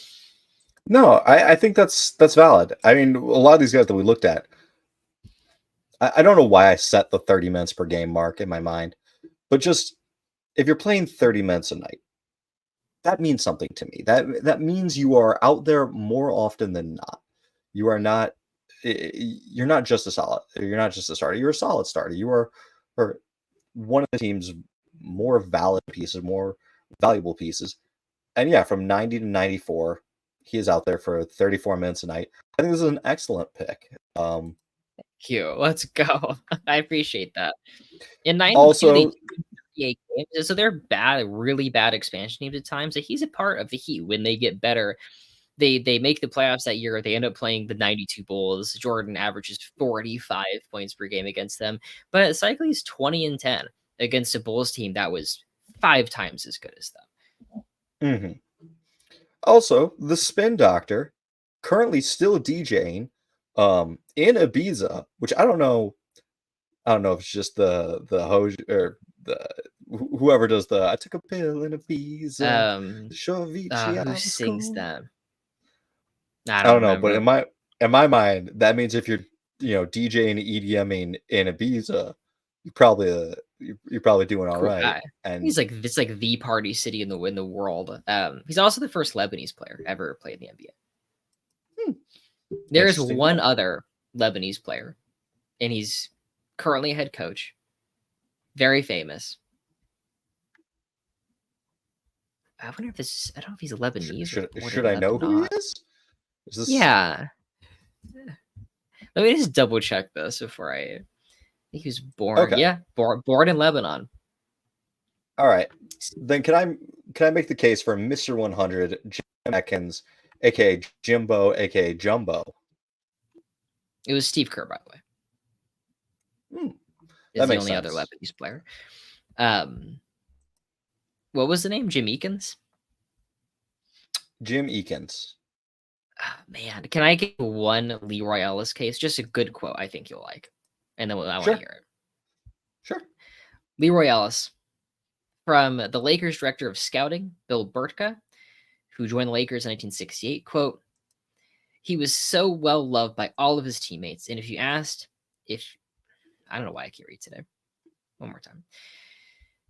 S1: No, I think that's valid. I mean, a lot of these guys that we looked at, I don't know why I set the 30 minutes per game mark in my mind, but just if you're playing 30 minutes a night, that means something to me. That means you are out there more often than not. You are not you're not just a solid. You're not just a starter. You're a solid starter. You are one of the team's more valid pieces, more valuable pieces. And yeah, from 90 to 94, he is out there for 34 minutes a night. I think this is an excellent pick.
S2: Cute. Let's go. I appreciate that. In 92, they
S1: Also,
S2: 38 games. So they're bad, really bad expansion teams at times. So he's a part of the Heat when they get better. They make the playoffs that year. They end up playing the 92 Bulls. Jordan averages 45 points per game against them. But Cycly's 20-10 against a Bulls team that was 5 times as good as them.
S1: mhm. Also, the Spin Doctor currently still DJing in Ibiza, which I don't know. I don't know if it's just the host or the whoever does the I took a pill in Ibiza.
S2: Who sings that? I
S1: I
S2: don't
S1: don't know, but
S2: remember.
S1: in my mind, that means if you're DJing EDMing in Ibiza, you probably you're probably doing all
S2: Cool
S1: right.
S2: guy.
S1: And
S2: He's like it's like the party city in the world. He's also the first Lebanese player ever played in the NBA.
S1: hmm,
S2: There's
S1: interesting.
S2: one other Lebanese player, and he's currently a head coach. Very famous. I wonder if this. I don't know if he's Lebanese or born
S1: Should
S2: in
S1: I know who he
S2: Lebanon.
S1: is? Is this
S2: Yeah. Let me just double check this before I think he was born.
S1: okay?
S2: Yeah, born in Lebanon.
S1: All right. Then can I make the case for Mr. 100 Jim Atkins, aka Jimbo, aka Jumbo?
S2: It was Steve Kerr, by the way.
S1: Hmm,
S2: Is
S1: that
S2: the
S1: makes
S2: only other
S1: sense.
S2: Lebanese player. What was the name? Jim Eakins?
S1: Jim Eakins.
S2: Man, can I get one Leroy Ellis case? Just a good quote I think you'll like. And then I want to
S1: Sure.
S2: hear it.
S1: Sure.
S2: Leroy Ellis, from the Lakers director of scouting, Bill Burtka, who joined the Lakers in 1968, quote, "He was so well loved by all of his teammates. And if you asked if, I don't know why I can't read today. One more time.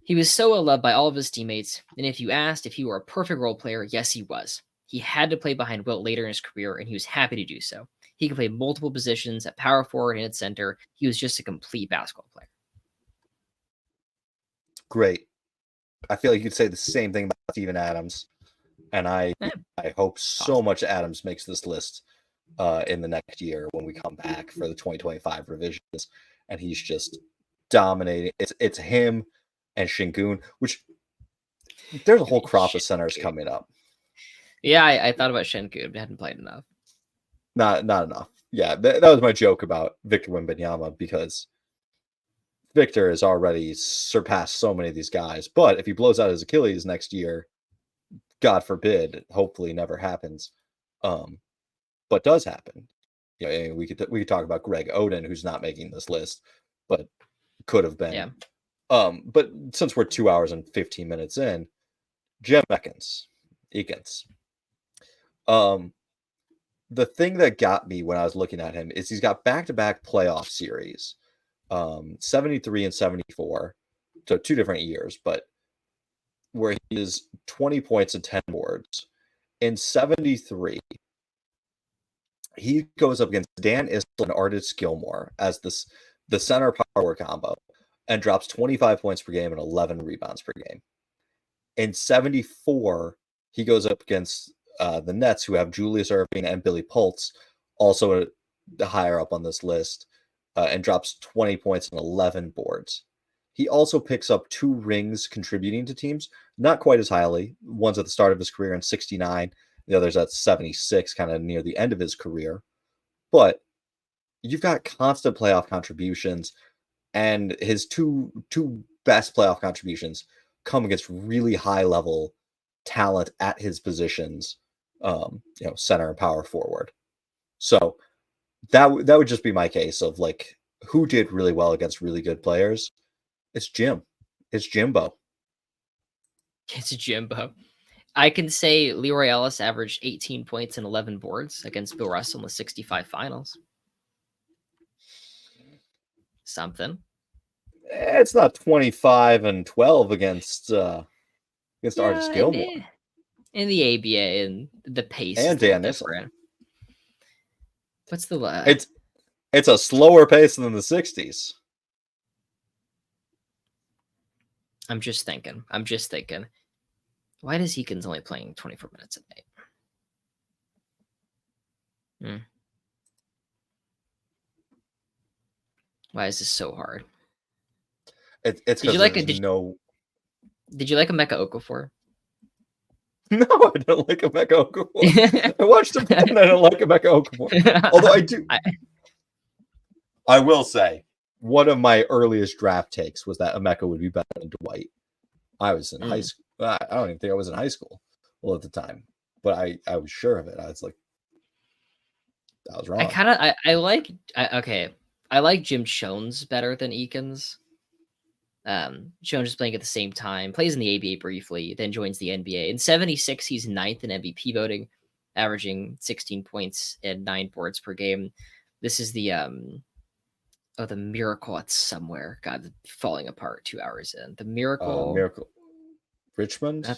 S2: He was so well loved by all of his teammates. And if you asked if he were a perfect role player, yes, he was. He had to play behind Wilt later in his career, and he was happy to do so. He could play multiple positions at power forward and at center. He was just a complete basketball player."
S1: Great. I feel like you'd say the same thing about Steven Adams, and I
S2: Eh,
S1: hope so
S2: possible.
S1: much Adams makes this list in the next year when we come back for the 2025 revisions, and he's just dominating. It's him and Shingun, which there's a whole crop of centers
S2: Shengun.
S1: coming up.
S2: Yeah, I thought about Shengun, but hadn't played enough.
S1: Not enough. Yeah, that was my joke about Victor Wembanyama because Victor has already surpassed so many of these guys. But if he blows out his Achilles next year, God forbid, hopefully never happens. But does happen. Yeah, we could talk about Greg Oden, who's not making this list, but could have been.
S2: Yeah.
S1: But since we're 2 hours and 15 minutes in, Jim Eakins. The thing that got me when I was looking at him is he's got back-to-back playoff series, 73 and 74, so 2 different years, but where he is 20 points and 10 boards. In 73, he goes up against Dan Issel and Artis Gilmore as the center power combo and drops 25 points per game and 11 rebounds per game. In 74, he goes up against the Nets, who have Julius Erving and Billy Pultz, also higher up on this list, and drops 20 points and 11 boards. He also picks up 2 rings contributing to teams, not quite as highly. One's at the start of his career in 69, the other's at 76, kind of near the end of his career. But you've got constant playoff contributions, and his two best playoff contributions come against really high level talent at his positions, center and power forward. So that would just be my case of like who did really well against really good players. It's Jimbo.
S2: It's Jimbo. I can say Leroy Ellis averaged 18 points and 11 boards against Bill Russell in the 65 finals. Something.
S1: It's not 25 and 12 against Artis Gilmore.
S2: In the ABA and the pace
S1: and
S2: is a little
S1: Dan Issel.
S2: different. What's the
S1: It's a slower pace than the 60s.
S2: I'm just thinking. Why does Eakins only playing 24 minutes a night? Why is this so hard?
S1: It's because
S2: Did you like Emeka Okafor?
S1: No, I don't like Emeka Okafor. I watched him and I don't like Emeka Okafor. Although I do. I will say, one of my earliest draft takes was that Emeka would be better than Dwight. I was in high school. I don't even think I was in high school at the time, but I was sure of it. I was like, I was wrong.
S2: I like Jim Chones better than Eakins. Chones is playing at the same time, plays in the ABA briefly, then joins the NBA. In 76, he's ninth in MVP voting, averaging 16 points and 9 boards per game. This is the the Miracle at somewhere. God, falling apart 2 hours in. The Miracle.
S1: Richmond?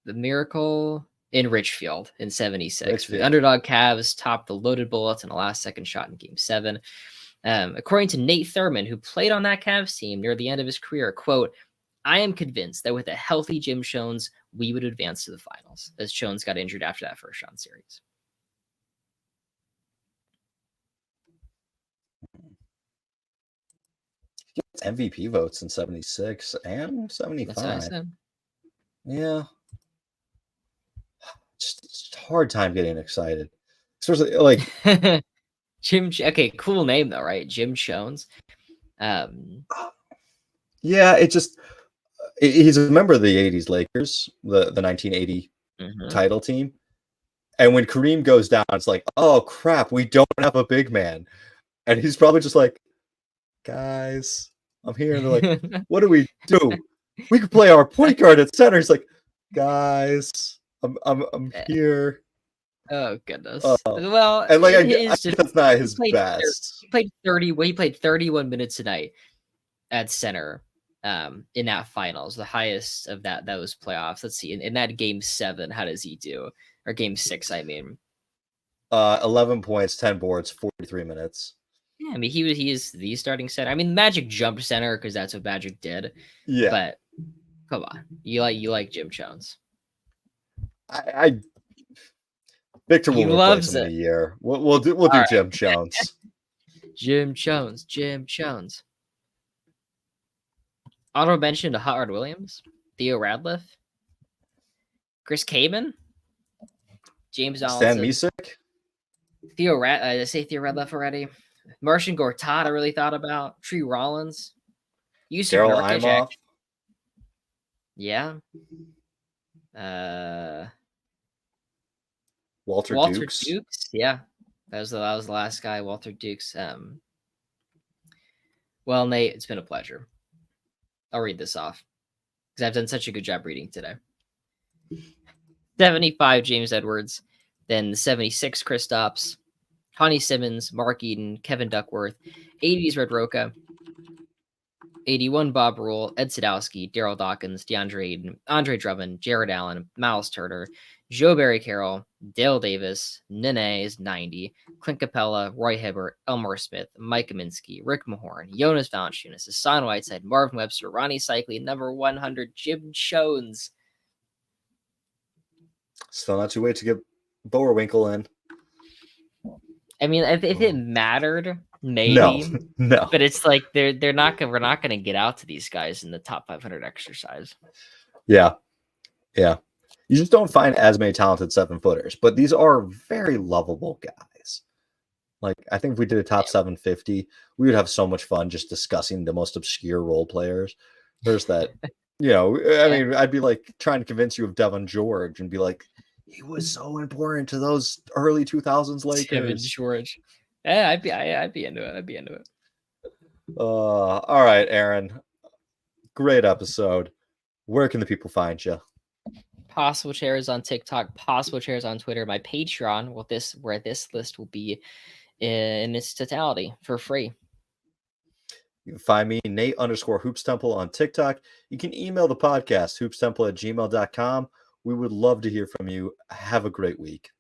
S2: The Miracle in Richfield in 76. The underdog Cavs topped the Loaded Bullets in a last-second shot in Game 7. According to Nate Thurman, who played on that Cavs team near the end of his career, quote, "I am convinced that with a healthy Jim Chones, we would advance to the finals," as Chones got injured after that first round series.
S1: MVP votes in 76 and 75. Yeah. Just hard time getting excited. Especially like
S2: okay, cool name though, right? Jim Chones.
S1: Yeah, he's a member of the 80s Lakers, the 1980 title team. And when Kareem goes down, it's like, oh crap, we don't have a big man. And he's probably just like, guys, I'm here. And they're like, what do? We could play our point guard at center. He's like, guys, I'm here.
S2: Oh goodness. Well,
S1: and like that's not his best.
S2: He played 31 minutes a night at center in that finals, the highest of those playoffs. Let's see. In that Game 7, how does he do? Or Game 6, I mean.
S1: 11 points, 10 boards, 43 minutes.
S2: Yeah, I mean he is the starting center. I mean, Magic jumped center because that's what Magic did.
S1: Yeah.
S2: But come on. You like Jim Chones.
S1: Victor will replace him in a year. We'll do right. Jim Chones.
S2: Jim Chones. Honorable mention to Howard Williams, Theo Radcliffe, Chris Kaman, James Donaldson,
S1: Stan Misek,
S2: did I say Theo Radcliffe already? Marcin Gortat, I really thought about. Tree Rollins,
S1: Daryl Imhoff.
S2: Yeah.
S1: Walter Dukes.
S2: Yeah. That was the last guy, Walter Dukes. Well, Nate, it's been a pleasure. I'll read this off because I've done such a good job reading today. 75, James Edwards. Then 76, Kristaps. Honey Simmons, Mark Eden, Kevin Duckworth. 80s, Red Roca. 81, Bob Rule, Ed Sadowski, Daryl Dawkins, DeAndre Ayton, Andre Drummond, Jared Allen, Miles Turner, Joe Barry Carroll, Dale Davis, Nene is 90, Clint Capella, Roy Hibbert, Elmore Smith, Mike Kaminsky, Rick Mahorn, Jonas Valanciunas, Hassan Whiteside, Marvin Webster, Ronnie Cycli, number 100, Jim Chones.
S1: Still not too late to get Bowerwinkle in.
S2: I mean, if it mattered, maybe.
S1: No.
S2: But it's like we're not gonna get out to these guys in the top 500 exercise.
S1: Yeah. You just don't find as many talented 7-footers, but these are very lovable guys. Like, I think if we did a top 750, we would have so much fun just discussing the most obscure role players. There's that, I mean, I'd be like trying to convince you of Devin George and be like, he was so important to those early 2000s Lakers.
S2: Devin George. Yeah, I'd be into it.
S1: All right, Aaron. Great episode. Where can the people find you?
S2: Possible Chairs on TikTok, Possible Chairs on Twitter, my Patreon, where this list will be in its totality for free.
S1: You can find me, Nate_Hoops Temple on TikTok. You can email the podcast, hoopstemple@gmail.com. We would love to hear from you. Have a great week.